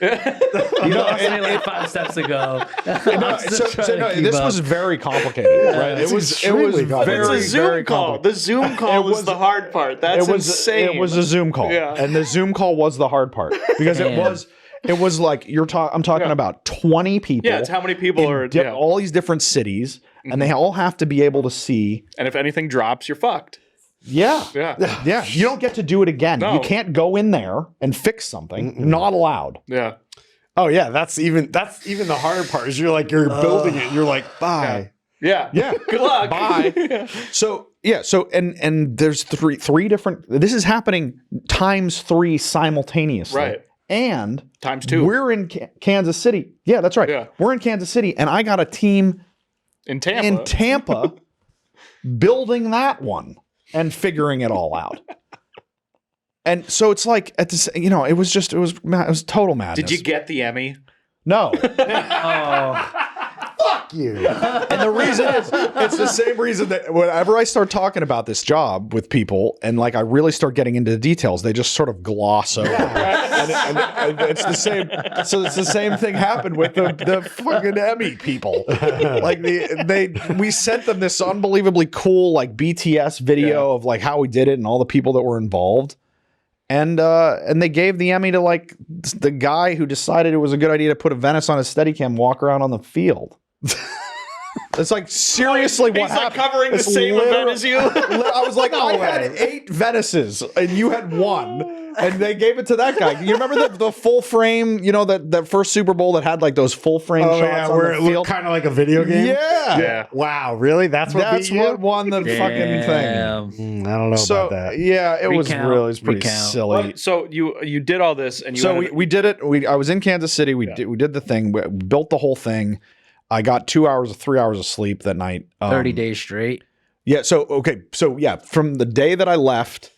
Speaker 1: You lost me like 5 steps ago.
Speaker 3: This was very complicated, right? It was very,
Speaker 4: it's a Zoom call. The Zoom call was the hard part. That's insane.
Speaker 3: It was a Zoom call, and the Zoom call was the hard part because it was like I'm talking about 20 people.
Speaker 4: Yeah, it's how many people are
Speaker 3: all these different cities, and they all have to be able to see.
Speaker 4: And if anything drops, you're fucked.
Speaker 3: Yeah. You don't get to do it again.
Speaker 4: No.
Speaker 3: You can't go in there and fix something. You're not allowed.
Speaker 4: Yeah.
Speaker 2: Oh yeah, that's even the hard part. Is you're building it. And you're like, bye.
Speaker 4: Yeah. Good luck.
Speaker 3: Bye. So and there's three different. This is happening times 3 simultaneously.
Speaker 4: Right.
Speaker 3: And
Speaker 4: times 2.
Speaker 3: We're in Kansas City. Yeah, that's right.
Speaker 4: Yeah.
Speaker 3: We're in Kansas City, and I got a team
Speaker 4: in Tampa
Speaker 3: building that one. And figuring it all out, and so it's like at this, it was total madness.
Speaker 4: Did you get the Emmy?
Speaker 3: No.
Speaker 2: Fuck you.
Speaker 3: And the reason is, it's the same reason that whenever I start talking about this job with people, and like I really start getting into the details, they just sort of gloss over. And it's the same. So it's the same thing happened with the fucking Emmy people. Like we sent them this unbelievably cool like BTS video of like how we did it and all the people that were involved. And they gave the Emmy to like the guy who decided it was a good idea to put a Venice on his Steadicam, walk around on the field. It's like seriously what happened.
Speaker 4: He's like covering the same event as you.
Speaker 3: I was like, I had 8 Venices and you had 1, and they gave it to that guy. You remember the full frame? You know that first Super Bowl that had like those full frame shots
Speaker 2: where
Speaker 3: on
Speaker 2: it
Speaker 3: the field,
Speaker 2: looked kind of like a video game.
Speaker 3: Yeah.
Speaker 2: Wow, really? That's what
Speaker 3: won the fucking thing.
Speaker 2: I don't know about that.
Speaker 3: Yeah, it was pretty silly.
Speaker 4: Well, so you did all this, and
Speaker 3: we did it. I was in Kansas City. We did the thing. We built the whole thing. I got 3 hours of sleep that night.
Speaker 1: 30 days straight.
Speaker 3: Yeah. So from the day that I left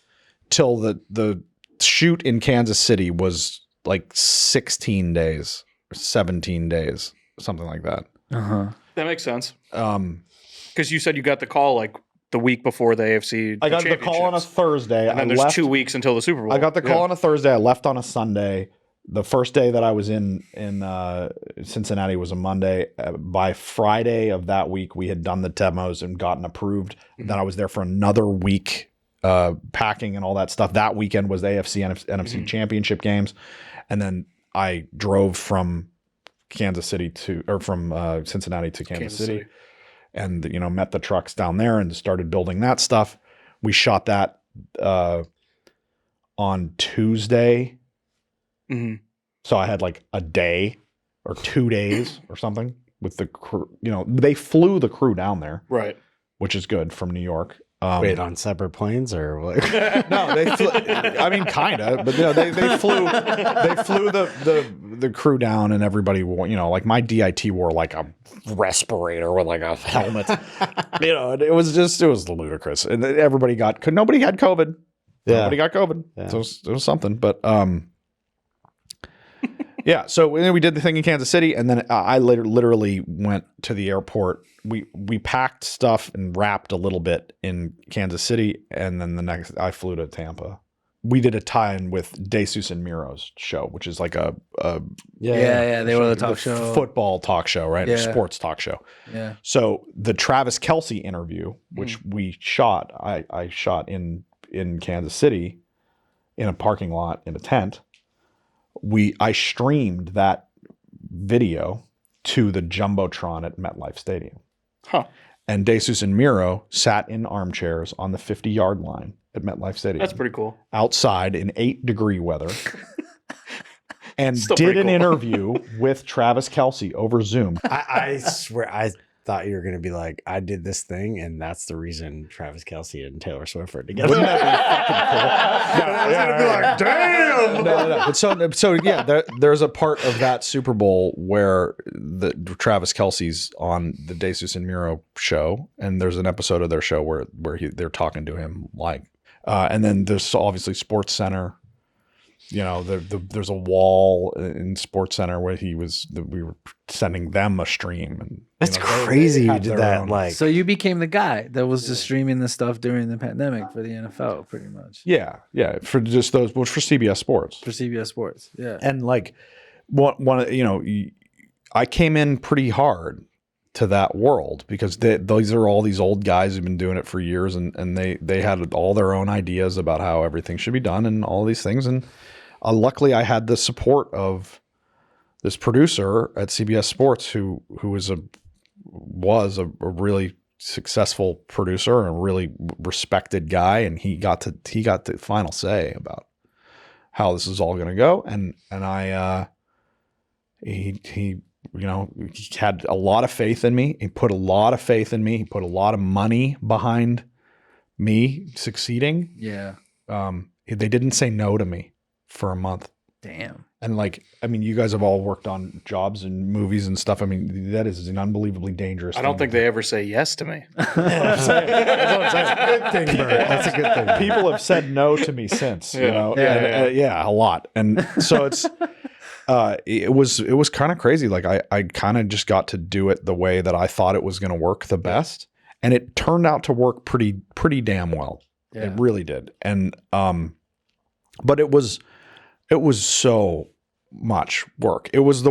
Speaker 3: till the shoot in Kansas City was like 16 days or 17 days, something like that.
Speaker 4: That makes sense. Because you said you got the call like the week before the AFC.
Speaker 3: I got the call on a Thursday,
Speaker 4: and then there's 2 weeks until the Super Bowl.
Speaker 3: I got the call on a Thursday. I left on a Sunday. The first day that I was in Cincinnati was a Monday. By Friday of that week, we had done the demos and gotten approved. Then I was there for another week, packing and all that stuff. That weekend was the AFC NFC Championship games, and then I drove from Cincinnati to Kansas City, and met the trucks down there and started building that stuff. We shot that on Tuesday. So I had like a day or 2 days or something with the crew. They flew the crew down there,
Speaker 4: right?
Speaker 3: Which is good from New York.
Speaker 2: Wait, on separate planes or what?
Speaker 3: No, they flew. I mean, kind of, but they flew. They flew the crew down, and everybody wore. Like my DIT wore like a respirator with like a helmet. It was ludicrous, and everybody nobody had COVID. Yeah. Nobody got COVID. Yeah. So it was something, but yeah. So we did the thing in Kansas City, and then I literally went to the airport. We packed stuff and wrapped a little bit in Kansas City, and then I flew to Tampa. we did a tie-in with DeSuze and Miro's show, which is like a
Speaker 1: they were the talk show,
Speaker 3: football talk show, right?
Speaker 1: Yeah.
Speaker 3: Sports talk show.
Speaker 1: Yeah.
Speaker 3: So the Travis Kelce interview, which we shot, I shot in Kansas City in a parking lot in a tent. I streamed that video to the Jumbotron at MetLife Stadium.
Speaker 4: Huh.
Speaker 3: And DeSuze and Miro sat in armchairs on the 50-yard line at MetLife Stadium.
Speaker 4: That's pretty cool.
Speaker 3: Outside in 8-degree weather. And
Speaker 4: Still
Speaker 3: did
Speaker 4: pretty
Speaker 3: an
Speaker 4: cool.
Speaker 3: interview with Travis Kelce over Zoom.
Speaker 2: I swear, I thought you were going to be like, I did this thing, and that's the reason Travis Kelce and Taylor Swift are together.
Speaker 3: Wouldn't that be fucking cool? Damn. No. But so yeah, there's a part of that Super Bowl where the Travis Kelce's on the DeSuze and Miro show, and there's an episode of their show where they're talking to him like, and then there's obviously Sports Center. You know, there's a wall in Sports Center where we were sending them a stream, and
Speaker 2: That's crazy. You did that.
Speaker 3: Own.
Speaker 2: Like,
Speaker 1: So you became the guy that was just streaming the stuff during the pandemic for the NFL, pretty much.
Speaker 3: Yeah, for just those, well, for CBS Sports.
Speaker 1: For CBS Sports, yeah.
Speaker 3: And like one, you know, I came in pretty hard to that world because these are all these old guys who've been doing it for years, and they had all their own ideas about how everything should be done and all these things. And luckily, I had the support of this producer at CBS Sports who was a really successful producer and a really respected guy, and he got the final say about how this is all going to go. And he you know, he had a lot of faith in me. He put a lot of faith in me. He put a lot of money behind me succeeding.
Speaker 1: Yeah.
Speaker 3: They didn't say no to me for a month.
Speaker 1: Damn.
Speaker 3: And like, I mean, you guys have all worked on jobs and movies and stuff. I mean, that is an unbelievably dangerous
Speaker 4: I don't think they ever say yes to me.
Speaker 3: That's a good thing, Bert. That's a good thing. People have said no to me since, you know, a lot. And so it was kind of crazy. Like I kind of just got to do it the way that I thought it was going to work the best. And it turned out to work pretty damn well. Yeah. It really did. And, but it was so much work. It was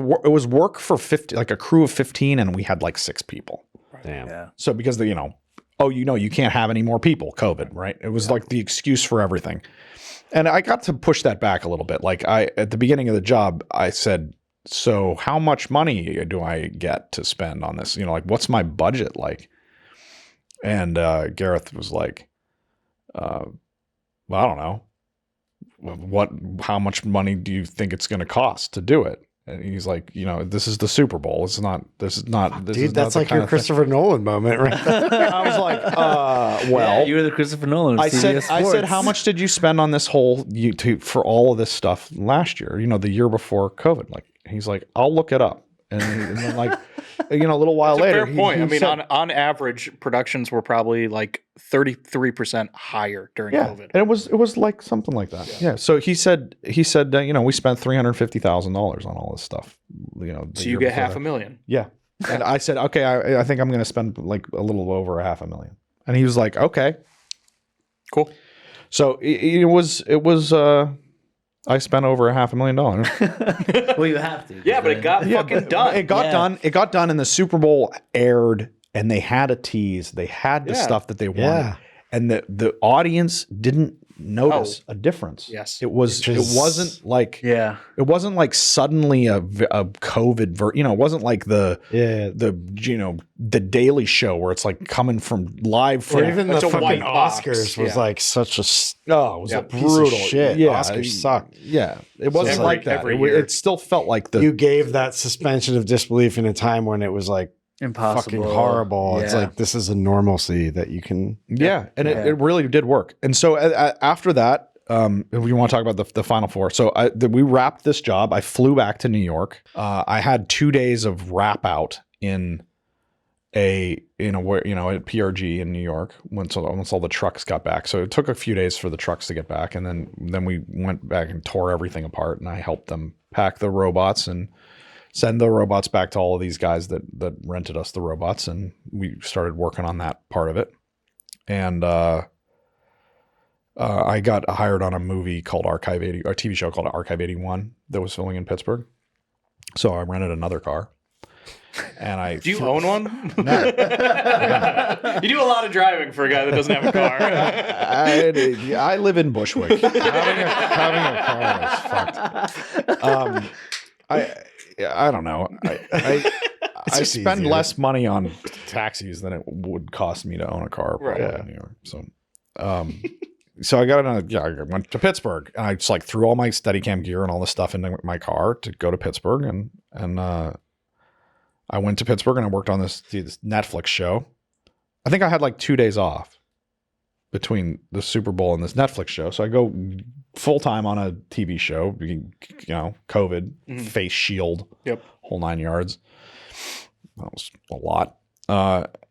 Speaker 3: work for 50, like a crew of 15, and we had like 6 people.
Speaker 2: damn.
Speaker 1: Yeah.
Speaker 3: So because you can't have any more people, COVID, right? It was like the excuse for everything. And I got to push that back a little bit. Like at the beginning of the job, I said, so how much money do I get to spend on this? You know, like what's my budget like? And Gareth was like, well, I don't know. How much money do you think it's going to cost to do it? And he's like, you know, this is the Super Bowl. This is not,
Speaker 2: Dude, that's like your Christopher Nolan moment, right?
Speaker 3: I was like, well,
Speaker 1: you were the Christopher Nolan.
Speaker 3: I said, how much did you spend on this whole YouTube for all of this stuff last year? You know, the year before COVID. Like, he's like, I'll look it up. And then like, you know, a little while later.
Speaker 4: Fair point. I mean, on average, productions were probably like 33% higher during COVID.
Speaker 3: And it was like something like that. Yeah. So he said, you know, we spent $350,000 on all this stuff. You know,
Speaker 4: so you get $500,000.
Speaker 3: Yeah. And I said, okay, I think I'm going to spend like a little over $500,000. And he was like, okay,
Speaker 4: cool.
Speaker 3: So it was. I spent over $500,000.
Speaker 1: Well, you have to.
Speaker 4: Yeah, but it got fucking done.
Speaker 3: It got done. It got done, and the Super Bowl aired, and they had a tease. They had the stuff that they wanted, and the audience didn't notice a difference.
Speaker 4: Yes,
Speaker 3: it wasn't like
Speaker 1: it
Speaker 3: wasn't like suddenly a COVID you know, it wasn't like the you know, the Daily Show where it's like coming from live from,
Speaker 2: or even the fucking Oscars was like such a
Speaker 3: it was a
Speaker 2: brutal shit.
Speaker 3: Yeah,
Speaker 2: Oscars sucked.
Speaker 3: Yeah, it wasn't like that. It still felt like
Speaker 2: you gave that suspension of disbelief in a time when it was like
Speaker 1: impossible,
Speaker 2: fucking horrible. It's like this is a normalcy that you can.
Speaker 3: And it really did work. And so after that, if we want to talk about the Final Four, so we wrapped this job. I flew back to New York. I had 2 days of wrap out at PRG in New York once all the trucks got back. So it took a few days for the trucks to get back, and then we went back and tore everything apart, and I helped them pack the robots and send the robots back to all of these guys that rented us the robots, and we started working on that part of it. And I got hired on a movie called Archive 80, or a TV show called Archive 81 that was filming in Pittsburgh. So I rented another car. And
Speaker 4: do you own one? No. You do a lot of driving for a guy that doesn't have a car.
Speaker 3: I live in Bushwick. having a car is fucked. I don't know. I spend less money on taxis than it would cost me to own a car probably in New York. So, so I went to Pittsburgh, and I just like threw all my Steadicam gear and all this stuff into my car to go to Pittsburgh, and I went to Pittsburgh and I worked on this Netflix show. I think I had like 2 days off between the Super Bowl and this Netflix show. So I go full time on a TV show, COVID, face shield, whole 9 yards. That was a lot.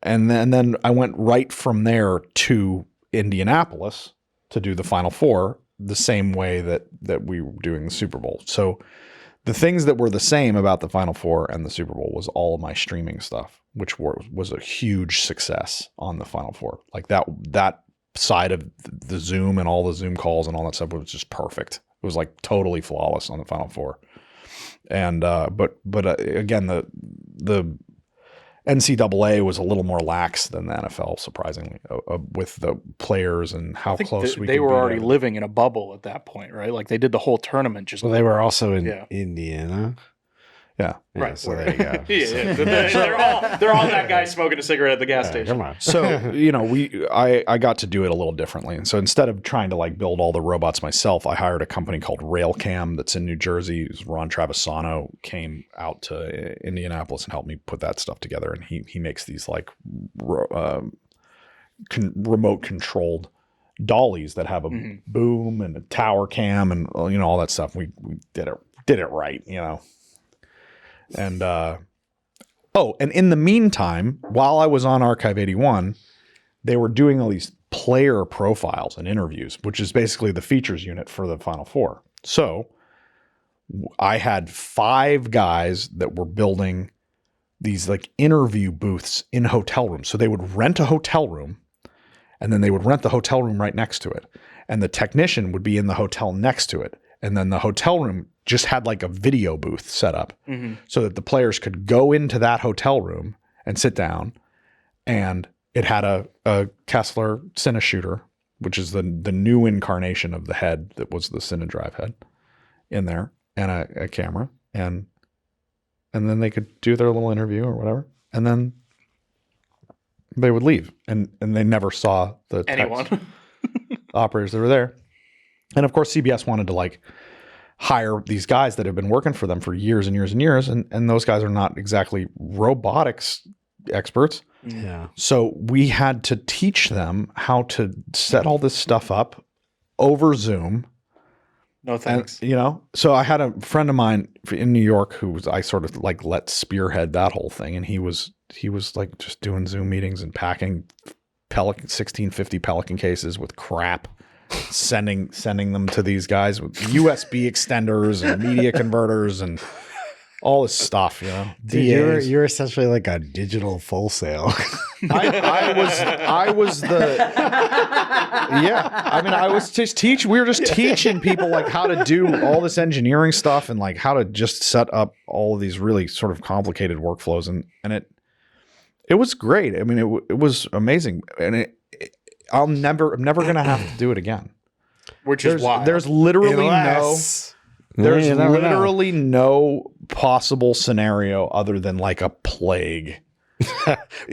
Speaker 3: And then I went right from there to Indianapolis to do the Final Four the same way that we were doing the Super Bowl. So the things that were the same about the Final Four and the Super Bowl was all of my streaming stuff, which was a huge success on the Final Four. Like that side of the Zoom and all the Zoom calls and all that stuff was just perfect. It was like totally flawless on the Final Four. And but again, the NCAA was a little more lax than the NFL, surprisingly, with the players and how close
Speaker 4: they were already living in a bubble at that point, right? Like they did the whole tournament.
Speaker 2: Well, they were also in Indiana.
Speaker 3: Yeah.
Speaker 4: Right.
Speaker 2: So there you go.
Speaker 4: They're all that guy smoking a cigarette at the gas station.
Speaker 2: Come on.
Speaker 3: So, I got to do it a little differently. And so instead of trying to like build all the robots myself, I hired a company called Railcam that's in New Jersey. Ron Travisano came out to Indianapolis and helped me put that stuff together. And he makes these like remote controlled dollies that have a boom and a tower cam and all that stuff. We did it right, And and in the meantime, while I was on Archive 81, they were doing all these player profiles and interviews, which is basically the features unit for the Final Four. So I had 5 guys that were building these like interview booths in hotel rooms. So they would rent a hotel room, and then they would rent the hotel room right next to it. And the technician would be in the hotel next to it. And then the hotel room just had like a video booth set up so that the players could go into that hotel room and sit down. And it had a Kessler Cineshooter, which is the new incarnation of the head that was the Cinedrive head in there, and a camera. And then they could do their little interview or whatever. And then they would leave. And they never saw the
Speaker 4: anyone
Speaker 3: operators that were there. And of course, CBS wanted to like hire these guys that have been working for them for years and years and years. And those guys are not exactly robotics experts.
Speaker 2: Yeah.
Speaker 3: So we had to teach them how to set all this stuff up over Zoom.
Speaker 4: No thanks.
Speaker 3: And, so I had a friend of mine in New York who I sort of like let spearhead that whole thing. And he was like just doing Zoom meetings and packing 1650 Pelican cases with crap, sending them to these guys with USB extenders and media converters and all this stuff,
Speaker 2: Dude, you're essentially like a digital Full Sail.
Speaker 3: I was the I was just we were just teaching people like how to do all this engineering stuff and like how to just set up all of these really sort of complicated workflows, and it was great. I mean, it was amazing, and I'm never going to have to do it again.
Speaker 4: Which is why
Speaker 3: there's literally no possible scenario other than like a plague.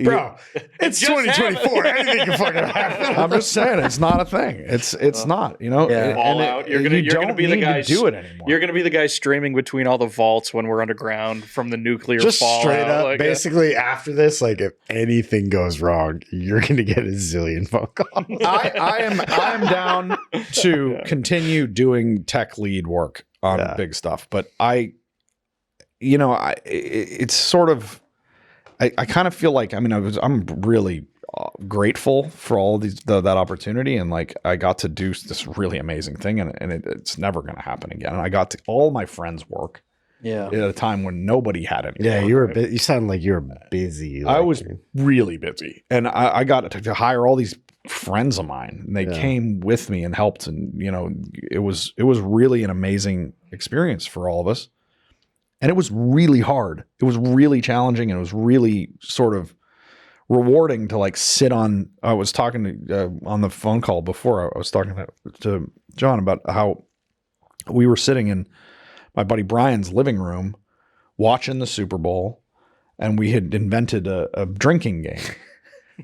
Speaker 2: Bro, it's 2024. Anything can fucking happen.
Speaker 3: I'm just saying, it's not a thing. It's not,
Speaker 4: Fallout. You're gonna be the guy
Speaker 3: to do it anymore.
Speaker 4: You're gonna be the guy streaming between all the vaults when we're underground from the nuclear
Speaker 2: just
Speaker 4: fallout.
Speaker 2: Straight up, basically after this, like if anything goes wrong, you're gonna get a zillion phone calls.
Speaker 3: I am down to continue doing tech lead work on big stuff, but it's sort of. I kind of feel like, I'm really grateful for all of that opportunity, and like I got to do this really amazing thing, and it's never going to happen again. And I got to all my friends work at a time when nobody had any.
Speaker 2: Yeah,
Speaker 3: work,
Speaker 2: you were you sounded like you were busy.
Speaker 3: I was really busy, and I got to hire all these friends of mine, and they came with me and helped, and you know, it was really an amazing experience for all of us, and it was really hard. It was really challenging, and it was really sort of rewarding to like sit on. I was talking to on the phone call before. I was talking to John about how we were sitting in my buddy Brian's living room watching the Super Bowl, and we had invented a drinking game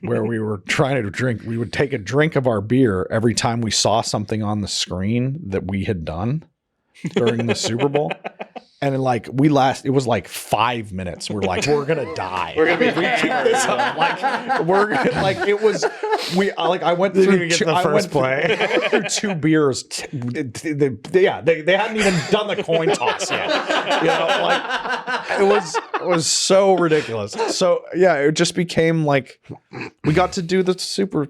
Speaker 3: where we were trying to drink. We would take a drink of our beer every time we saw something on the screen that we had done during the Super Bowl. And like it was like 5 minutes. We're like, we're gonna die.
Speaker 4: We're gonna be
Speaker 3: we keep this up. I went through through 2 beers. They hadn't even done the coin toss yet. You know, like it was so ridiculous. So yeah, it just became like we got to do the super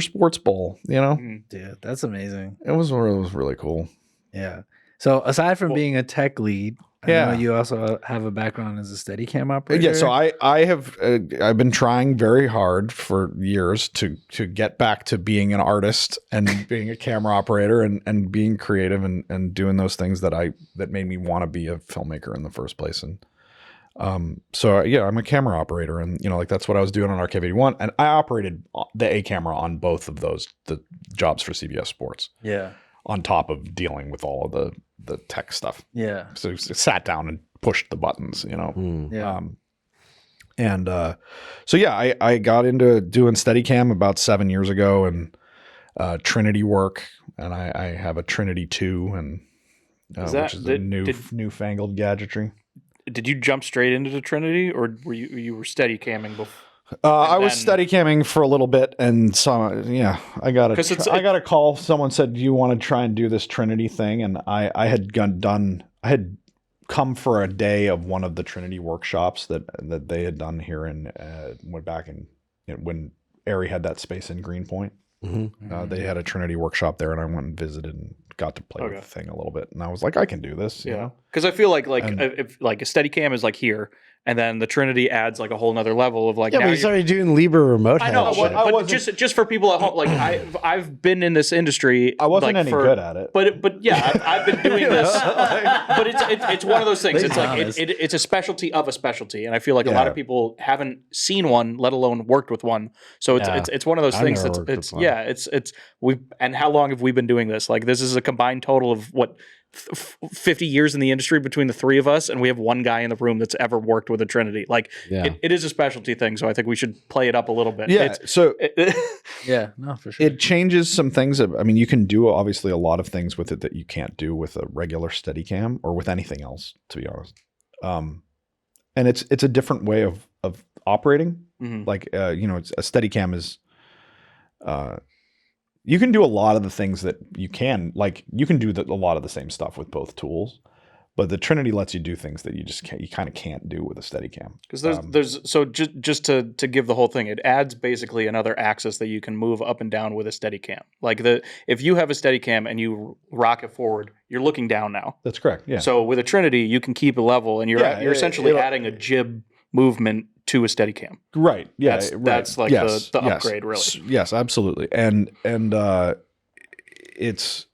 Speaker 3: sports bowl. You know,
Speaker 1: dude, that's amazing.
Speaker 3: It was really cool.
Speaker 1: Yeah. So aside from being a tech lead, I know you also have a background as a Steadicam operator.
Speaker 3: Yeah, so I've been trying very hard for years to get back to being an artist and being a camera operator and being creative and doing those things that made me want to be a filmmaker in the first place. And so yeah, I'm a camera operator, and you know, like that's what I was doing on Arcade81, and I operated the A camera on both of the jobs for CBS Sports.
Speaker 1: Yeah.
Speaker 3: On top of dealing with all of the tech stuff.
Speaker 1: Yeah.
Speaker 3: So sat down and pushed the buttons, you know?
Speaker 1: Yeah.
Speaker 3: So yeah, I got into doing Steadicam about 7 years ago, and Trinity work, and I have a Trinity 2, and which is a newfangled gadgetry.
Speaker 4: Did you jump straight into the Trinity, or were you Steadicamming before?
Speaker 3: I was Steadicamming for a little bit, and so I got a call. Someone said, "Do you want to try and do this Trinity thing?" And I had come for a day of one of the Trinity workshops that they had done here, and went back when Airy had that space in Greenpoint. Mm-hmm. They had a Trinity workshop there, and I went and visited and got to play with the thing a little bit. And I was like, I can do this. You know?
Speaker 4: Because I feel like if like a Steadicam is like here, and then the Trinity adds like a whole nother level of like.
Speaker 2: Yeah, but you started doing Libra remote.
Speaker 4: I know, but just for people at home, like I've been in this industry.
Speaker 3: I wasn't any good at it,
Speaker 4: but yeah, I've been doing this. But it's one of those things. It's like it's a specialty of a specialty, and I feel like a lot of people haven't seen one, let alone worked with one. So it's one of those things. And how long have we been doing this? Like this is a combined total of what. 50 years in the industry between the three of us, and we have one guy in the room that's ever worked with a Trinity. Like it is a specialty thing, so I think we should play it up a little bit.
Speaker 1: Yeah, no, for sure.
Speaker 3: It changes some things. I mean, you can do obviously a lot of things with it that you can't do with a regular Steadicam or with anything else, to be honest. And it's a different way of operating. Mm-hmm. Like you know, a Steadicam is. You can do a lot of the things that you can do a lot of the same stuff with both tools, but the Trinity lets you do things that you kind of can't do with a Steadicam.
Speaker 4: Because just to give the whole thing, it adds basically another axis that you can move up and down with a Steadicam. Like if you have a Steadicam and you rock it forward, you're looking down now.
Speaker 3: That's correct. Yeah.
Speaker 4: So with a Trinity, you can keep it level, and you're essentially adding a jib movement to a Steadicam.
Speaker 3: Right. Yeah.
Speaker 4: That's like the upgrade, really.
Speaker 3: Yes, absolutely. And it's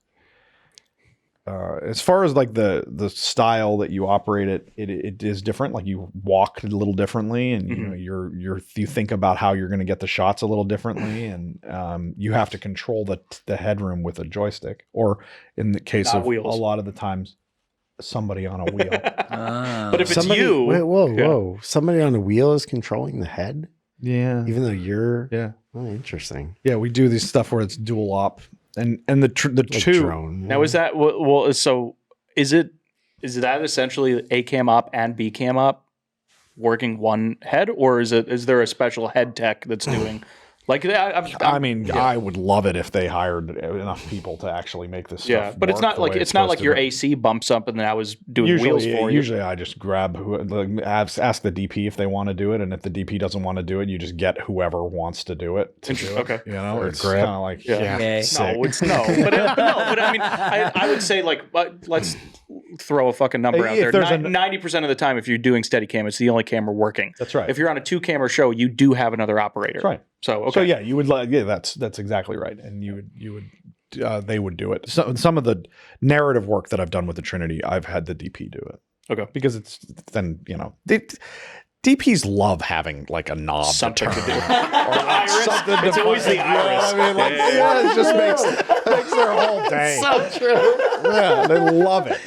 Speaker 3: as far as like the style that you operate it is different. Like you walk a little differently, and you know you think about how you're going to get the shots a little differently, and you have to control the headroom with a joystick, or in the case of wheels. A lot of the times somebody on a wheel.
Speaker 4: But if it's you,
Speaker 2: whoa, somebody on a wheel is controlling the head.
Speaker 3: Yeah,
Speaker 2: even though you're interesting.
Speaker 3: Yeah, we do this stuff where it's dual op, and the two
Speaker 2: drone.
Speaker 4: Now is that so is that essentially A cam op and B cam op working one head, or is there a special head tech that's doing? Like,
Speaker 3: I would love it if they hired enough people to actually make this stuff.
Speaker 4: Yeah, but it's not like your AC bumps up and then I was doing wheels for you.
Speaker 3: Usually, I just grab ask the DP if they want to do it, and if the DP doesn't want to do it, you just get whoever wants to do it.
Speaker 4: Okay,
Speaker 3: you know, it's kind of like
Speaker 4: no, but I mean, I would say like let's throw a fucking number out there. 90% of the time, if you're doing Steadicam, it's the only camera working.
Speaker 3: That's right.
Speaker 4: If you're on a 2-camera show, you do have another operator.
Speaker 3: That's right.
Speaker 4: So okay.
Speaker 3: So yeah, you would that's exactly right, and you would they would do it. So some of the narrative work that I've done with the Trinity, I've had the DP do it.
Speaker 4: Okay.
Speaker 3: Because it's then DPs love having like a knob
Speaker 4: something
Speaker 3: to
Speaker 4: do.
Speaker 3: turn, or like something.
Speaker 4: It's always the iris.
Speaker 3: It just makes their whole day.
Speaker 4: So true.
Speaker 3: Yeah, they love it.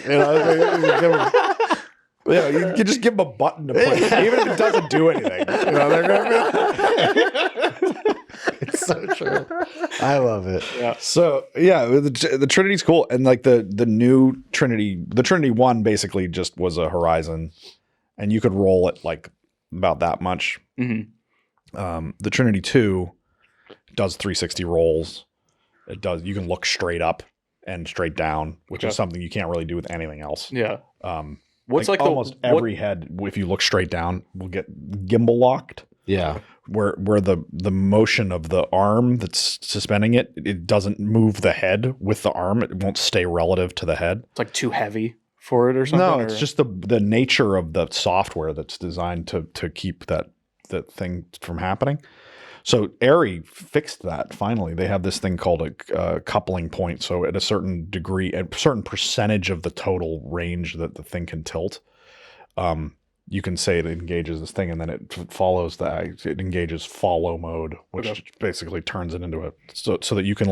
Speaker 3: You just give them a button to push, even if it doesn't do anything. They're gonna be.
Speaker 2: It's so true. I love it.
Speaker 3: Yeah. So yeah, the Trinity's cool, and like the new Trinity, the Trinity 1 basically just was a horizon, and you could roll it like about that much.
Speaker 4: Mm-hmm.
Speaker 3: The Trinity 2 does 360 rolls. It does. You can look straight up and straight down, which is something you can't really do with anything else.
Speaker 4: Yeah.
Speaker 3: What's like almost every head, if you look straight down, will get gimbal locked.
Speaker 2: Yeah.
Speaker 3: Where the motion of the arm that's suspending it doesn't move the head with the arm. It won't stay relative to the head.
Speaker 4: It's like too heavy for it or something?
Speaker 3: No, it's just the nature of the software that's designed to keep that thing from happening. So Arri fixed that finally. They have this thing called a coupling point. So at a certain degree, a certain percentage of the total range that the thing can tilt, you can say it engages this thing, and then it follows that. It engages follow mode, which basically turns it into so that you can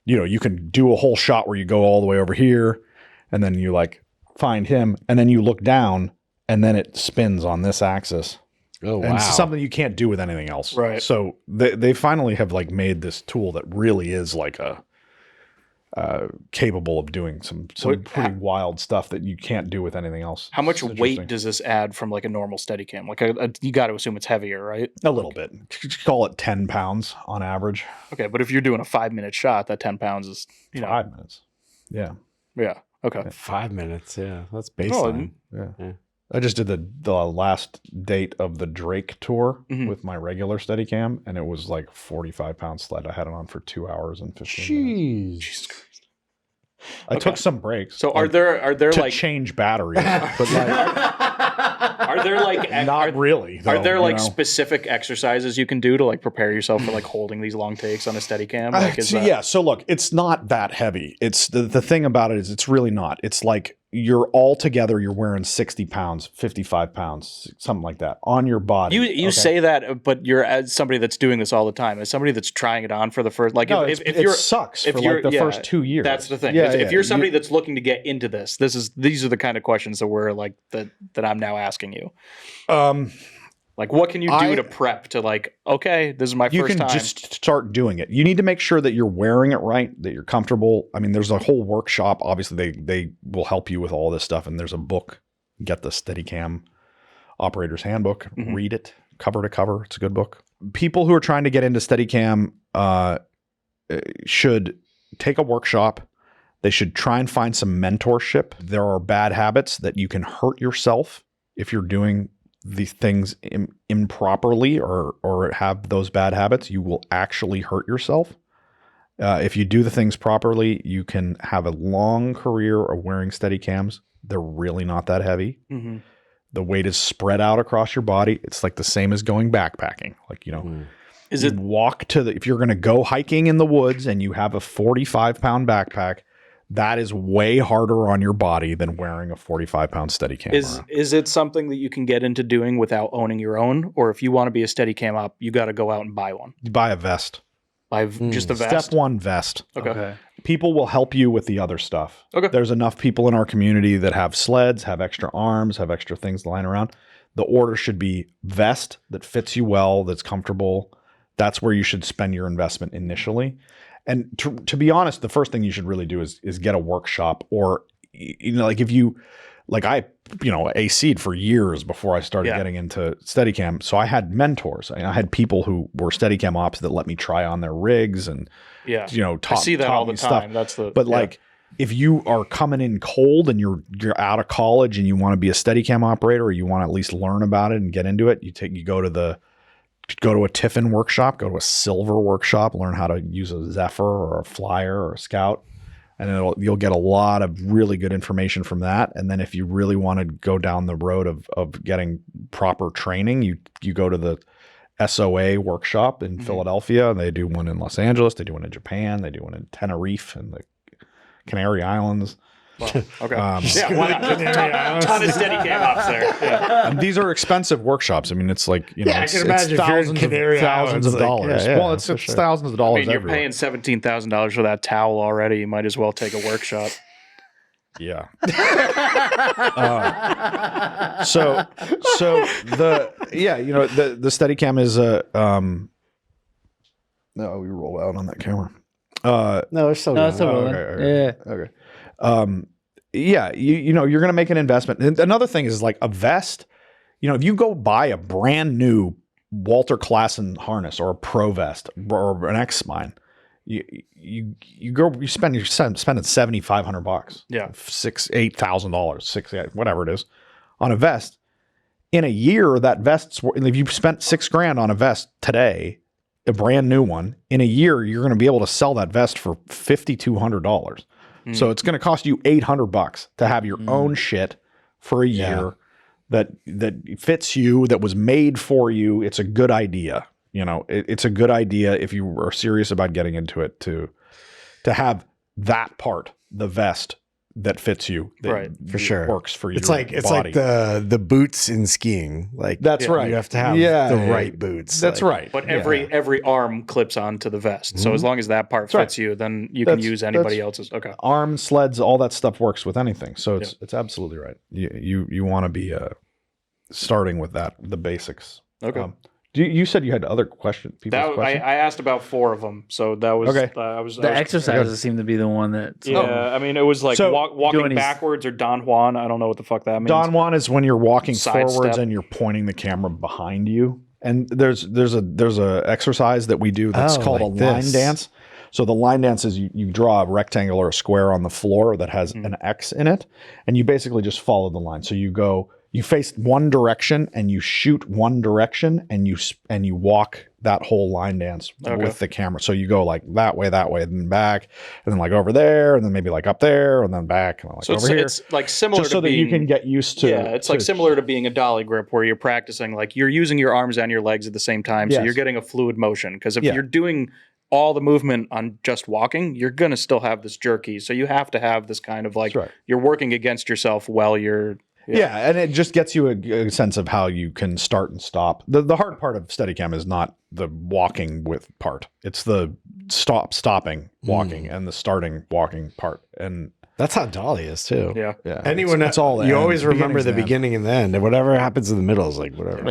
Speaker 3: you can do a whole shot where you go all the way over here, and then you like find him, and then you look down, and then it spins on this axis.
Speaker 2: Oh, wow.
Speaker 3: And it's something you can't do with anything else.
Speaker 4: Right.
Speaker 3: So they finally have like made this tool that really is like capable of doing some pretty wild stuff that you can't do with anything else.
Speaker 4: How much weight does this add from like a normal Steadicam? Like you got to assume it's heavier, right?
Speaker 3: A little bit. Call it 10 pounds on average.
Speaker 4: Okay, but if you're doing a 5-minute shot, that 10 pounds is
Speaker 3: 5 minutes. Yeah.
Speaker 4: Yeah. Okay.
Speaker 2: 5 minutes. Yeah, that's baseline.
Speaker 3: Yeah. I just did the last date of the Drake tour with my regular Steadicam, and it was like 45-pound sled. I had it on for 2 hours and 15 minutes.
Speaker 4: Jesus Christ.
Speaker 3: I took some breaks.
Speaker 4: So are there
Speaker 3: to
Speaker 4: like
Speaker 3: change batteries? But
Speaker 4: are there like
Speaker 3: not really? Though,
Speaker 4: are there like specific exercises you can do to like prepare yourself for like holding these long takes on a Steadicam? Like,
Speaker 3: So look, it's not that heavy. It's the thing about it is it's really not. It's like you're all together. You're wearing 60 pounds, 55 pounds, something like that on your body.
Speaker 4: You say that, but you're as somebody that's doing this all the time, as somebody that's trying it on for the first. Like, if
Speaker 3: it sucks for like the first 2 years.
Speaker 4: That's the thing.
Speaker 3: Yeah,
Speaker 4: if you're somebody that's looking to get into this, these are the kind of questions that we're like that I'm now asking you. Like, what can you do to prep to like, okay, this is my first time?
Speaker 3: You can just start doing it. You need to make sure that you're wearing it right, that you're comfortable. I mean, there's a whole workshop. Obviously, they will help you with all this stuff. And there's a book, get the Steadicam Operator's Handbook. Mm-hmm. Read it cover to cover. It's a good book. People who are trying to get into Steadicam should take a workshop. They should try and find some mentorship. There are bad habits that you can hurt yourself if you're doing these things improperly or have those bad habits. You will actually hurt yourself. If you do the things properly, you can have a long career of wearing Steadicams. They're really not that heavy. Mm-hmm. The weight is spread out across your body. It's like the same as going backpacking. Like, if you're going to go hiking in the woods and you have a 45-pound backpack, that is way harder on your body than wearing a 45-pound Steadicam.
Speaker 4: Is it something that you can get into doing without owning your own? Or if you want to be a Steadicam op, you got to go out and buy one?
Speaker 3: You buy a vest.
Speaker 4: Just a vest?
Speaker 3: Step 1, vest.
Speaker 4: Okay.
Speaker 3: People will help you with the other stuff. Okay. There's enough people in our community that have sleds, have extra arms, have extra things lying around. The order should be vest that fits you well, that's comfortable. That's where you should spend your investment initially. And to be honest, the first thing you should really do is get a workshop, or, like if you, like I, AC'd for years before I started getting into Steadicam. So I had mentors. I had people who were Steadicam ops that let me try on their rigs and,
Speaker 4: I see that all the time.
Speaker 3: Like, if you are coming in cold and you're out of college and you want to be a Steadicam operator, or you want to at least learn about it and get into it, you go to a Tiffin workshop, go to a Silver workshop, learn how to use a Zephyr or a Flyer or a Scout. and you'll get a lot of really good information from that. And then if you really want to go down the road of getting proper training, you go to the SOA workshop in Philadelphia, and they do one in Los Angeles, they do one in Japan, they do one in Tenerife and the Canary Islands.
Speaker 4: Wow. Okay.
Speaker 5: Yeah, why not? Ton of Steadicam ops there. Yeah.
Speaker 3: And these are expensive workshops. I mean, it's like, you know,
Speaker 2: I
Speaker 3: it's,
Speaker 2: can imagine
Speaker 3: it's
Speaker 2: if you're in Canary
Speaker 3: thousands of
Speaker 2: Islands,
Speaker 3: dollars.
Speaker 2: like, yeah,
Speaker 3: Well, it's
Speaker 2: for sure.
Speaker 3: thousands of
Speaker 4: I
Speaker 3: dollars
Speaker 4: mean, you're
Speaker 3: everywhere.
Speaker 4: paying $17,000 for that towel already. You might as well take a workshop.
Speaker 3: Yeah. So the Steadicam is a no, we roll out on that camera.
Speaker 2: No, it's still
Speaker 1: No, it's still
Speaker 2: going.
Speaker 1: rolling.
Speaker 3: Okay. Yeah, you know, you're going to make an investment. And another thing is like a vest. You know, if you go buy a brand new Walter Klassen harness or a Pro vest or an X-Spine, you spend $7,500.
Speaker 4: Yeah.
Speaker 3: $8,000, whatever it is, on a vest. In a year, that vest's, if you spent $6,000 on a vest today, a brand new one, in a year, you're going to be able to sell that vest for $5,200. So it's going to cost you $800 to have your own shit for a year that fits you, that was made for you. It's a good idea. You know, it's a good idea if you are serious about getting into it to have that part, the vest that fits you, that
Speaker 4: Right.
Speaker 2: For sure.
Speaker 3: works for you.
Speaker 2: It's like the boots in skiing. Like
Speaker 3: That's right.
Speaker 2: You have to have the right boots.
Speaker 3: That's
Speaker 2: like,
Speaker 3: right.
Speaker 4: But every arm clips onto the vest. So as long as that part fits you, then you can use anybody else's. Okay.
Speaker 3: Arm sleds, all that stuff works with anything. So it's absolutely right. You want to be starting with that, the basics.
Speaker 4: Okay.
Speaker 3: You said you had other questions.
Speaker 4: I asked about 4 of them, so that was
Speaker 3: Okay.
Speaker 1: The exercises seem to be the one that.
Speaker 4: Yeah, I mean, it was like
Speaker 3: So,
Speaker 4: walking
Speaker 1: doing these-
Speaker 4: backwards or Don Juan. I don't know what the fuck that means.
Speaker 3: Don Juan is when you're walking
Speaker 4: Side
Speaker 3: forwards
Speaker 4: step.
Speaker 3: and you're pointing the camera behind you. And there's a exercise that we do that's called
Speaker 2: like
Speaker 3: a line
Speaker 2: this.
Speaker 3: dance. So the line dance is you draw a rectangle or a square on the floor that has an X in it, and you basically just follow the line. So you face one direction and you shoot one direction and you walk that whole line dance with the camera. So you go like that way, and then back, and then like over there, and then maybe like up there, and then back, and like
Speaker 4: So
Speaker 3: over here.
Speaker 4: it's like similar
Speaker 3: Just
Speaker 4: to
Speaker 3: so that
Speaker 4: being,
Speaker 3: you can get used to.
Speaker 4: Yeah, it's like similar to being a dolly grip where you're practicing, like you're using your arms and your legs at the same time. So
Speaker 3: Yes.
Speaker 4: you're getting a fluid motion. Because if you're doing all the movement on just walking, you're going to still have this jerky. So you have to have this kind of like,
Speaker 3: That's right.
Speaker 4: you're working against yourself while you're.
Speaker 3: Yeah, and it just gets you a sense of how you can start and stop. The hard part of Steadicam is not the walking with part. It's the stopping walking and the starting walking part. And
Speaker 2: That's how Dolly is too.
Speaker 4: Yeah.
Speaker 3: yeah,
Speaker 2: Anyone,
Speaker 3: it's all
Speaker 2: you
Speaker 3: end.
Speaker 2: always remember
Speaker 3: Beginning's
Speaker 2: the
Speaker 3: end.
Speaker 2: beginning and the end, and whatever happens in the middle is like whatever.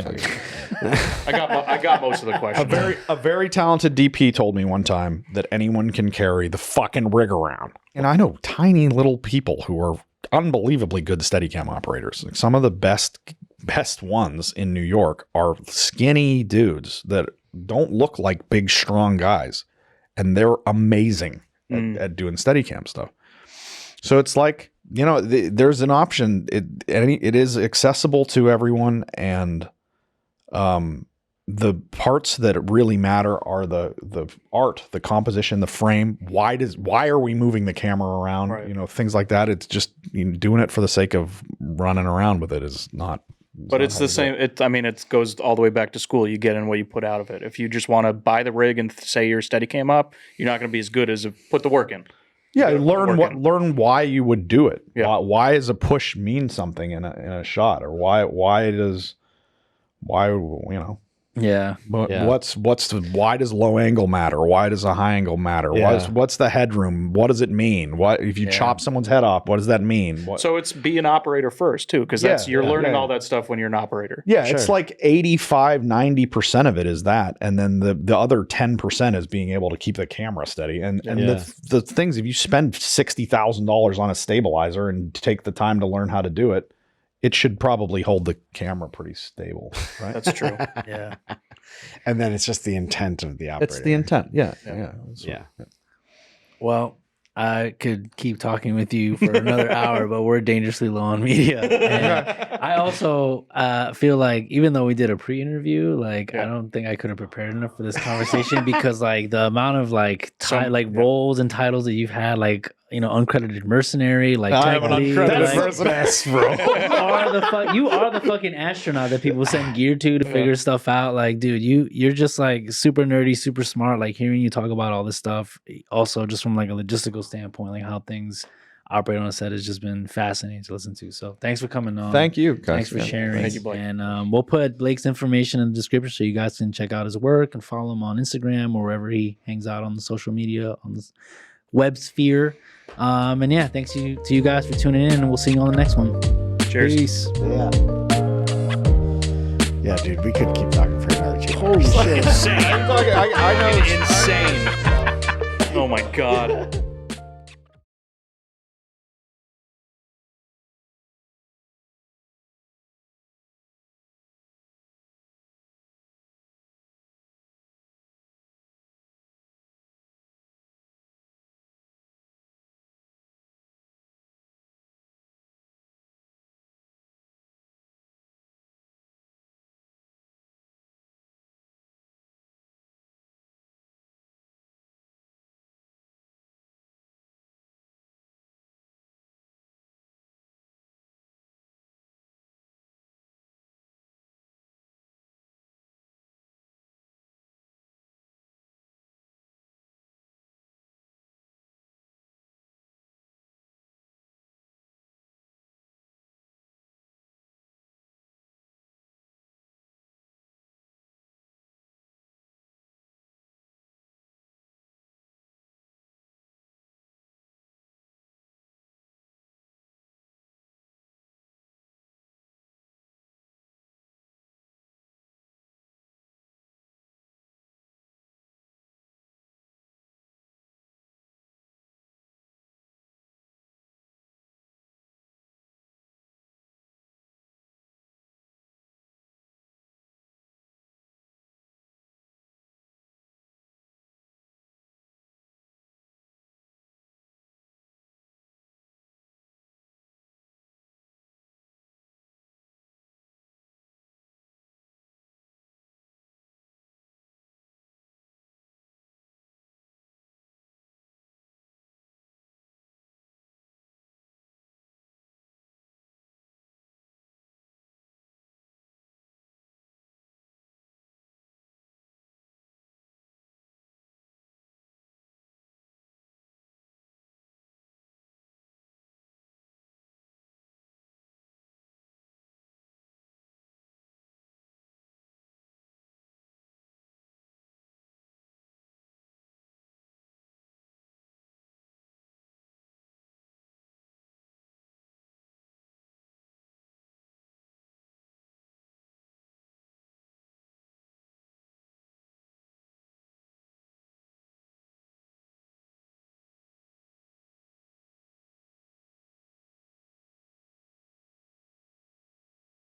Speaker 4: I got most of the questions.
Speaker 3: A very talented DP told me one time that anyone can carry the fucking rig around. And I know tiny little people who are unbelievably good Steadicam operators. Like some of the best ones in New York are skinny dudes that don't look like big, strong guys. And they're amazing at doing Steadicam stuff. So it's like, you know, there's an option. It is accessible to everyone. And the parts that really matter are the art, the composition, the frame. Why are we moving the camera around?
Speaker 4: Right.
Speaker 3: You know, things like that. It's just doing it for the sake of running around with it is not.
Speaker 4: But it's the same. It goes all the way back to school. You get in what you put out of it. If you just want to buy the rig and say your Steadicam up, you're not going to be as good as put the work in.
Speaker 3: Yeah, learn why you would do it.
Speaker 4: Yeah.
Speaker 3: Why does a push mean something in a shot, or why you know.
Speaker 1: Yeah.
Speaker 3: Why does low angle matter? Why does a high angle matter?
Speaker 2: Yeah.
Speaker 3: What's the headroom? What does it mean? What if you chop someone's head off? What does that mean?
Speaker 4: So it's be an operator first too, because you're learning all that stuff when you're an operator.
Speaker 3: Yeah, it's like 85-90% of it is that, and then the other 10% is being able to keep the camera steady. And the things, if you spend $60,000 on a stabilizer and take the time to learn how to do it, it should probably hold the camera pretty stable, right?
Speaker 4: That's true.
Speaker 1: Yeah.
Speaker 2: And then it's just the intent of the operator.
Speaker 3: It's the intent. Yeah.
Speaker 1: Well, I could keep talking with you for another hour, but we're dangerously low on media. And I also feel like even though we did a pre-interview, I don't think I could have prepared enough for this conversation because like the amount of roles and titles that you've had, uncredited mercenary. Like
Speaker 3: I'm an
Speaker 1: technically,
Speaker 3: uncredited
Speaker 1: like, you are the fucking astronaut that people send gear to figure stuff out. Like, dude, you're just like super nerdy, super smart. Like hearing you talk about all this stuff, also just from like a logistical standpoint, like how things operate on a set has just been fascinating to listen to. So thanks for coming on.
Speaker 3: Thank you, guys.
Speaker 1: Thanks for sharing.
Speaker 4: Thank you, Blake.
Speaker 1: And we'll put Blake's information in the description so you guys can check out his work and follow him on Instagram or wherever he hangs out on the social media on the web sphere. And yeah, thanks to you guys for tuning in, and we'll see you on the next one.
Speaker 4: Cheers.
Speaker 1: Peace.
Speaker 2: Yeah, dude, we could keep talking for another 2
Speaker 1: Holy
Speaker 2: hours.
Speaker 1: shit.
Speaker 4: Insane.
Speaker 3: I know.
Speaker 4: Insane. Oh my God.